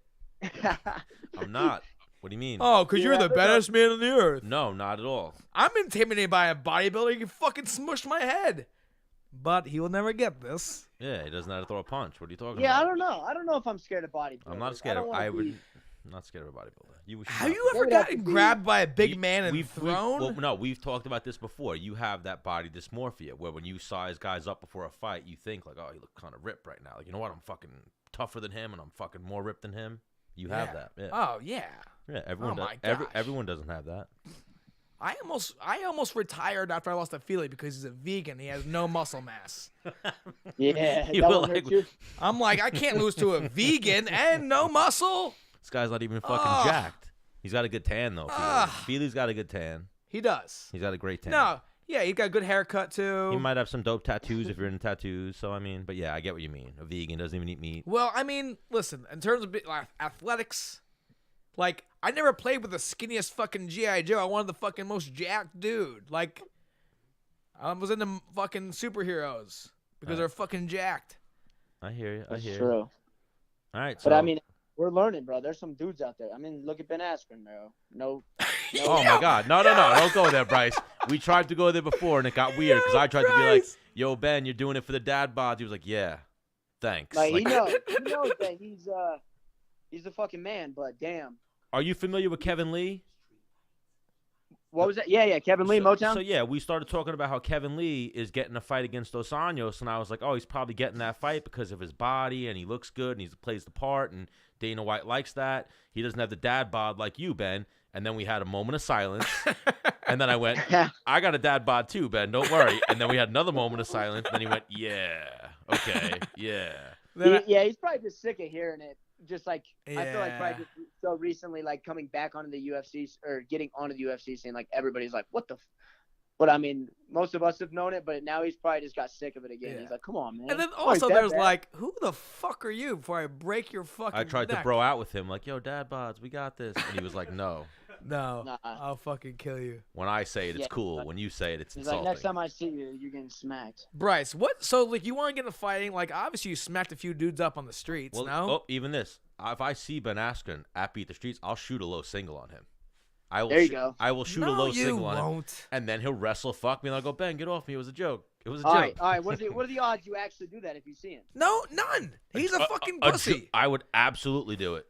I'm not. What do you mean? Oh, because you're the baddest man on the earth. No, not at all. I'm intimidated by a bodybuilder. He can fucking smush my head. But he will never get this. Yeah, he doesn't know how to throw a punch. What are you talking Yeah, about? I don't know. I don't know if I'm scared of bodybuilders. I'm not scared of. I'm not scared of a bodybuilder. Have you ever gotten grabbed by a big man and thrown? Well, no, we've talked about this before. You have that body dysmorphia where when you size guys up before a fight, you think like, oh, you look kind of ripped right now. Like, you know what? I'm fucking tougher than him, and I'm fucking more ripped than him. You have that. Yeah. Oh yeah. Yeah. Everyone. Oh, does. my gosh. Everyone doesn't have that. I almost retired after I lost a feeling because he's a vegan. He has no muscle mass. Yeah, You that will one hurt like- you? I'm like, I can't lose to a vegan and no muscle. This guy's not even fucking jacked. He's got a good tan though. Ah. Feely's got a good tan. He does. He's got a great tan. No, yeah, he's got a good haircut too. He might have some dope tattoos if you're into tattoos. So I mean, but yeah, I get what you mean. A vegan doesn't even eat meat. Well, I mean, listen, in terms of like, athletics, like, I never played with the skinniest fucking G.I. Joe. I wanted the fucking most jacked dude. Like, I was into fucking superheroes because they're fucking jacked. I hear you. I That's hear you. true. All right. So, But I mean, we're learning, bro. There's some dudes out there. I mean, look at Ben Askren, bro. No. oh my God, no, don't go there, Bryce. We tried to go there before and it got weird because I tried to be like, yo, Ben, you're doing it for the dad bods. He was like, yeah, thanks. Like, Like, he knows that he's a fucking man. But damn. are you familiar with Kevin Lee? What was that? Yeah, Kevin Lee, Motown. So yeah, we started talking about how Kevin Lee is getting a fight against Dos Anjos, and I was like, oh, he's probably getting that fight because of his body, and he looks good, and he plays the part, and Dana White likes that. He doesn't have the dad bod like you, Ben. And then we had a moment of silence, and then I went, I got a dad bod too, Ben. Don't worry. And then we had another moment of silence, and then he went, yeah, okay, yeah. He's probably just sick of hearing it. Just like I feel like probably just so recently, like coming back onto the UFC or getting onto the UFC scene, like everybody's like, "What the?" But I mean, most of us have known it, but now he's probably just got sick of it again. Yeah. He's like, "Come on, man." And then Oh, also that there's bad? like, who the fuck are you before I break your fucking I tried to neck? bro out with him, like, yo, dad bods, we got this. And he was like, no. No, Nah. I'll fucking kill you. When I say it, it's Yeah. cool. When you say it, it's He's insulting. like, "Next time I see you, you're getting smacked." Bryce, what? So, like, you want to get into fighting? Like, obviously, you smacked a few dudes up on the streets, Well, no? oh, even this. If I see Ben Askren at Beat the Streets, I'll shoot a low single on him. I will There you go. I will shoot a no, low you single on him. won't. And then he'll wrestle, fuck me, and I'll go, Ben, get off me. It was a joke. It was a All joke. right. What are the odds you actually do that if you see him? No, none. He's a fucking pussy. I would absolutely do it.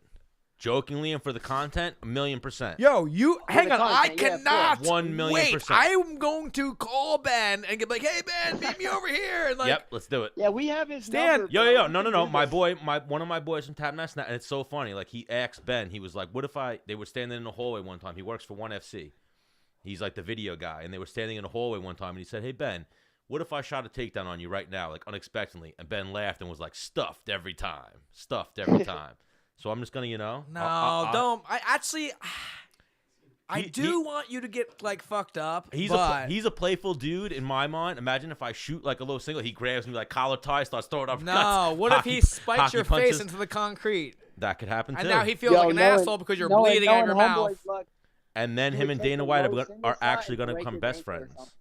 Jokingly and for the content, 1,000,000%. Yo, you hang on. I content, yeah, of cannot 1,000,000%. wait. I'm going to call Ben and get like, "Hey Ben, meet me over here." And like, Yep, let's do it. Yeah, we have his Stan. number. Yo, bro. yo, We no, can no. do My this. boy, one of my boys from Tap Mess, and it's so funny. Like, he asked Ben, he was like, what if they were standing in the hallway one time. He works for 1FC. He's like the video guy. And they were standing in the hallway one time, and he said, hey, Ben, what if I shot a takedown on you right now, like unexpectedly? And Ben laughed and was like, stuffed every time. Stuffed every time. So I'm just going to, no, I'll- don't. I actually, I He- do he- want you to get like fucked up. He's but a playful dude in my mind. Imagine if I shoot like a low single, he grabs me like collar tie, starts throwing up. no. What if he spikes your face into the concrete? That could happen too. And now he feels Yo, like an knowing- asshole because you're knowing- bleeding out of your knowing mouth. homeboy's luck, and then he him would and take Dana a White low are single shot actually and going to break become his best ankle or friends. something.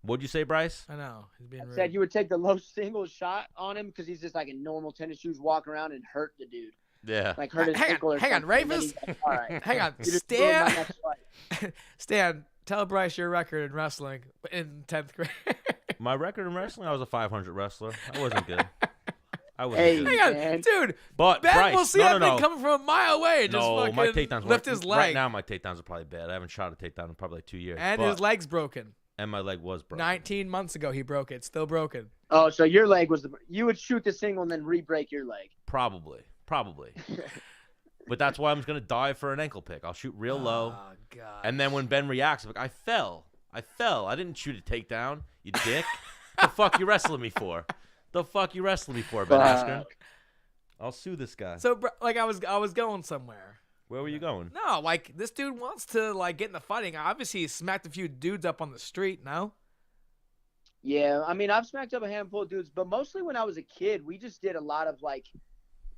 What'd you say, Bryce? I know. He's being rude. Said you would take the low single shot on him because he's just like in normal tennis shoes, walk around and hurt the dude, Yeah. like hurt his Hang on, ankle or hang on, something. And then Rafus? he's like, all right, Hang on. you just ruined my Stan, next fight. Stan, tell Bryce your record in wrestling in 10th grade. My record in wrestling, I was a 500 wrestler. I wasn't good. I wasn't Hey, good. Hang on, man. dude. But Ben Bryce, will see no, that no, thing coming from a mile away and just no, fucking my takedowns lift weren't- his leg. Right now, my takedowns are probably bad. I haven't shot a takedown in probably like 2 years. And but- his leg's broken. and my leg was broken. 19 months ago, he broke it. Still broken. Oh, so your leg was you would shoot the single and then re-break your leg. Probably. But that's why I'm just gonna dive for an ankle pick. I'll shoot real low, Oh, God. and then when Ben reacts, I'm like, I fell. I didn't shoot a takedown. You dick. The fuck you wrestling me for? The fuck you wrestling me for, Ben Askren? I'll sue this guy. So, like, I was going somewhere. Where were you going? No, like, this dude wants to, like, get into fighting. Obviously, he smacked a few dudes up on the street, no? Yeah, I mean, I've smacked up a handful of dudes, but mostly when I was a kid, we just did a lot of like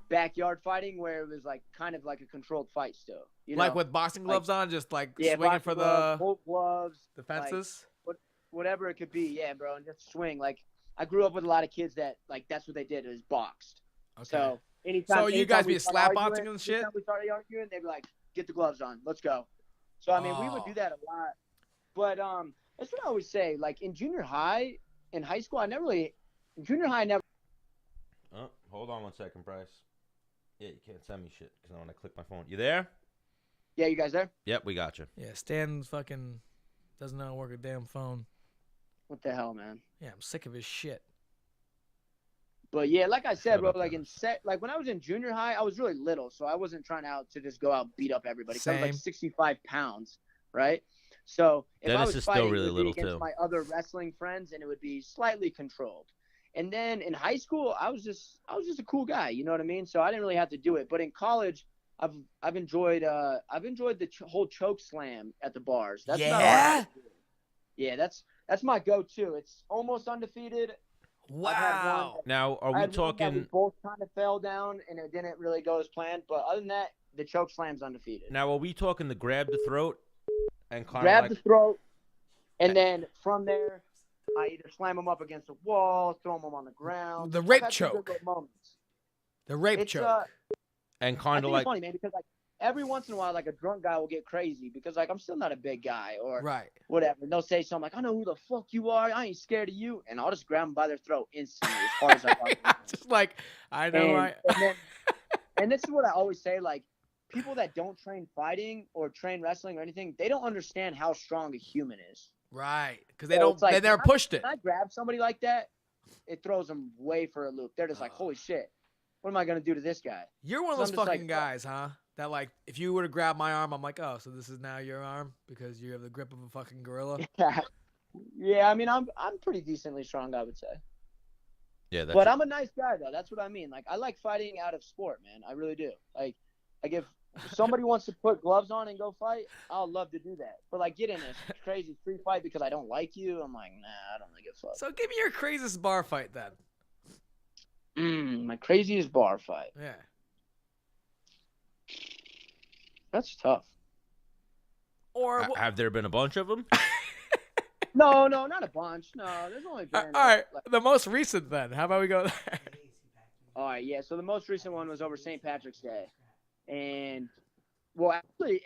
backyard fighting where it was like kind of like a controlled fight still. You Like know? with boxing gloves on, just like Yeah, swinging boxing for gloves, the full gloves, fences. like, whatever it could be. Yeah, bro, and just swing. Like I grew up with a lot of kids that like that's what they did is boxed. Okay. So anytime, So you guys we be start slap arguing- boxing and shit? Anytime we started arguing, they'd be like, "Get the gloves on, let's go." So I mean, we would do that a lot. But that's what I always say. Like in junior high, in high school, in junior high, I never. Oh, hold on 1 second, Bryce. Yeah, you can't send me shit because I want to click my phone. You there? Yeah, you guys there? Yep, we got you. Yeah, Stan fucking doesn't know how to work a damn phone. What the hell, man? Yeah, I'm sick of his shit. But yeah, like I said, Shut bro, up, like Dennis. like when I was in junior high, I was really little, so I wasn't trying out to just go out and beat up everybody. 'Cause I was like Same. 65 pounds, right? So if I Dennis was is still fighting, really it would little, be against too. my other wrestling friends, and it would be slightly controlled. And then in high school, I was just a cool guy, you know what I mean? So I didn't really have to do it. But in college, I've enjoyed the whole choke slam at the bars. That's about all I Yeah? have to do. Yeah, that's my go-to. It's almost undefeated. I've had one Wow. Now, are I we had one that we talking? both kind of fell down, and it didn't really go as planned. But other than that, the choke slam's undefeated. Now, are we talking the grab the throat and kind Grab of the like? throat, and then from there, I either slam them up against a wall, throw them on the ground. The I've rape had some good choke. little moments. The rape It's choke. And I kind think of it's like. funny, man, because like every once in a while, like a drunk guy will get crazy because like I'm still not a big guy or Right. whatever. And they'll say something like, "I know who the fuck you are. I ain't scared of you," and I'll just grab them by their throat instantly as hard as I can. Just like I know. And this is what I always say, like, people that don't train fighting or train wrestling or anything, they don't understand how strong a human is. Right. Because they So don't. it's like, They never pushed it. When I grab somebody like that, it throws them way for a loop. They're just like, holy shit, what am I going to do to this guy? You're one of So those I'm just like, fucking guys, huh? That like, if you were to grab my arm, I'm like, oh, so this is now your arm because you have the grip of a fucking gorilla. Yeah, I mean, I'm pretty decently strong, I would say. Yeah, that's. But I'm a nice guy, though. That's what I mean. Like, I like fighting out of sport, man. I really do. Like if somebody wants to put gloves on and go fight, I'll love to do that. But like, get in a crazy street fight because I don't like you, I'm like, nah, I don't really give a fuck. So give me your craziest bar fight then. My craziest bar fight. Yeah. That's tough. Or Have there been a bunch of them? No, not a bunch. No, there's only all been. right, like- the most recent then. How about we go there? all right, yeah. So the most recent one was over St. Patrick's Day, and well,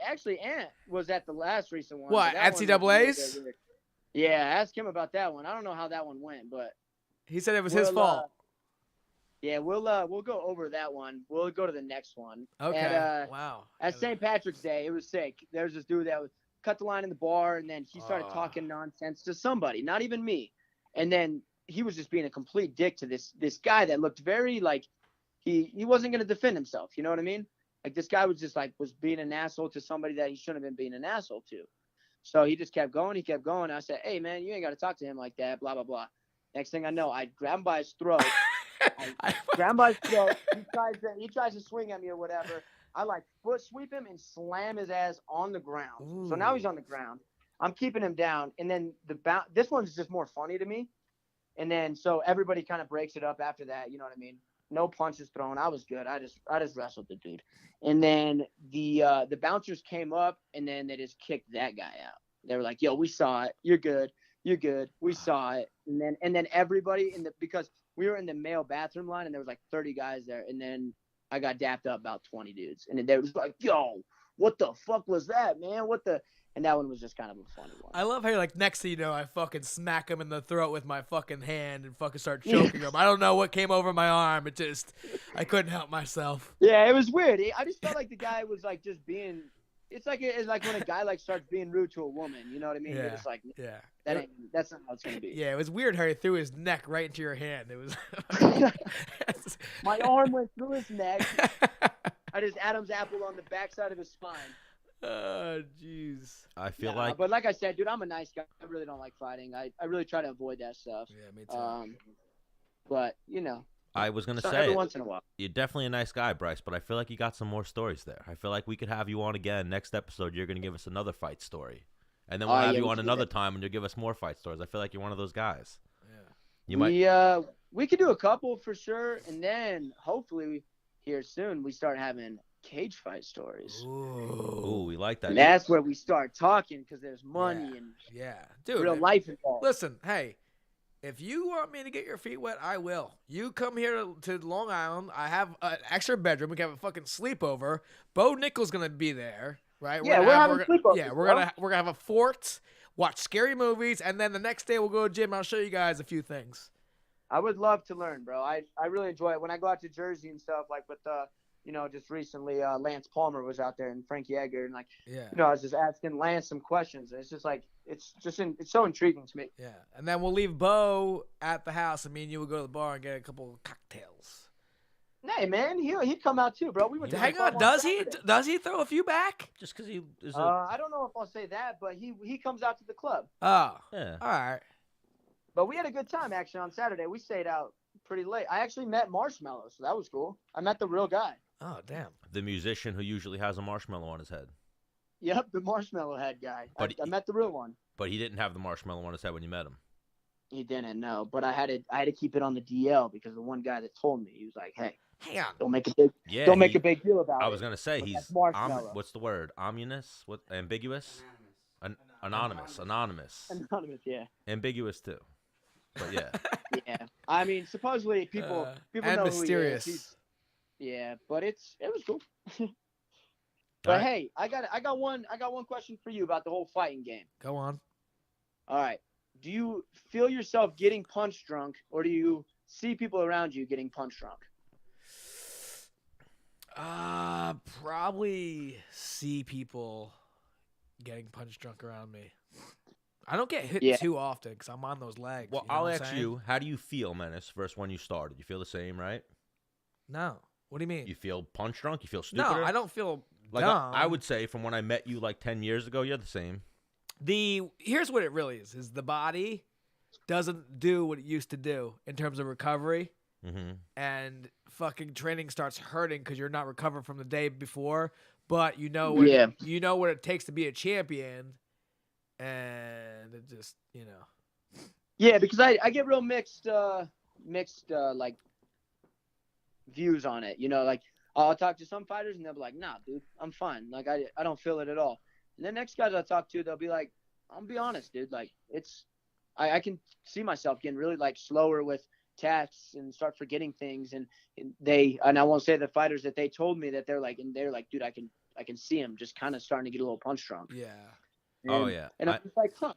actually, Ant was at the last recent one. What, but that one was a little NCAA's? bit weird. Yeah, ask him about that one. I don't know how that one went, but He said it was his We'll, fault. yeah, we'll go over that one. We'll go to the next one. Okay. And, Wow. At St. Patrick's Day, it was sick. There's this dude that was cut the line in the bar, and then he started Ah. talking nonsense to somebody, not even me. And then he was just being a complete dick to this guy that looked very like he wasn't going to defend himself. You know what I mean? Like this guy was just like was being an asshole to somebody that he shouldn't have been being an asshole to. So he just kept going. He kept going. I said, "Hey man, you ain't got to talk to him like that." Blah blah blah. Next thing I know, I grab him by his throat. Grab him by his throat. He tries to swing at me or whatever. I like foot sweep him and slam his ass on the ground. So now he's on the ground. I'm keeping him down, and then this one's just more funny to me. And then so everybody kind of breaks it up after that. You know what I mean? No punches thrown. I was good. I just wrestled the dude. And then the bouncers came up, and then they just kicked that guy out. They were like, "Yo, we saw it. You're good. You're good. We saw it." And then everybody because we were in the male bathroom line, and there was like 30 guys there, and then I got dapped up about 20 dudes, and they was like, "Yo, what the fuck was that, man? What the?" And that one was just kind of a funny one. I love how you're like, next thing you know, I fucking smack him in the throat with my fucking hand and fucking start choking him. I don't know what came over my arm. I couldn't help myself. Yeah, it was weird. I just felt like the guy was like just being. It's like when a guy like starts being rude to a woman. You know what I mean? Yeah. You're just like, Yeah. that's not how it's gonna be. Yeah, it was weird how he threw his neck right into your hand. It was. My arm went through his neck. I just Adam's apple on the backside of his spine. Oh, jeez. I feel like. But like I said, dude, I'm a nice guy. I really don't like fighting. I really try to avoid that stuff. Yeah, me too. But you know. I was gonna So say every once in a while. you're definitely a nice guy, Bryce, but I feel like you got some more stories there. I feel like we could have you on again next episode. You're gonna give us another fight story, and then we'll have yeah, you we on should do another that. time, and you'll give us more fight stories. I feel like you're one of those guys. Yeah. You might. We could do a couple for sure, and then hopefully here soon, we start having cage fight stories. Ooh, we like that. And that's where we start talking because there's money and dude, real life involved. Listen, hey, if you want me to get your feet wet, I will. You come here to Long Island. I have an extra bedroom. We can have a fucking sleepover. Bo Nickal's gonna be there, right? Yeah, we're having sleepovers. Yeah, we're gonna have a fort, watch scary movies, and then the next day we'll go to the gym. I'll show you guys a few things. I would love to learn, bro. I really enjoy it when I go out to Jersey and stuff. Like with just recently Lance Palmer was out there and Frankie Edgar, and I was just asking Lance some questions. And it's just like it's so intriguing to me. Yeah, and then we'll leave Bo at the house, and me and you will go to the bar and get a couple of cocktails. Hey man, he'd come out too, bro. We went to hang on. Does he throw a few back? Just because he is. I don't know if I'll say that, but he comes out to the club. Oh, yeah. All right. But we had a good time actually on Saturday. We stayed out pretty late. I actually met Marshmallow, so that was cool. I met the real guy. Oh damn. The musician who usually has a marshmallow on his head. Yep, the marshmallow head guy. But I met the real one. But he didn't have the marshmallow on his head when you met him. He didn't, no. But I had to keep it on the DL because the one guy that told me, he was like, "Hey, hang on, don't make a big deal about it." I was gonna say he's what's the word? Ominous? What? Ambiguous? Anonymous. Anonymous. Yeah. Ambiguous too. But yeah. Yeah. I mean, supposedly people know mysterious. Who he is. Yeah, but it was cool. But hey, I got one question for you about the whole fighting game. Go on. All right. Do you feel yourself getting punch drunk, or do you see people around you getting punch drunk? Probably see people getting punch drunk around me. I don't get hit too often because I'm on those legs. Well, I'll ask you, how do you feel, Menace, versus when you started? You feel the same, right? No. What do you mean? You feel punch drunk? You feel stupid? No, I don't feel like dumb. I would say from when I met you like 10 years ago, you're the same. Here's what it really is the body doesn't do what it used to do in terms of recovery. Mm-hmm. And fucking training starts hurting because you're not recovered from the day before, but you know what it takes to be a champion, and it just Yeah, because I get real mixed like views on it. Like I'll talk to some fighters and they'll be like, "Nah, dude, I'm fine. Like I don't feel it at all." And the next guys I talk to, they'll be like, "I'll be honest, dude. Like I can see myself getting really like slower with tasks and start forgetting things." And I won't say the fighters that they told me that they're like, dude, I can see him just kind of starting to get a little punch drunk. Yeah. And I'm just like, huh.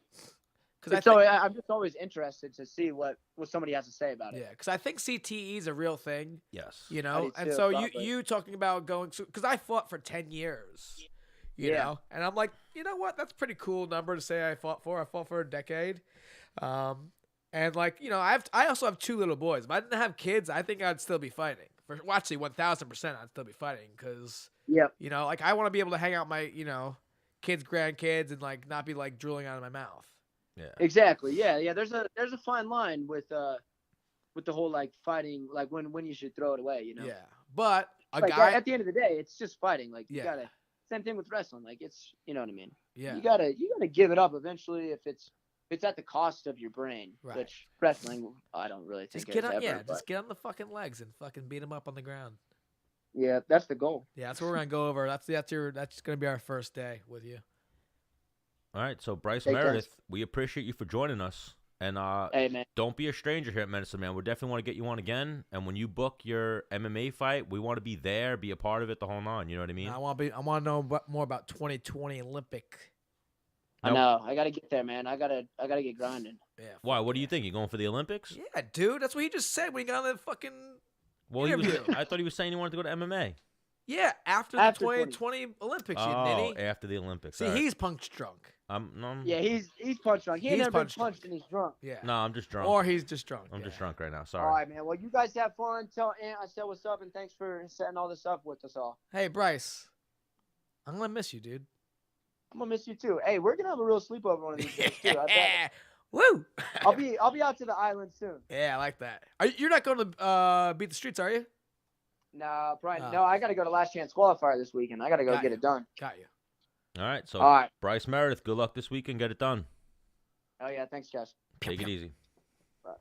I'm just always interested to see what somebody has to say about it. Yeah, because I think CTE is a real thing. Yes. And so you talking about going to, because I fought for 10 years, you know, and I'm like, you know what? That's a pretty cool number to say I fought for. I fought for a decade. And like, I also have 2 little boys. If I didn't have kids, I think I'd still be fighting. Actually, 1,000% I'd still be fighting because, like I want to be able to hang out my, kids, grandkids, and like not be like drooling out of my mouth. Yeah. Exactly. Yeah. There's a fine line with the whole like fighting, like when you should throw it away, Yeah. But guy at the end of the day, it's just fighting. Like you gotta, same thing with wrestling. Like it's, you know what I mean? Yeah. You gotta give it up eventually if it's at the cost of your brain. Right. Which wrestling, I don't really think just get on the fucking legs and fucking beat them up on the ground. Yeah, that's the goal. Yeah, that's what we're gonna go over. That's gonna be our first day with you. All right, so Bryce Meredith, we appreciate you for joining us, and hey, man. Don't be a stranger here at Menace, man. We definitely want to get you on again, and when you book your MMA fight, we want to be there, be a part of it, the whole nine. You know what I mean? I want to know more about 2020 Olympic. I know. I gotta get there, man. I gotta get grinding. Yeah. Why? What do you think? You going for the Olympics? Yeah, dude. That's what he just said when he got on the fucking interview. I thought he was saying he wanted to go to MMA. Yeah, after the 2020 Olympics, you nitty. After the Olympics. See, he's punch drunk. Yeah, he's punch drunk. He ain't never been punched and he's drunk. Yeah. No, I'm just drunk. Or he's just drunk. I'm just drunk right now. Sorry. All right, man. Well, you guys have fun. Tell Aunt I said what's up, and thanks for setting all this up with us all. Hey, Bryce. I'm going to miss you, dude. I'm going to miss you, too. Hey, we're going to have a real sleepover one of these days, too. I bet. Woo! I'll be out to the island soon. Yeah, I like that. You're not going to beat the streets, are you? No, probably. No, I got to go to Last Chance Qualifier this weekend. I got to go get it done. Got you. All right, so Bryce Meredith, good luck this weekend. Get it done. Oh, yeah. Thanks, guys. Take it easy. That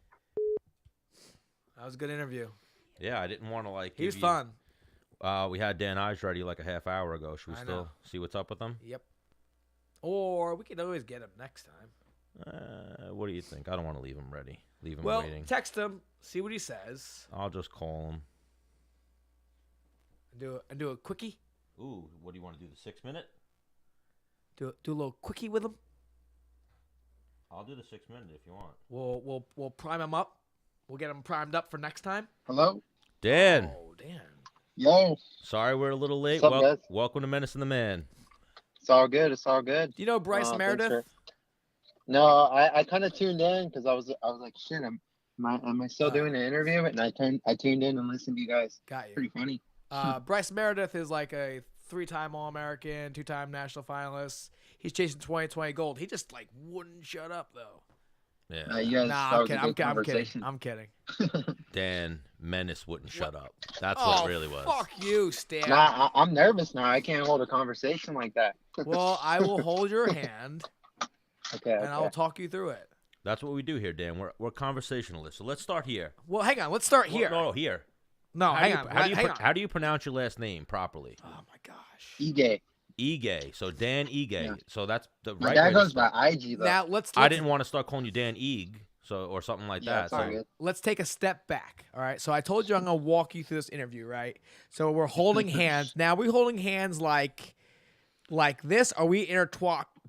was a good interview. Yeah, I didn't want to He was fun. We had Dan Ige ready like a half hour ago. Should we I still know. see what's up with him? Yep. Or we could always get him next time. What do you think? I don't want to leave him ready. Leave him Well, waiting. text him, see what he says, I'll just call him. and do a quickie. Ooh, what do you want to do? The 6-minute? Do a little quickie with him. I'll do the 6-minute if you want. We'll prime him up. We'll get him primed up for next time. Hello? Dan. Oh, damn. Yo. Sorry we're a little late. What's up, guys? Welcome to Menace and the Man. It's all good. It's all good. Do you know Bryce Thanks Meredith? No, I kind of tuned in because I was like, shit, am I still doing the interview? And I tuned in and listened to you guys. Got you. Pretty funny. Bryce Meredith is like a 3-time All-American, 2-time national finalist. He's chasing 2020 gold. He just like wouldn't shut up though. Yeah. You guys, Nah, that I'm was a kidding. good I'm kidding. conversation. I'm kidding. Dan Menace wouldn't shut up. That's Oh, what it really was. fuck you, Stan. Nah, I'm nervous now. I can't hold a conversation like that. Well, I will hold your hand Okay. and I'll talk you through it. That's what we do here, Dan. We're conversationalists. So let's start here. Well, hang on. Let's start here. No, here. No, hang on. Hang on. How do you pronounce your last name properly? Oh my gosh. Ige. Ige. So Dan Ige. Yeah. So that's the My right dad way to goes by start. IG though. Now let's I didn't want to start calling you Dan Ige, or something like Yeah, that. it's all So good. let's take a step back. All right. So I told you I'm gonna walk you through this interview, right? So we're holding hands. Now we holding hands like this? Are we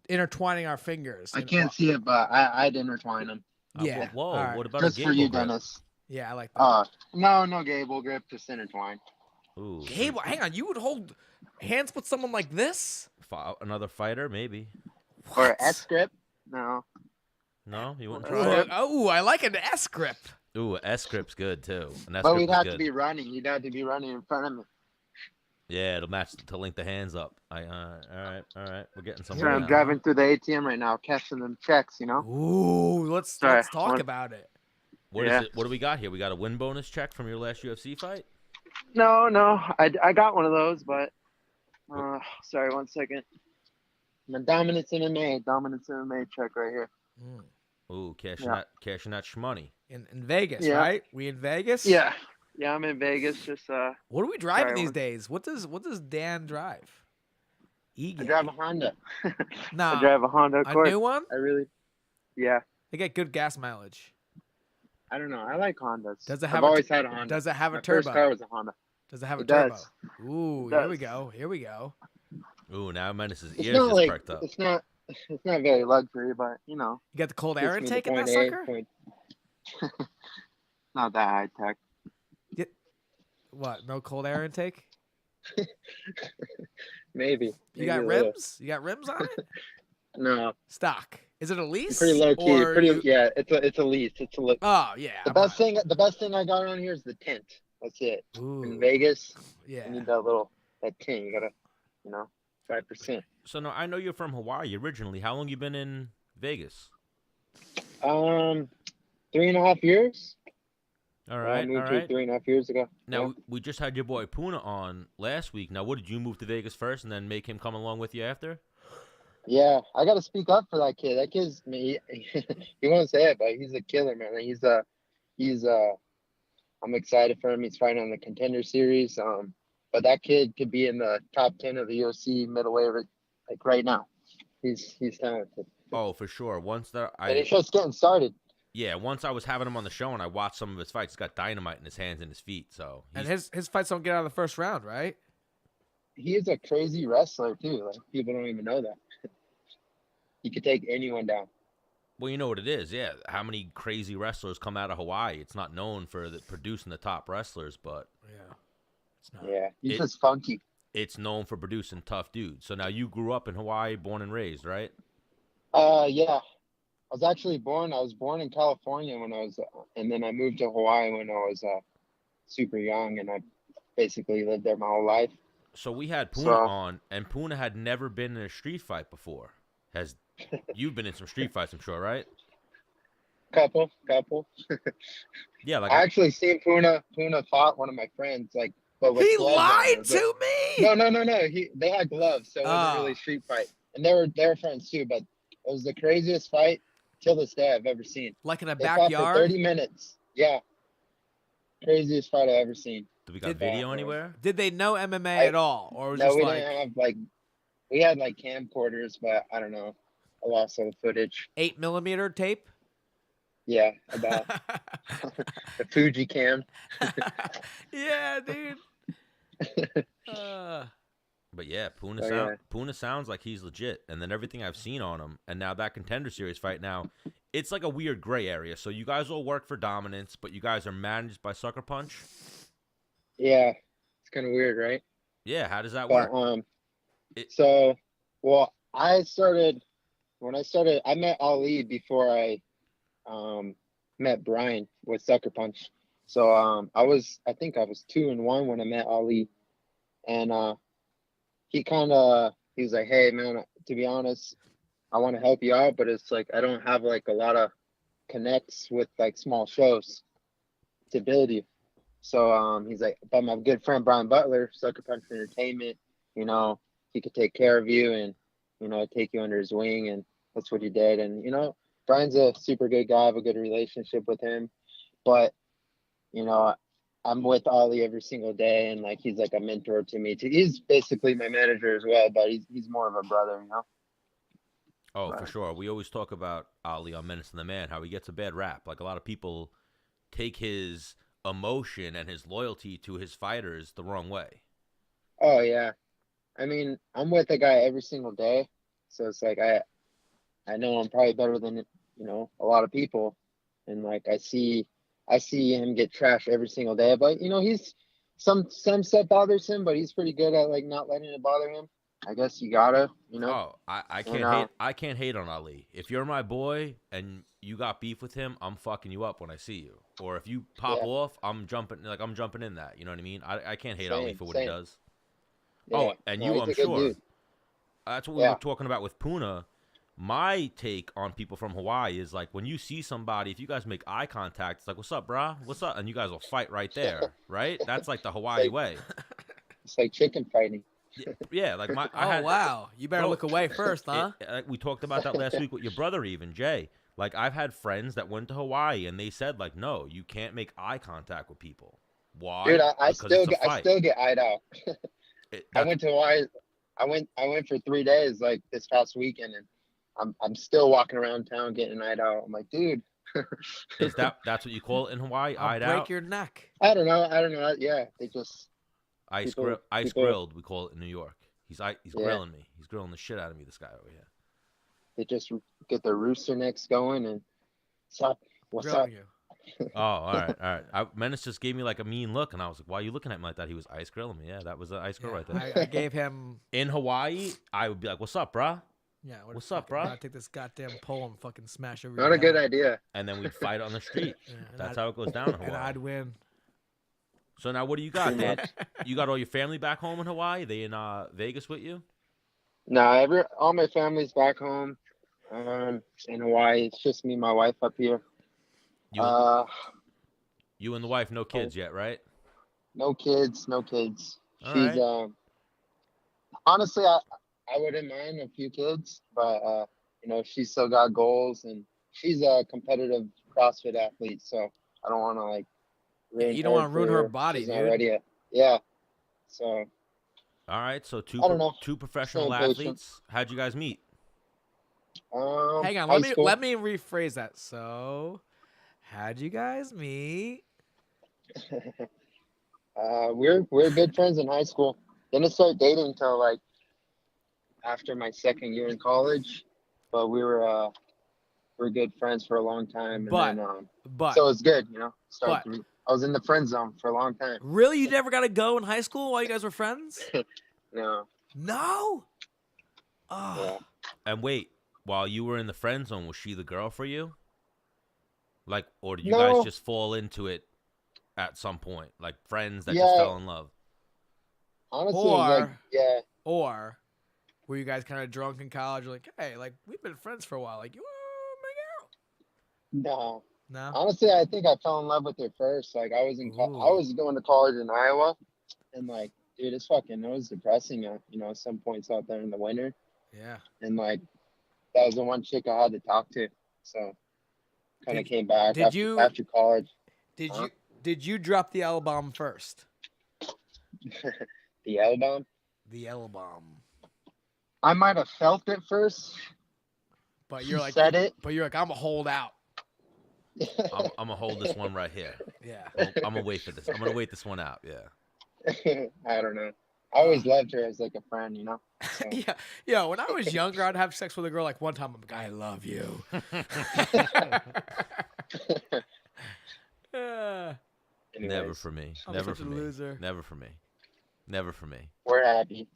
intertwining our fingers? I can't see it, but I'd intertwine them. Yeah. Whoa. All right. What about Just a for you, gable grip? Dennis. Yeah, I like that. No gable grip, just intertwine. Ooh. Gable, hang on. You would hold hands with someone like this? Another fighter, maybe. Or an S grip? No. No, you wouldn't Ooh, try it. I like an S grip. Ooh, S grip's good too. An S But grip we'd is have good. to be running. You'd have to be running in front of me. Yeah, it'll match to link the hands up. All right. We're getting So somewhere. I'm now. driving through the ATM right now, cashing them checks, you know? Ooh, let's Sorry, talk what- about it. What is Yeah. it? What do we got here? We got a win bonus check from your last UFC fight. No, I got one of those, but sorry, 1 second. My Dominance MMA check right here. Ooh, cashing Yeah. that shmoney. In Vegas, Yeah. right? We in Vegas? Yeah, I'm in Vegas. Just What are we driving Sorry, these one- days? What does Dan drive? I drive a Honda. Nah, I drive a Honda a Accord. new one? Yeah. They get good gas mileage. I don't know. I like Hondas. Does it I've have a always had a Honda. Does it have a My turbo? first car was a Honda. Does it have a It turbo? does. Ooh, It here we does. go. Here we go. Ooh, now Menace's It's ears not just like perked up. it's not very luxury, but you know. You got the cold air gets me intake to in that point A, sucker? point- Not that high tech. What? No cold air intake? Maybe. You Maybe got a little. rims? You got rims on it? No, Stock. Is it a lease? pretty low key. Or you- Yeah, it's a lease. It's a look. Oh yeah. The best thing I got on here is the tint. That's it. Ooh, In Vegas, yeah. you need that tint. You gotta, 5%. So now I know you're from Hawaii originally. How long you been in Vegas? 3.5 years. All I right, moved all here right. 3.5 years ago. Now Yeah. we just had your boy Puna on last week. Now, what did you move to Vegas first and then make him come along with you after? Yeah, I got to speak up for that kid. That kid's me. He won't say it, but he's a killer, man. I'm excited for him. He's fighting on the Contender Series. But that kid could be in the top 10 of the UFC middleweight like right now. He's talented. Oh, for sure. Once And it's just getting started. once I was having him on the show and I watched some of his fights, he's got dynamite in his hands and his feet. So And his fights don't get out of the first round, right? He is a crazy wrestler too. Like people don't even know that. He could take anyone down. well, you know what it is, yeah. How many crazy wrestlers come out of Hawaii? It's not known for producing the top wrestlers, but Yeah. It's not. Yeah, he's just funky. it's known for producing tough dudes. So now you grew up in Hawaii, born and raised, right? Yeah. I was born in California and then I moved to Hawaii when I was super young, and I basically lived there my whole life. So we had Puna So- on, and Puna had never been in a street fight before. You've been in some street fights, I'm sure, right? Couple. Yeah, like I actually seen Puna fought one of my friends, but with He gloves on. lied to me. No. They had gloves, so it wasn't really a street fight. And they were friends too, but it was the craziest fight till this day I've ever seen. Like in a They fought for backyard. 30 minutes. Yeah. Craziest fight I've ever seen. Do we got Did- video anywhere? Did they know MMA at all, or was it No, just we like didn't have like, we had like camcorders, but I don't know. I lost all the footage. 8mm tape? Yeah, about the Fuji cam. Yeah, dude. Uh, But yeah, yeah. Puna sounds like he's legit. And then everything I've seen on him, and now that Contender Series fight now, it's like a weird gray area. So you guys all work for Dominance, but you guys are managed by Sucker Punch. Yeah, it's kind of weird, right? Yeah, how does that But work? so, well, I met Ali before I met Brian with Sucker Punch. So I think I was 2-1 when I met Ali, and he was like, hey man, to be honest, I want to help you out, but it's like I don't have like a lot of connects with like small shows to build you. So he's like, but my good friend Brian Butler, Sucker Punch Entertainment, you know, he could take care of you and, you know, take you under his wing, and that's what he did. And, you know, Brian's a super good guy. I have a good relationship with him. But, you know, I'm with Ali every single day, and like he's like a mentor to me too. He's basically my manager as well, but he's more of a brother, you know. Oh, for sure. We always talk about Ali on Menace and the Man, how he gets a bad rap. Like a lot of people take his emotion and his loyalty to his fighters the wrong way. Oh yeah, I mean, I'm with the guy every single day, so it's like I know I'm probably better than, you know, a lot of people, and like I see him get trashed every single day. But you know, he's some stuff bothers him, but he's pretty good at like not letting it bother him. I guess you gotta, you know. Oh, I can't hate on Ali. If you're my boy and you got beef with him, I'm fucking you up when I see you. Or if you pop off, I'm jumping in that. You know what I mean? I can't hate Ali for what he does. Yeah. Oh, and No, I'm he's a good sure. dude. That's what we were talking about with Puna. My take on people from Hawaii is like when you see somebody, if you guys make eye contact, it's like, "What's up, brah? What's up?" And you guys will fight right there, right? That's like the Hawaii way. It's like chicken fighting. Yeah, like wow. You better look away first, huh? We talked about that last week with your brother, even Jay. Like I've had friends that went to Hawaii and they said like, no, you can't make eye contact with people. Why? Dude, I Because still get eyed out. I went to Hawaii. I went for 3 days like this past weekend, and I'm still walking around town getting eyed out. I'm like, dude. That's what you call it in Hawaii? I'll eyed break out? your neck. I don't know. Yeah, they just Ice people- grilled, we call it in New York. He's grilling me. He's grilling the shit out of me, this guy over here. They just get their rooster necks going and what's up? You. Oh, all right. Menace just gave me like a mean look, and I was like, why are you looking at me like that? He was ice grilling me. Yeah, that was an ice grill right there. I gave him... In Hawaii, I would be like, what's up, brah? Yeah, what's up, bro? I take this goddamn pole and fucking smash every. Not a good idea. And then we'd fight on the street. Yeah, That's how it goes down in Hawaii. And I'd win. So now, what do you got, Dan? You got all your family back home in Hawaii? They in Vegas with you? No, all my family's back home in Hawaii. It's just me and my wife up here. You and the wife, no kids yet, right? No kids. All She's right. Honestly, I wouldn't mind a few kids, but you know, she's still got goals, and she's a competitive CrossFit athlete, so I don't want to like ruin you don't want to ruin her body, she's dude. not ready yet. Yeah. So. All right, so two professional Still impatient. athletes. How'd you guys meet? Hang on, let me rephrase that. So, how'd you guys meet? We're good friends in high school. Didn't start dating until like after my second year in college, but we're good friends for a long time. So it's good, you know. I was in the friend zone for a long time. Really, you never got to go in high school while you guys were friends? No. No. Oh. Yeah. And wait, while you were in the friend zone, was she the girl for you? Like, or did you guys just fall into it at some point, like friends that just fell in love? Honestly, Or were you guys kind of drunk in college? Like, hey, like we've been friends for a while. Like, you want to make out? No. Honestly, I think I fell in love with her first. Like, I was going to college in Iowa, and like, dude, it was depressing. You know, some points out there in the winter. Yeah. And like, that was the one chick I had to talk to. So, kind of came back after college. Did you drop the L bomb first? The L bomb. The L bomb. I might have felt it first. But you're He like, said it. But you're like, I'm gonna hold out. I'm gonna hold this one right here. Yeah. I'm gonna wait for this. I'm gonna wait this one out. Yeah. I don't know. I always loved her as like a friend, you know. So. Yeah. Yeah. When I was younger, I'd have sex with a girl like one time. I'm like, I love you. Never for me. I'm Never such for a me. loser. Never for me. Never for me. We're happy.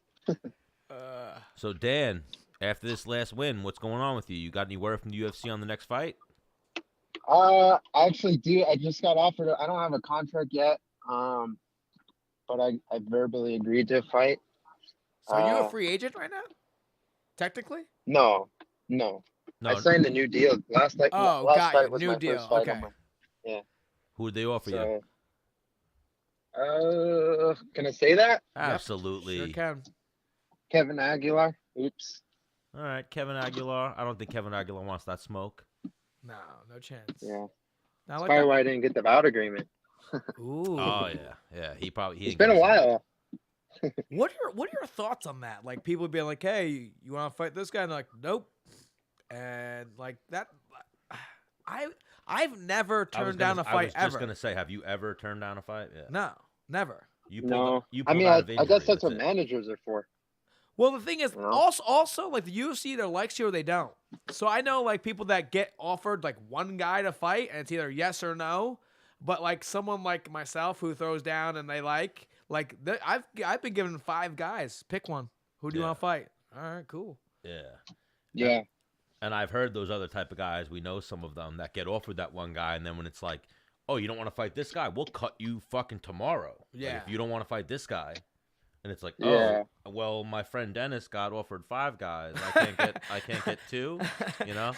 So Dan, after this last win, what's going on with you? You got any word from the UFC on the next fight? I actually do. I just got offered. I don't have a contract yet. But I verbally agreed to fight. So are you a free agent right now? Technically? No. I signed a new deal last night. Oh, last got fight you. was New my deal. first fight Okay. on my- Who did they offer you? Can I say that? Absolutely. Sure can. Kevin Aguilar. Oops. All right, Kevin Aguilar. I don't think Kevin Aguilar wants that smoke. No chance. Yeah. I like Probably that. why I didn't get the bout agreement. Ooh. Oh yeah. He probably. It's been a while. What are your thoughts on that? Like people being like, "Hey, you want to fight this guy?" And they're like, "Nope." And like that, I've never turned down a fight I was ever. just gonna say, have you ever turned down a fight? Yeah. No, never. You No. You I pulled mean, out of I injury, guess that's what it. managers are for. Well, the thing is, You know? also like the UFC either likes you or they don't. So I know like people that get offered like one guy to fight, and it's either yes or no. But like someone like myself who throws down and they I've been given 5 guys. Pick one. Who do you want to fight? All right, cool. Yeah. Yeah. And I've heard those other type of guys. We know some of them that get offered that one guy, and then when it's like, oh, you don't want to fight this guy? We'll cut you fucking tomorrow. Like, Yeah. if you don't want to fight this guy, and it's like, Yeah. oh, well, my friend Dennis got offered 5 guys. I can't get 2. You know.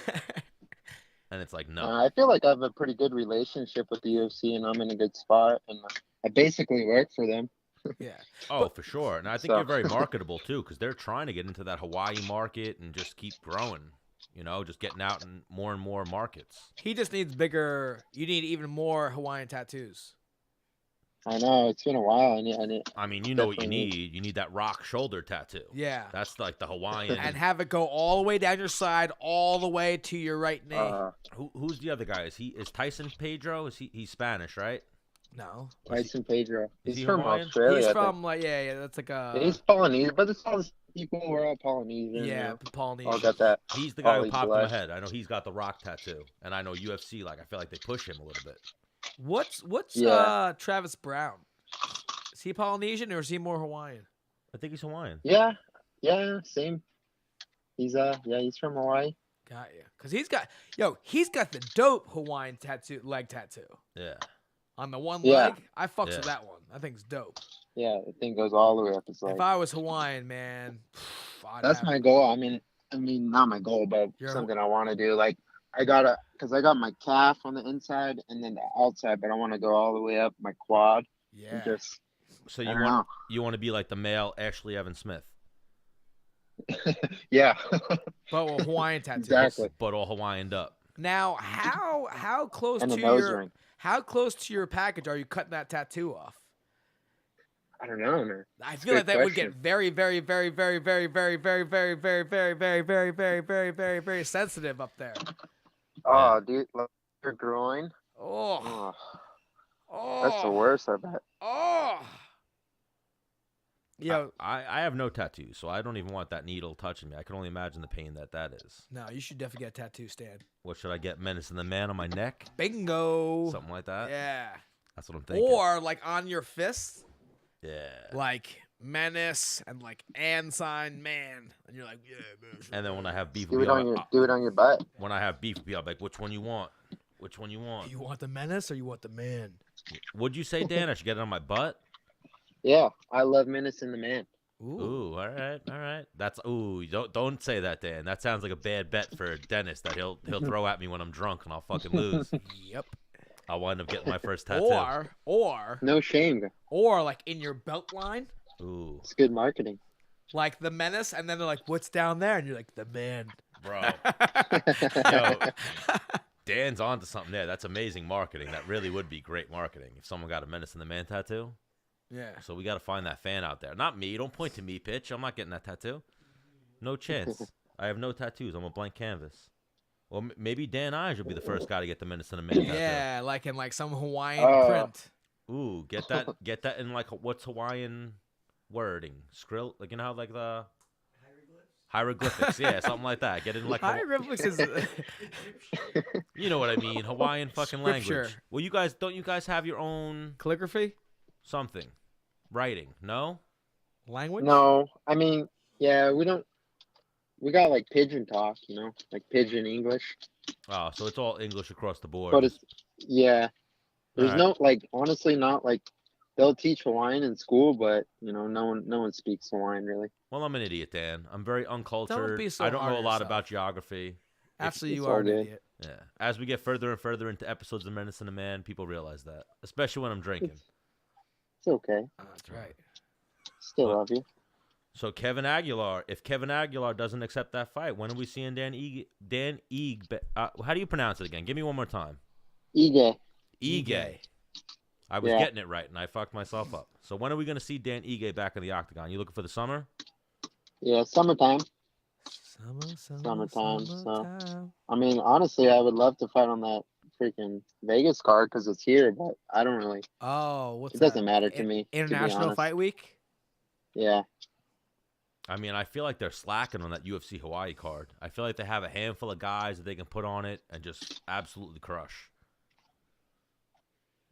And it's like, no. I feel like I have a pretty good relationship with the UFC, and I'm in a good spot, and I basically work for them. Yeah. Oh, for sure. And I think So- you're very marketable too, because they're trying to get into that Hawaii market and just keep growing. You know, just getting out in more and more markets. He just needs bigger. You need even more Hawaiian tattoos. I know it's been a while. I mean, you know what you Definitely need. You need that rock shoulder tattoo. Yeah. That's like the Hawaiian. And have it go all the way down your side, all the way to your right knee. Who's the other guy? Is Tyson Pedro? He's Spanish, right? No. Tyson Pedro. Is He's he from Hawaiian? Australia. He's I think. from like yeah, that's like a He's Polynesian, but it's all people who are all Polynesian. yeah, All Polynesian. got that. He's the guy who Ollie popped in my Flesh. head. I know he's got the rock tattoo, and I know UFC. Like I feel like they push him a little bit. What's Yeah. Travis Brown? Is he Polynesian or is he more Hawaiian? I think he's Hawaiian. Yeah, same. He's he's from Hawaii. Got you. Cause he's got the dope Hawaiian leg tattoo Yeah. on the one Yeah. leg. I fucks Yeah. with that one. I think it's dope. Yeah, the thing goes all the way up his leg. If I was Hawaiian, man, That's my goal. I mean, not my goal, but You're- something I want to do. Like, because I got my calf on the inside and then the outside, but I want to go all the way up my quad. Yeah. And just, So I you don't want to be like the male Ashley Evans Smith, yeah. But with Hawaiian tattoos. Exactly. but all Hawaiianed up. Now, how close And to a nose your ring. how close to your package are you cutting that tattoo off? I don't know, man. I That's a feel like good that would get question. very, very, very, very, very, very, very, very, very, very, very, very, very, very, very, very sensitive up there. Oh, dude, look, your groin. Oh, Oh, that's the oh, worst, I bet. oh. Yo, I have no tattoos, so I don't even want that needle touching me. I can only imagine the pain that is. no, you should definitely get a tattoo, Stan. What should I get? Menace and the Man on my neck? Bingo. Something like that? Yeah. That's what I'm thinking. Or like on your fist, yeah. like Menace and like sign man, and you're like, yeah, man. And then when I have beef, Do with it you, on your butt. when I have beef with you, I'll be like, which one you want? Which one you want? You want the Menace or you want the man? What'd you say, Dan? I should get it on my butt? Yeah, I love Menace and the Man. Ooh, all right. Don't say that, Dan. That sounds like a bad bet for Dennis that he'll throw at me when I'm drunk and I'll fucking lose. Yep. I'll wind up getting my first tattoo. Or No shame. like in your belt line, Ooh, It's good marketing. like the Menace, and then they're like, what's down there? And you're like, the man. bro. Yo, Dan's onto something there. That's amazing marketing. That really would be great marketing if someone got a Menace and the Man tattoo. Yeah. So we got to find that fan out there. Not me. Don't point to me, Pitch. I'm not getting that tattoo. No chance. I have no tattoos. I'm a blank canvas. Well, maybe Dan Ige will be the first guy to get the Menace and the Man tattoo. Yeah, like in like some Hawaiian print. Ooh, get that in like what's Hawaiian wording? Skrill, like you know how like the hieroglyphics, yeah, something like that. Get it in like hieroglyphics is you know what I mean, Hawaiian fucking Scripture. language. Well, don't you guys have your own calligraphy? Something. Writing, no? Language? No. I mean, yeah, we don't. We got like pigeon talk, you know, like pigeon English. Oh, so it's all English across the board. But it's, yeah. There's All right. no, like, honestly, not like, they'll teach Hawaiian in school, but, you know, no one speaks Hawaiian really. Well, I'm an idiot, Dan. I'm very uncultured. Don't be so I don't hard know a on lot yourself. about geography. Actually, you it's are all an good. idiot. Yeah. As we get further and further into episodes of Menace and the Man, people realize that, especially when I'm drinking. It's okay. That's right. Still But- love you. So Kevin Aguilar, if Kevin Aguilar doesn't accept that fight, when are we seeing Dan Ige? How do you pronounce it again? Give me one more time. Ige. Ige. I was Yeah. getting it right, and I fucked myself up. So when are we going to see Dan Ige back in the octagon? You looking for the summer? Yeah, summertime. Summertime. So, I mean, honestly, I would love to fight on that freaking Vegas card because it's here, but I don't really. Oh, what's It that? doesn't matter to me. to be International honest. Fight Week? Yeah. I mean, I feel like they're slacking on that UFC Hawaii card. I feel like they have a handful of guys that they can put on it and just absolutely crush.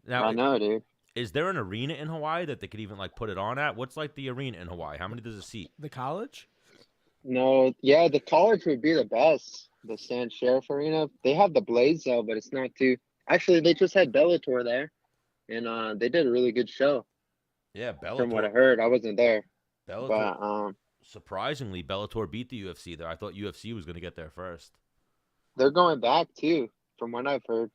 Now, I know, dude. is there an arena in Hawaii that they could even like put it on at? What's like the arena in Hawaii? How many does it seat? The college? No, yeah, the college would be the best. The San Sheriff Arena. They have the Blaze though, but it's not too. Actually, they just had Bellator there, and they did a really good show. Yeah, Bellator. From what I heard, I wasn't there, Bellator. but Surprisingly, Bellator beat the UFC there. I thought UFC was going to get there first. they're going back too, from what I've heard.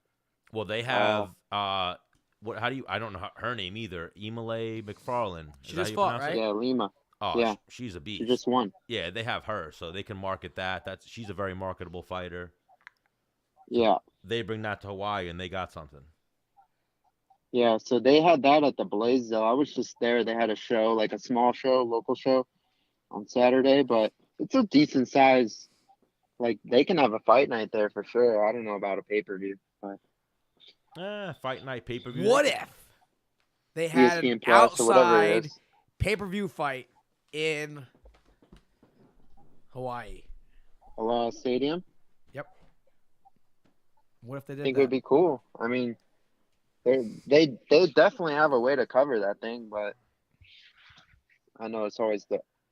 Well, they have what? How do you? I don't know her name either. Emily McFarlane. She Is that just how you fought, pronounce it? right? Yeah, Lima. Oh, Yeah. she's a beast. She just won. Yeah, they have her, so they can market that. She's a very marketable fighter. Yeah, They bring that to Hawaii, and they got something. yeah. So they had that at the Blaze though. I was just there. They had a show, like a small show, local show, on Saturday, but it's a decent size. Like they can have a fight night there for sure. I don't know about a pay-per-view, but Fight night pay-per-view. What if they had an ESPN Plus or whatever it outside is. pay-per-view fight in Hawaii? Aloha Stadium. Yep. What if they I did think that? it would be cool. I mean, they definitely have a way to cover that thing, but I know it's always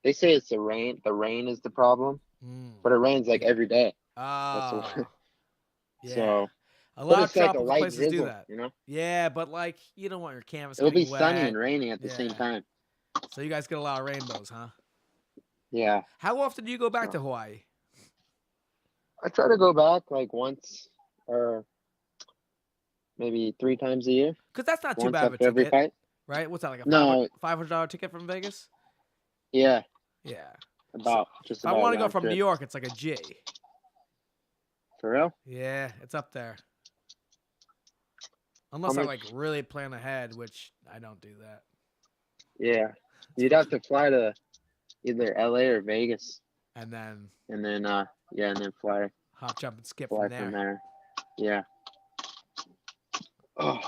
they say it's the rain. The rain is the problem, but it rains like every day. Oh, That's yeah. So, a but lot of it's like a tropical light places drizzle, do that. you know. Yeah, but like you don't want your canvas. It'll be getting sunny wet. and rainy at the same Yeah. time. So you guys get a lot of rainbows, huh? Yeah, How often do you go back to Hawaii? I try to go back like once or maybe 3 times a year. Because that's not too Once bad of a after every ticket, fight. right? What's that like a No. $500 ticket from Vegas? Yeah, Yeah. about just If I about. want to go round from trip. New York, it's like a G. For real? Yeah, it's up there. Unless I much- like really plan ahead, which I don't do that. Yeah, you'd have to fly to either LA or Vegas, And then and then and then fly hop, jump, and skip from from there. there. Yeah. Oh,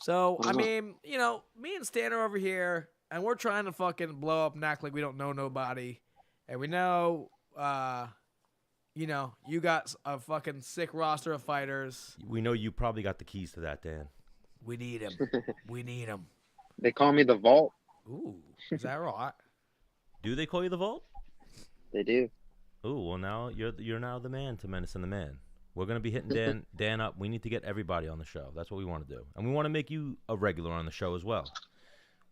So, I Mhm. mean, you know, me and Stan are over here, and we're trying to fucking blow up and act like we don't know nobody. And we know, you know, you got a fucking sick roster of fighters. We know you probably got the keys to that, Dan. We need him. We need him. they call me the Vault. Ooh, is that right? Do they call you the Vault? They do. Ooh, well now you're now the man to Menace and the Man. We're gonna be hitting Dan up. We need to get everybody on the show. That's what we want to do, and we want to make you a regular on the show as well.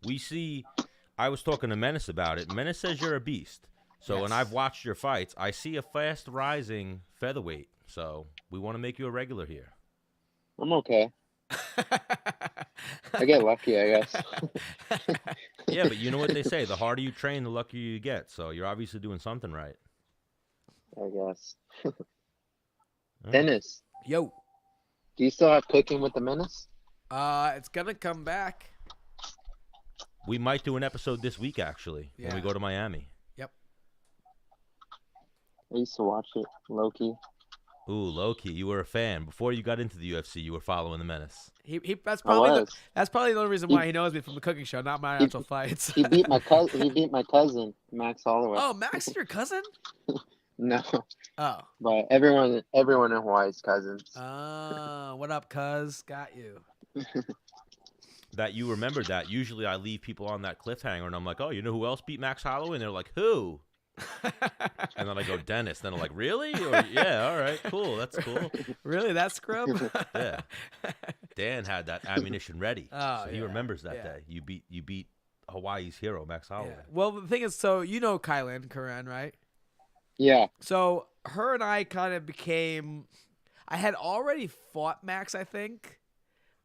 We see. I was talking to Menace about it. Menace says you're a beast. So, and Yes. I've watched your fights. I see a fast rising featherweight. So we want to make you a regular here. I'm okay. I get lucky, I guess. Yeah, but you know what they say: the harder you train, the luckier you get. So you're obviously doing something right. I guess. All right. Dennis, Yo, do you still have Cooking with the Menace? it's gonna come back. We might do an episode this week, actually, when we go to Miami. Yep. I used to watch it, low-key. Ooh, low-key. You were a fan. Before you got into the UFC, you were following the Menace. That's probably the only reason why he knows me from the cooking show, not my actual fights. He beat my cousin, Max Holloway. Oh, Max is your cousin? No. Oh. But everyone in Hawaii's cousins. What up, cuz? Got you. That you remembered that. Usually I leave people on that cliffhanger, and I'm like, oh, you know who else beat Max Holloway? And they're like, who? And then I go, Dennis. Then I'm like, really? Or, yeah, all right, cool. That's cool. Really? That scrub? Yeah. Dan had that ammunition ready. Oh, so he remembers that day. You beat Hawaii's hero, Max Holloway. Yeah. Well, the thing is, so you know Kylan Karen, right? Yeah. So her and I kind of became. I had already fought Max, I think,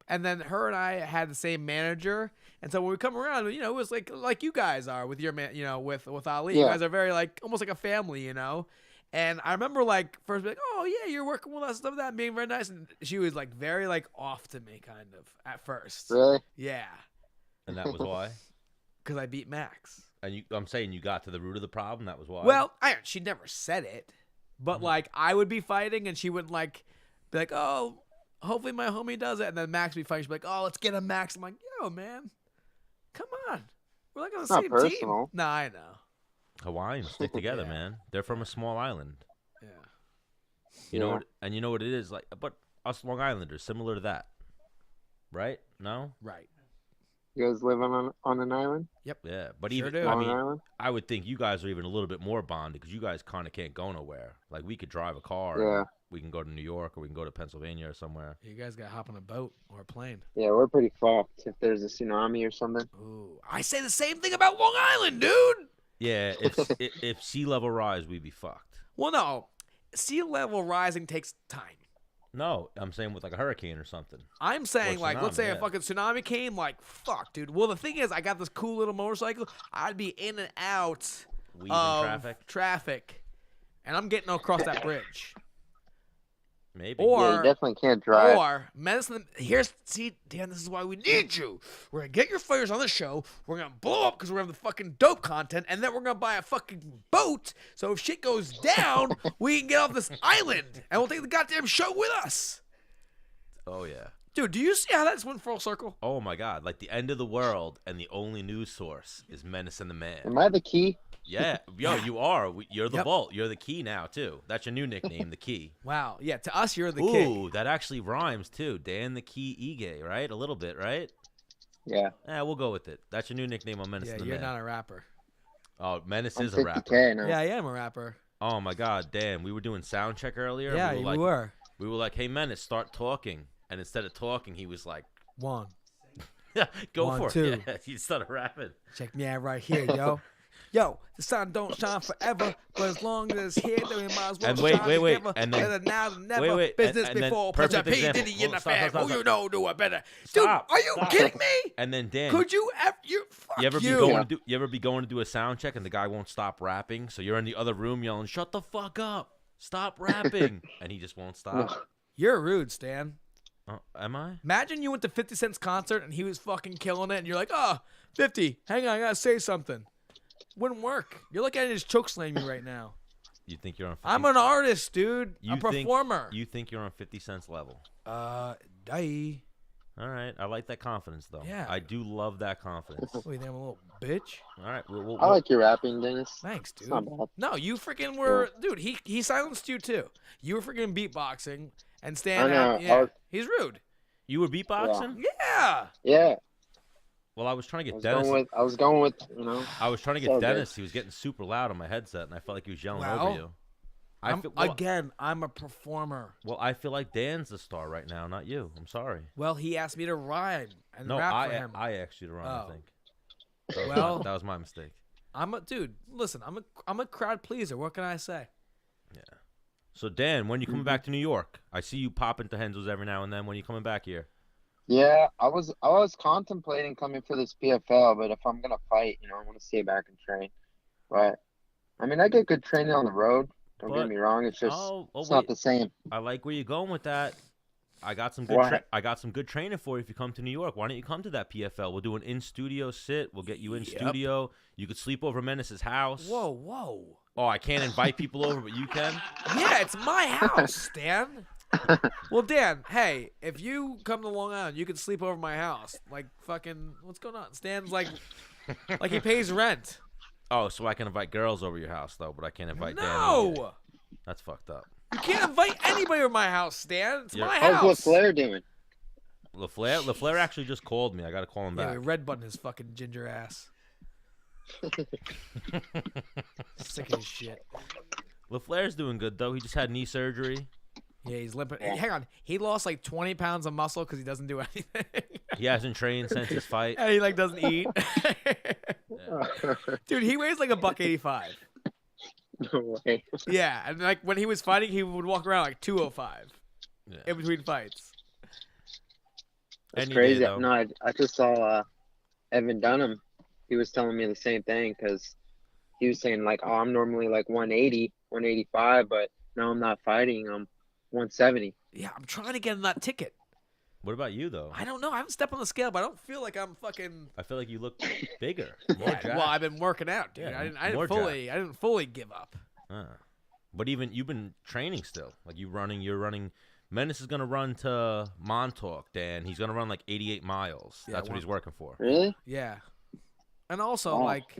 and then her and I had the same manager. And so when we come around, it was like you guys are with your man, with Ali. You guys are very almost like a family, And I remember first being like, oh yeah, you're working with us, stuff like that, being very nice. And she was very off to me kind of at first. Really? Yeah. And that was why? Because I beat Max. And I'm saying you got to the root of the problem. That was why. Well, she never said it, but I would be fighting and she would be like, oh, hopefully my homie does it. And then Max would be fighting. She'd be like, oh, let's get him, Max. I'm like, yo, man, come on, we're on the same team. Nah, I know. Hawaiians stick together, man. They're from a small island. Yeah. You know what it is like, but us Long Islanders, similar to that, right? No. Right. You guys live on an island? Yep. Yeah, but sure even do. Island? I would think you guys are even a little bit more bonded because you guys kind of can't go nowhere. Like we could drive a car. Yeah. And we can go to New York or we can go to Pennsylvania or somewhere. You guys got to hop on a boat or a plane. Yeah, we're pretty fucked if there's a tsunami or something. Ooh, I say the same thing about Long Island, dude. Yeah, if sea level rise, we'd be fucked. Well, no, sea level rising takes time. No, I'm saying with a hurricane or something. I'm saying tsunami, let's say a fucking tsunami came, fuck, dude. Well, the thing is, I got this cool little motorcycle. I'd be in and out of traffic, and I'm getting across that bridge. Maybe. Or you definitely can't drive. Or Menace. Dan, this is why we need you. We're gonna get your fighters on the show. We're gonna blow up because we're having the fucking dope content, and then we're gonna buy a fucking boat. So if shit goes down, we can get off this island, and we'll take the goddamn show with us. Oh yeah. Dude, do you see how that's went full circle? Oh my God! Like the end of the world, and the only news source is Menace and the Man. Am I the key? Yeah, yo, you are. You're the vault. You're the key now too. That's your new nickname, the Key. Wow. Yeah, to us, you're the king. Ooh, that actually rhymes too. Dan the Key Ige, right? A little bit, right? Yeah. Yeah, we'll go with it. That's your new nickname on Menace and the Man. Yeah, you're not a rapper. Oh, Menace I'm is a rapper. 50K now. Yeah, I am a rapper. Oh my God, Dan, we were doing sound check earlier. Yeah, we were. We were like, hey, Menace, start talking. And instead of talking, he was like, one. Go One, for two. it. Yeah, he started rapping. Check me out right here, yo. Yo, the sun don't shine forever, but as long as it's here, then we might as well And shine wait, together. and then- Better now than never. wait, Business and then before perfect pleasure. P. example. Diddy in the Stop, bag. stop, Who stop. you know do it better? Stop, Dude, are you stop. kidding me? And then Dan, Could you fuck you ever be you? going to do? You ever be going to do a sound check and the guy won't stop rapping? So you're in the other room yelling, "Shut the fuck up! Stop rapping!" And he just won't stop. You're rude, Stan. Am I? Imagine you went to 50 Cent's concert and he was fucking killing it, and you're like, oh, 50, hang on, I gotta say something. Wouldn't work. You're looking at his chokeslam me right now. You think you're on 50 I'm an artist, dude. You a performer. You think you're on 50 Cent's level? Die. All right. I like that confidence, though. Yeah. I do love that confidence. What, you think I'm a little bitch? All right. I like your rapping, Dennis. Thanks, dude. It's not bad. No, you freaking were, dude. He silenced you too. You were freaking beatboxing and standing. I know. Yeah, he's rude. You were beatboxing? Yeah. Yeah. Well, I was trying to I get was Dennis. going with, I was trying to get so Dennis. good. He was getting super loud on my headset, and I felt like he was yelling Well, over you. I'm a performer. Well, I feel like Dan's the star right now, not you. I'm sorry. Well, he asked me to rhyme and No, rap for him. I asked you to run. Oh. I think. So Well- that was my mistake. I'm a dude. Listen, I'm a crowd pleaser. What can I say? Yeah. So Dan, when you coming back to New York? I see you pop into Henzo's every now and then. When you coming back here? Yeah, I was contemplating coming for this PFL, but if I'm gonna fight, I want to stay back and train. But I mean, I get good training on the road. Don't But- get me wrong. It's just Oh, it's wait. not the same. I like where you're going with that. I got some good. I got some good training for you if you come to New York. Why don't you come to that PFL? We'll do an in-studio sit. We'll get you in studio. You could sleep over Menace's house. Whoa. Oh, I can't invite people over, but you can. Yeah, it's my house, Stan. Well, Dan, hey, if you come to Long Island, you can sleep over my house. Like, fucking, what's going on? Stan's like he pays rent. Oh, so I can invite girls over your house, though, but I can't invite Dan. No! That's fucked up. You can't invite anybody over my house, Stan. It's my How's house. LaFleur doing? LaFleur actually just called me. I got to call him back. Yeah, red button his fucking ginger ass. Sick as shit. LaFleur's doing good, though. He just had knee surgery. Yeah, he's limping. Hang on. He lost like 20 pounds of muscle because he doesn't do anything. He hasn't trained since his fight. And he like doesn't eat. Dude, he weighs like $185. No way. Yeah, and like when he was fighting, he would walk around like 205 in between fights. That's Any crazy. day, though. No, I just saw Evan Dunham. He was telling me the same thing because he was saying like, oh, I'm normally like 180, 185, but now I'm not fighting. I'm 170. Yeah, I'm trying to get him that ticket. What about you, though? I don't know. I haven't stepped on the scale, but I don't feel like I'm fucking. I feel like you look bigger. Yeah, well, I've been working out, dude. Yeah, I didn't fully give up. But even you've been training still. Like you're running. Menace is gonna run to Montauk, Dan. He's gonna run like 88 miles. Yeah, That's what he's working for. Really? Yeah, and also like,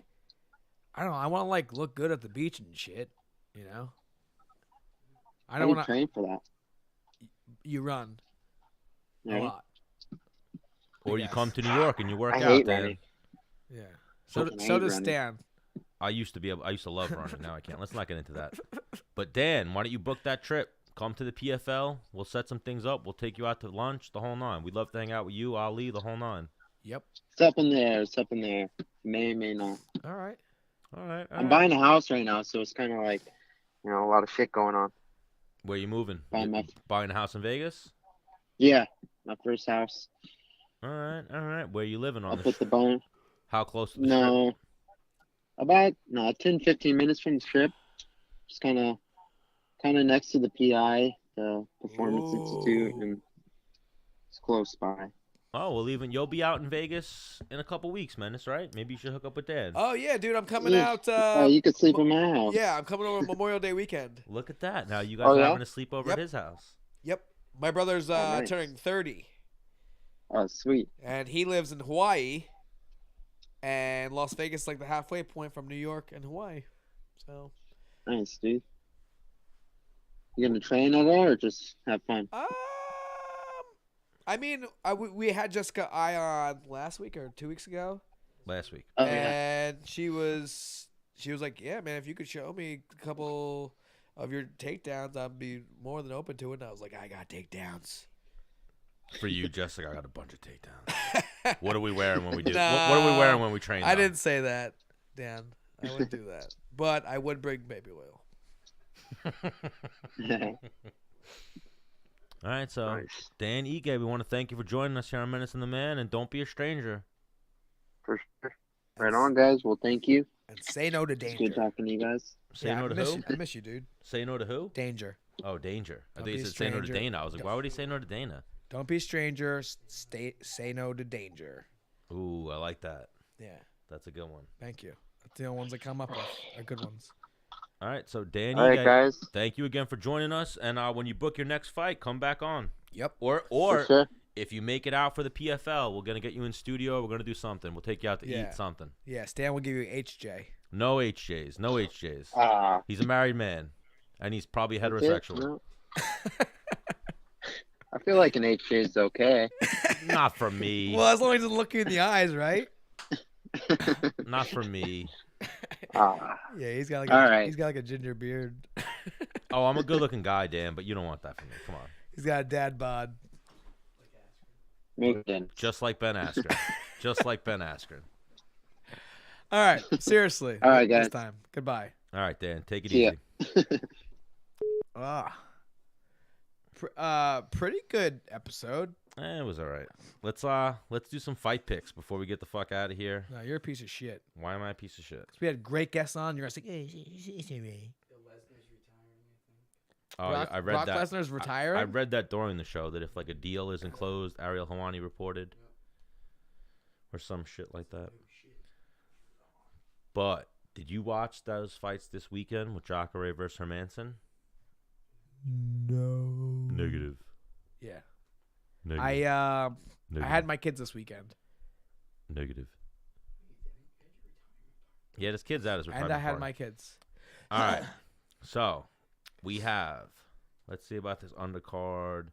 I don't know. I want to like look good at the beach and shit. You know. I don't want to train for that. You run a Yeah. lot. Or you come to New York and you work I out, hate Dan. running. Yeah. Fucking So hate does running. Stan. I used to love running. Now I can't. Let's not get into that. But Dan, why don't you book that trip? Come to the PFL. We'll set some things up. We'll take you out to lunch, the whole nine. We'd love to hang out with you, Ali, the whole nine. Yep. It's up in there. It's up in there. May not. All right. I'm buying a house right now, so it's kind of like, a lot of shit going on. Where you moving? Buying a house in Vegas? Yeah, my first house. All right. Where you living on I'll the put the bone. How close to the No, strip? about 10, 15 minutes from the strip. Just kind of next to the PI, the Performance Institute, and it's close by. Oh, well, you'll be out in Vegas in a couple weeks, Menace, right? Maybe you should hook up with Dad. Oh yeah, dude, I'm coming out. You could sleep in my house. Yeah, I'm coming over Memorial Day weekend. Look at that. Now you guys are having a sleepover at his house. Yep. My brother's nice. turning 30. Oh, sweet. And he lives in Hawaii. And Las Vegas is like the halfway point from New York and Hawaii. So. Nice, dude. You gonna train at all or just have fun? I mean, we had Jessica I on last week or 2 weeks ago. Last week. Oh, And she was like, yeah, man, if you could show me a couple of your takedowns, I'd be more than open to it. And I was like, I got takedowns. For you, Jessica, I got a bunch of takedowns. What are we wearing when we do? What are we wearing when we train? I didn't say that, Dan. I wouldn't do that. But I would bring baby oil. All right, so Nice. Dan Ige, we want to thank you for joining us here on Menace and the Man, and don't be a stranger. For sure. Right on, guys. Well, thank you. And say no to It's danger. good talking to you guys. Say no to who? I miss you, dude. Say no to who? Danger. Oh, Danger. I Don't think be he a said say no to stranger. Dana. I was like, why would he say no to Dana? Don't be a stranger. Say no to danger. Ooh, I like that. Yeah. That's a good one. Thank you. That's the only ones that come up with are good ones. All right, so Dan All right, Ige, guys. thank you again for joining us. And when you book your next fight, come back on. Yep. Or For sure. if you make it out for the PFL, we're gonna get you in studio. We're gonna do something. We'll take you out to Yeah. eat something. Yeah, Stan will give you HJ. No HJs. No HJs. Ah. He's a married man, and he's probably That's it? heterosexual. No. I feel like an HJ is okay. Not for me. Well, as long as he doesn't look you in the eyes, right? Not for me. Ah. Yeah, he's got like All right. he's got like a ginger beard. Oh, I'm a good-looking guy, Dan, but you don't want that from me. Come on. He's got a dad bod. Makes sense. Just like Ben Askren. Just like Ben Askren. All right, seriously. All right, This guys. time. Goodbye. All right, Dan. Take it See ya. easy. Pretty good episode. It was all right. Let's do some fight picks before we get the fuck out of here. No, you're a piece of shit. Why am I a piece of shit? 'Cause we had great guests on. You're gonna say, hey, The Lesnar's retiring, I think. I read Brock that. Lesnar's retiring? I read that during the show that if like a deal isn't closed, Ariel Helwani reported, or some shit like that. But did you watch those fights this weekend with Jacare versus Hermanson? No. Negative. Yeah. Negative. I Negative. had my kids this weekend. Negative. Yeah, this kid's at his retirement And I had party. my kids. All right. So, we have, let's see about this undercard.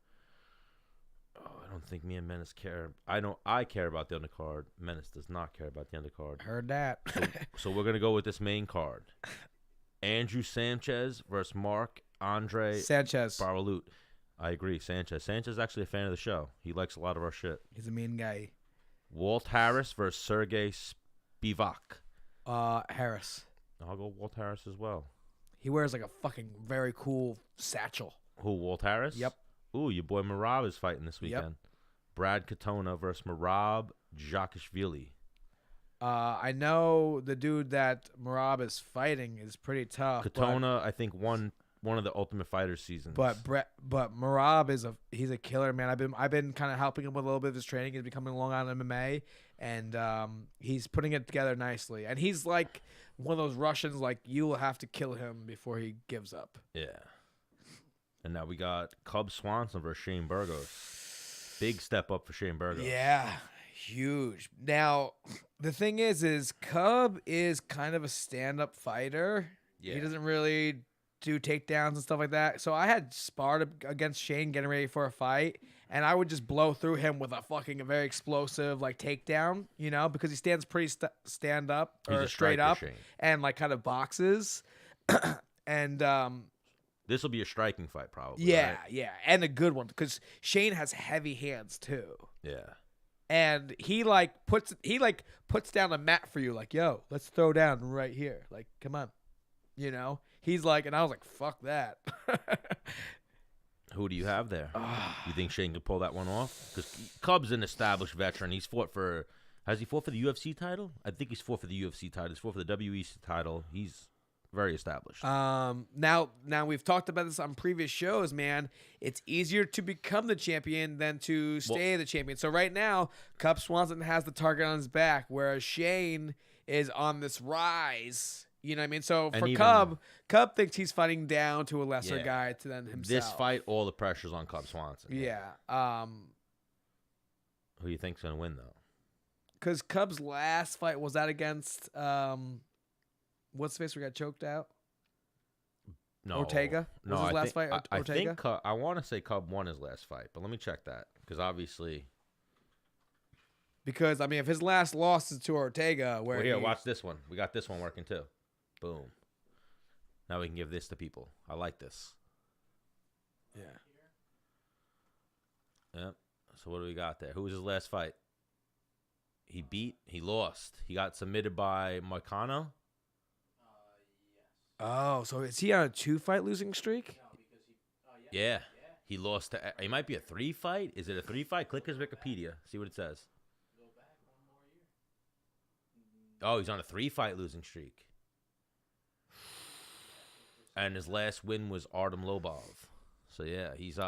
Oh, I don't think me and Menace care. I care about the undercard. Menace does not care about the undercard. Heard that. So we're going to go with this main card. Andrew Sanchez versus Marc-Andre Sanchez. Barbalut. I agree, Sanchez. Sanchez is actually a fan of the show. He likes a lot of our shit. He's a mean guy. Walt Harris versus Sergey Spivak. Harris. I'll go Walt Harris as well. He wears like a fucking very cool satchel. Who, Walt Harris? Yep. Ooh, your boy Marab is fighting this weekend. Yep. Brad Katona versus Marab Jakishvili. I know the dude that Marab is fighting is pretty tough. Katona, I think, won one of the Ultimate Fighter seasons. But Marab he's a killer, man. I've been kind of helping him with a little bit of his training. He's becoming Long Island MMA, and he's putting it together nicely. And he's like one of those Russians, like you will have to kill him before he gives up. Yeah. And now we got Cub Swanson versus Shane Burgos. Big step up for Shane Burgos. Yeah, huge. Now the thing is Cub is kind of a stand-up fighter. Yeah. He doesn't really do takedowns and stuff like that. So I had sparred against Shane getting ready for a fight, and I would just blow through him with a very explosive like takedown, you know, because he stands pretty stand up He's or a straight striker, up Shane. and like kind of boxes. And this will be a striking fight, probably. yeah, right? yeah, and a good one because Shane has heavy hands too. Yeah. And he puts down a mat for you, like, yo, let's throw down right here. Like, come on. You know? He's like, and I was like, fuck that. Who do you have there? You think Shane can pull that one off? Because Cub's an established veteran. Has he fought for the UFC title? I think he's fought for the UFC title. He's fought for the WEC title. He's very established. Now we've talked about this on previous shows, man. It's easier to become the champion than to stay the champion. So right now, Cub Swanson has the target on his back, whereas Shane is on this rise. You know what I mean? So for Cub thinks he's fighting down to a lesser guy than himself. This fight, all the pressure's on Cub Swanson. Yeah. Who do you think's gonna win though? Because Cub's last fight was that against what's the face we got choked out? No, Ortega? No, Was his last fight I Ortega? think I want to say Cub won his last fight, but let me check that because obviously. Because I mean, if his last loss is to Ortega, where Here, watch this one. We got this one working too. Boom. Now we can give this to people. I like this. Yeah. Yep. So what do we got there? Who was his last fight? He lost. He got submitted by Marcano. Oh, so is he on a 2-fight losing streak? Yeah. He lost to, he might be a 3-fight. Is it a 3-fight? Click his Wikipedia. See what it says. Oh, he's on a 3-fight losing streak. And his last win was Artem Lobov. So yeah, he's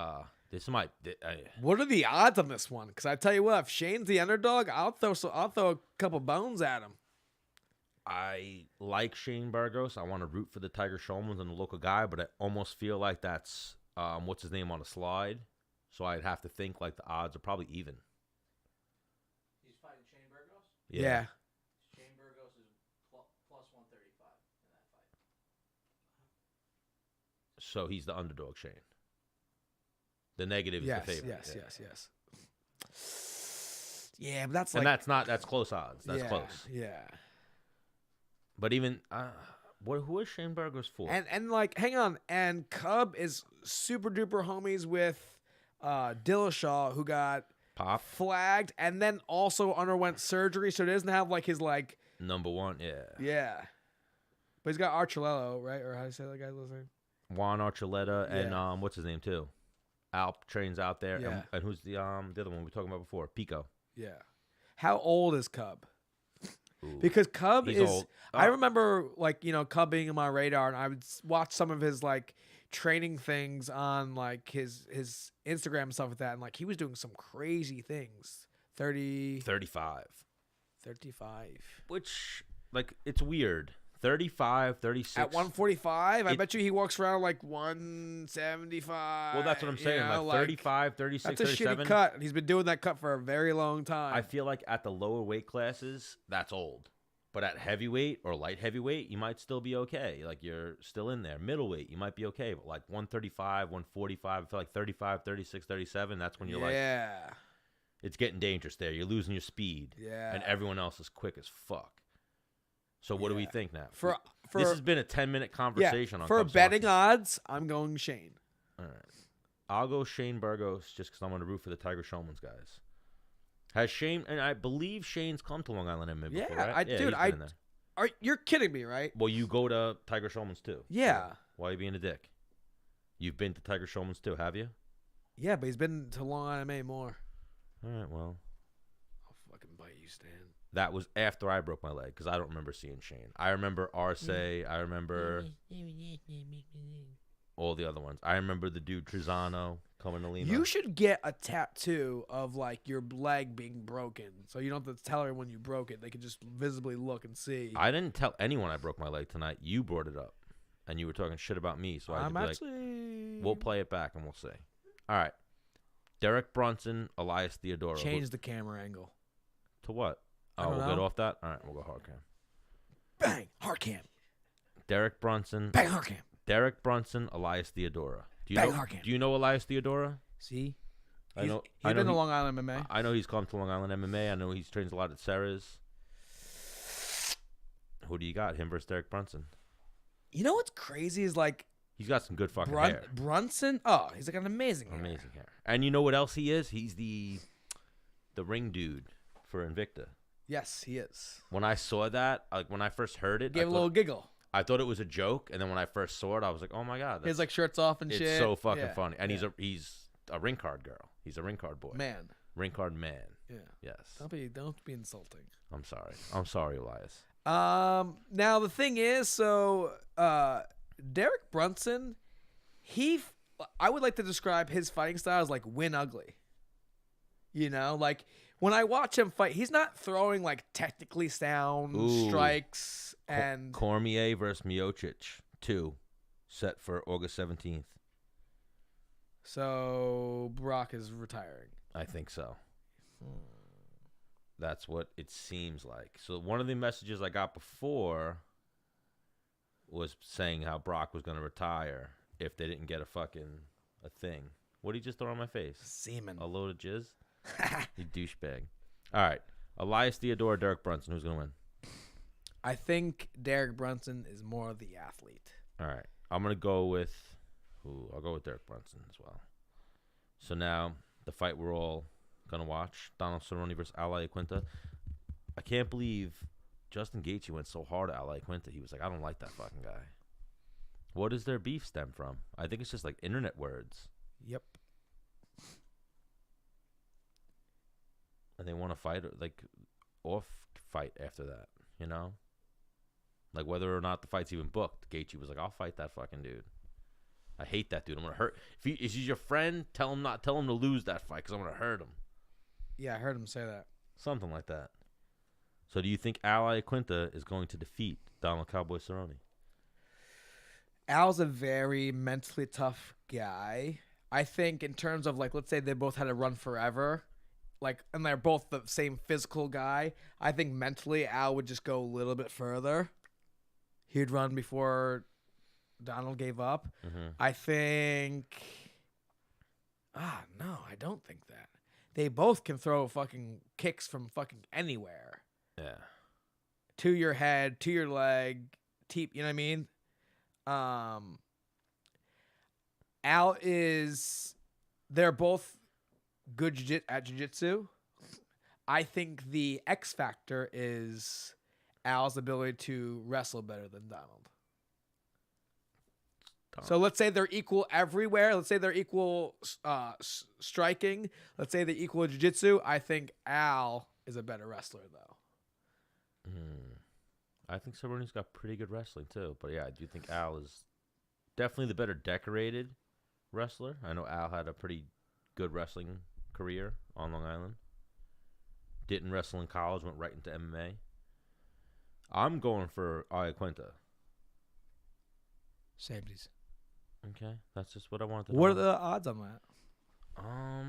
this might. What are the odds on this one? Because I tell you what, if Shane's the underdog, I'll throw a couple bones at him. I like Shane Burgos. I want to root for the Tiger Shulmans and the local guy, but I almost feel like that's what's his name on a slide. So I'd have to think like the odds are probably even. He's fighting Shane Burgos? Yeah. Shane Burgos is plus 135 in that fight. So he's the underdog, Shane. The negative is the favorite. Yes. Yeah, but that's that's close odds. That's close. Yeah. But even who is Shane Burgos for? And like, hang on, and Cub is super duper homies with Dillashaw, who got Pop flagged and then also underwent surgery, so he doesn't have like his like number one. Yeah. But he's got Archuleta, right? Or how do you say that guy's name? Juan Archuleta and what's his name too? Alp trains out there. Yeah. And who's the other one we were talking about before? Pico. Yeah. How old is Cub? Because Cub He's is. old. I remember like Cub being on my radar, and I would watch some of his like training things on like his Instagram and stuff like that, and like he was doing some crazy things. 35. 35. Which, like, it's weird. 35, 36. At 145, I bet you he walks around like 175. Well, that's what I'm saying. Like 35, 36, that's a 37. shitty cut. And he's been doing that cut for a very long time. I feel like at the lower weight classes, that's old. But at heavyweight or light heavyweight, you might still be okay. Like, you're still in there. Middleweight, you might be okay. But like 135, 145, I feel like 35, 36, 37, that's when you're like, it's getting dangerous there. You're losing your speed. Yeah. And everyone else is quick as fuck. So what do we think now? For this has been a 10-minute conversation on for Cubs betting Hockey. odds, I'm going Shane. All right. I'll go Shane Burgos just because I'm going to root for the Tiger Showman's guys. Has Shane, and I believe Shane's come to Long Island MMA before, right? You're kidding me, right? Well, you go to Tiger Showman's too. Yeah. So why are you being a dick? You've been to Tiger Showman's too, have you? Yeah, but he's been to Long Island MMA more. All right, well. I'll fucking bite you, Stan. That was after I broke my leg because I don't remember seeing Shane. I remember Arce. I remember all the other ones. I remember the dude Trizano coming to Lima. You should get a tattoo of like your leg being broken, so you don't have to tell everyone you broke it. They can just visibly look and see. I didn't tell anyone I broke my leg tonight. You brought it up, and you were talking shit about me. So I had to be like, we'll play it back and we'll see. All right, Derek Brunson, Elias Theodorou. Change the camera angle. To what? Oh, we'll get off that? All right, we'll go hard cam. Bang! Hard cam. Derek Brunson. Bang! Hard cam. Derek Brunson, Elias Theodorou. Do you know Elias Theodorou? See? He's been to Long Island MMA. I know he's come to Long Island MMA. I know he's trains a lot at Sarah's. Who do you got? Him versus Derek Brunson? You know what's crazy is like... He's got some good fucking hair. Brunson? he's like an amazing hair. And you know what else he is? He's the ring dude for Invicta. Yes, he is. When I saw that, like when I first heard it, gave a little giggle. I thought it was a joke, and then when I first saw it, I was like, "Oh my god!" His like shirts off and shit. It's so fucking funny, and he's a ring card girl. He's a ring card boy. Man. Ring card man. Yeah. Yes. Don't be insulting. I'm sorry, Elias. Now the thing is, so Derek Brunson, I would like to describe his fighting style as like win ugly. You know, like when I watch him fight, he's not throwing like technically sound strikes and Cormier versus Miocic 2, set for August 17th. So Brock is retiring. I think so. That's what it seems like. So one of the messages I got before was saying how Brock was going to retire if they didn't get a thing. What did he just throw on my face? Semen. A load of jizz? You douchebag. All right. Elias Theodorou, Derek Brunson. Who's going to win? I think Derek Brunson is more of the athlete. All right. I'm going to go with... I'll go with Derek Brunson as well. So now, the fight we're all going to watch, Donald Cerrone versus Al Iaquinta. I can't believe Justin Gaethje went so hard at Al Iaquinta. He was like, I don't like that fucking guy. What does their beef stem from? I think it's just like internet words. Yep. And they want to fight, like, off fight after that, you know? Like, whether or not the fight's even booked, Gaethje was like, I'll fight that fucking dude. I hate that dude. I'm going to hurt. If he's your friend, tell him to lose that fight because I'm going to hurt him. Yeah, I heard him say that. Something like that. So do you think Al Iaquinta is going to defeat Donald Cowboy Cerrone? Al's a very mentally tough guy. I think in terms of, like, let's say they both had to run forever, like, and they're both the same physical guy, I think mentally Al would just go a little bit further. He'd run before Donald gave up. Mm-hmm. I think... no, I don't think that. They both can throw fucking kicks from fucking anywhere. Yeah. To your head, to your leg, you know what I mean? Al is... They're both good at jiu-jitsu. I think the X factor is Al's ability to wrestle better than Donald. So let's say they're equal everywhere. Let's say they're equal striking. Let's say they're equal jiu-jitsu. I think Al is a better wrestler, though. I think Cerrone's got pretty good wrestling too. But yeah, I do think Al is definitely the better decorated wrestler. I know Al had a pretty good wrestling career on Long Island. Didn't wrestle in college, went right into MMA. I'm going for Iaquinta. Samesies. Okay, that's just what I wanted to What know. are the odds on that?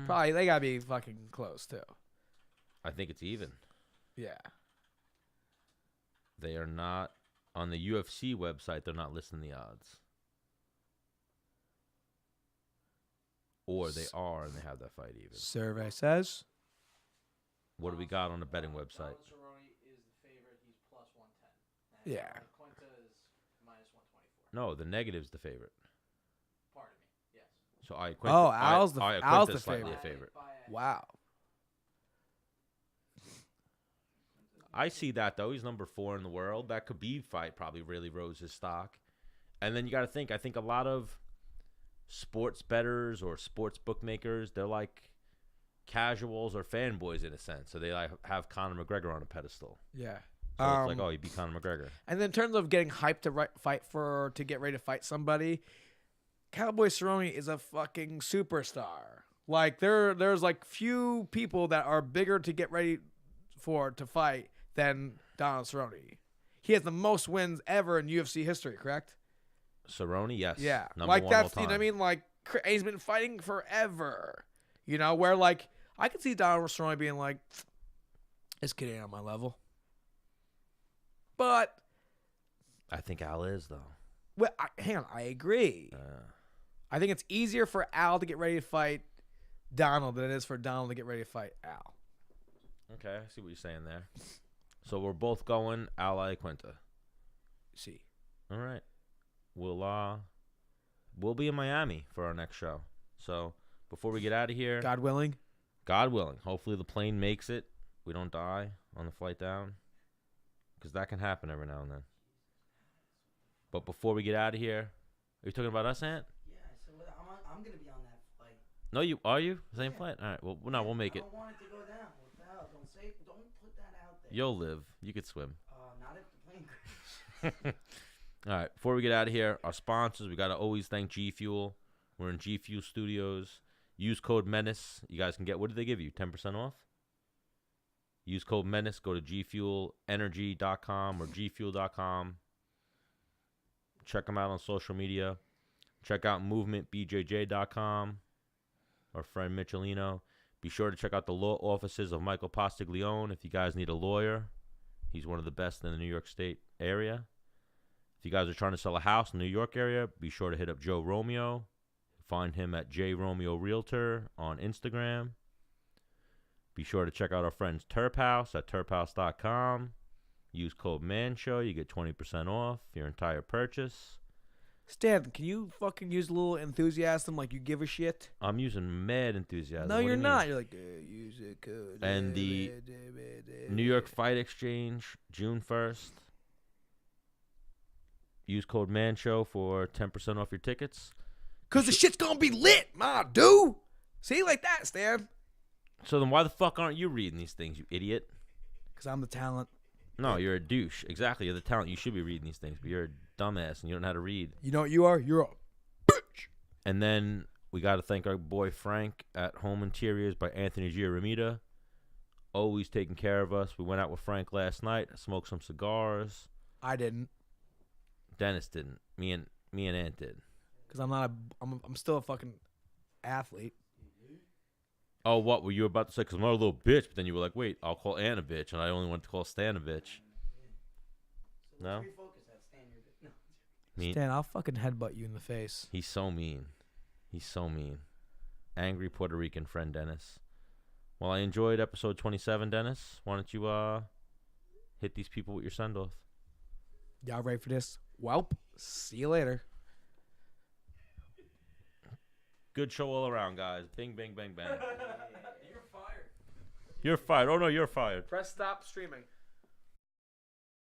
Probably they gotta be fucking close too. I think it's even. Yeah. They are not on the UFC website. They're not listing the odds. Or they are, and they have that fight even. Survey says. What do we got on the betting website? Cerrone is the favorite. He's plus 110. Yeah. Quinta is minus 124. No, the negative's the favorite. Pardon me. Yes. So Iaquinta, Oh, Al's the Iaquinta's slightly favorite. a favorite. Wow. I see that though. He's number 4 in the world. That Khabib fight probably really rose his stock. And then you got to think. I think a lot of sports bettors or sports bookmakers, they're like casuals or fanboys in a sense. So they like have Conor McGregor on a pedestal. Yeah. So it's like, oh, he beat Conor McGregor. And then in terms of getting hyped to get ready to fight somebody, Cowboy Cerrone is a fucking superstar. Like there's like few people that are bigger to get ready to fight than Donald Cerrone. He has the most wins ever in UFC history, correct? Cerrone, yes. Yeah. Number like 1 that's, all you know what I time. mean? Like he's been fighting forever. You know, where like I could see Donald Cerrone being like, this kid ain't on my level. But I think Al is though. well, hang on, I agree. I think it's easier for Al to get ready to fight Donald than it is for Donald to get ready to fight Al. Okay, I see what you're saying there. So we're both going Al Iaquinta. See. All right. We'll be in Miami for our next show. So before we get out of here, God willing. hopefully the plane makes it. We don't die on the flight down, because that can happen every now and then. But before we get out of here, are you talking about us, Ant? Yeah, so I'm gonna be on that flight. No, are you? Same flight? All right. Well, no, we'll make I it. don't want it to go down. Don't put that out there. You'll live. You could swim. Not if the plane crashes. All right. Before we get out of here, our sponsors, we got to always thank G Fuel. We're in G Fuel Studios. Use code Menace. You guys can get, what did they give you? 10% off? Use code Menace. Go to gfuelenergy.com or gfuel.com. Check them out on social media. Check out movementbjj.com. Our friend Michelino. Be sure to check out the law offices of Michael Postiglione if you guys need a lawyer. He's one of the best in the New York State area. If you guys are trying to sell a house in the New York area, be sure to hit up Joe Romeo. Find him at JRomeo Realtor on Instagram. Be sure to check out our friends Terp House at terphouse.com. Use code MANSHOW. You get 20% off your entire purchase. Stan, can you fucking use a little enthusiasm like you give a shit? I'm using mad enthusiasm. No, What do you're you not. mean? You're like, use a code. And the New York Fight Exchange, June 1st. Use code MANSHOW for 10% off your tickets. Because the shit's going to be lit, my dude. See, like that, Stan. So then why the fuck aren't you reading these things, you idiot? Because I'm the talent. No, you're a douche. Exactly, you're the talent. You should be reading these things, but you're a dumbass and you don't know how to read. You know what you are? You're a bitch. And then we got to thank our boy Frank at Home Interiors by Anthony Giaramita. Always taking care of us. We went out with Frank last night, smoked some cigars. I didn't. Dennis didn't. Me and Ant did. Because I'm still a fucking athlete. Oh, what were you about to say? Because I'm not a little bitch, but then you were like, wait, I'll call Ann a bitch, and I only want to call Stan a bitch. So No? let's refocus that standard. No. Mean. Stan, I'll fucking headbutt you in the face. He's so mean. He's so mean. Angry Puerto Rican friend Dennis. Well, I enjoyed episode 27, Dennis. Why don't you hit these people with your send-off? Y'all ready for this? Welp. See you later. Good show all around, guys. Bing, bing, bang, bang. You're fired. You're fired. Oh, no, you're fired. Press stop streaming.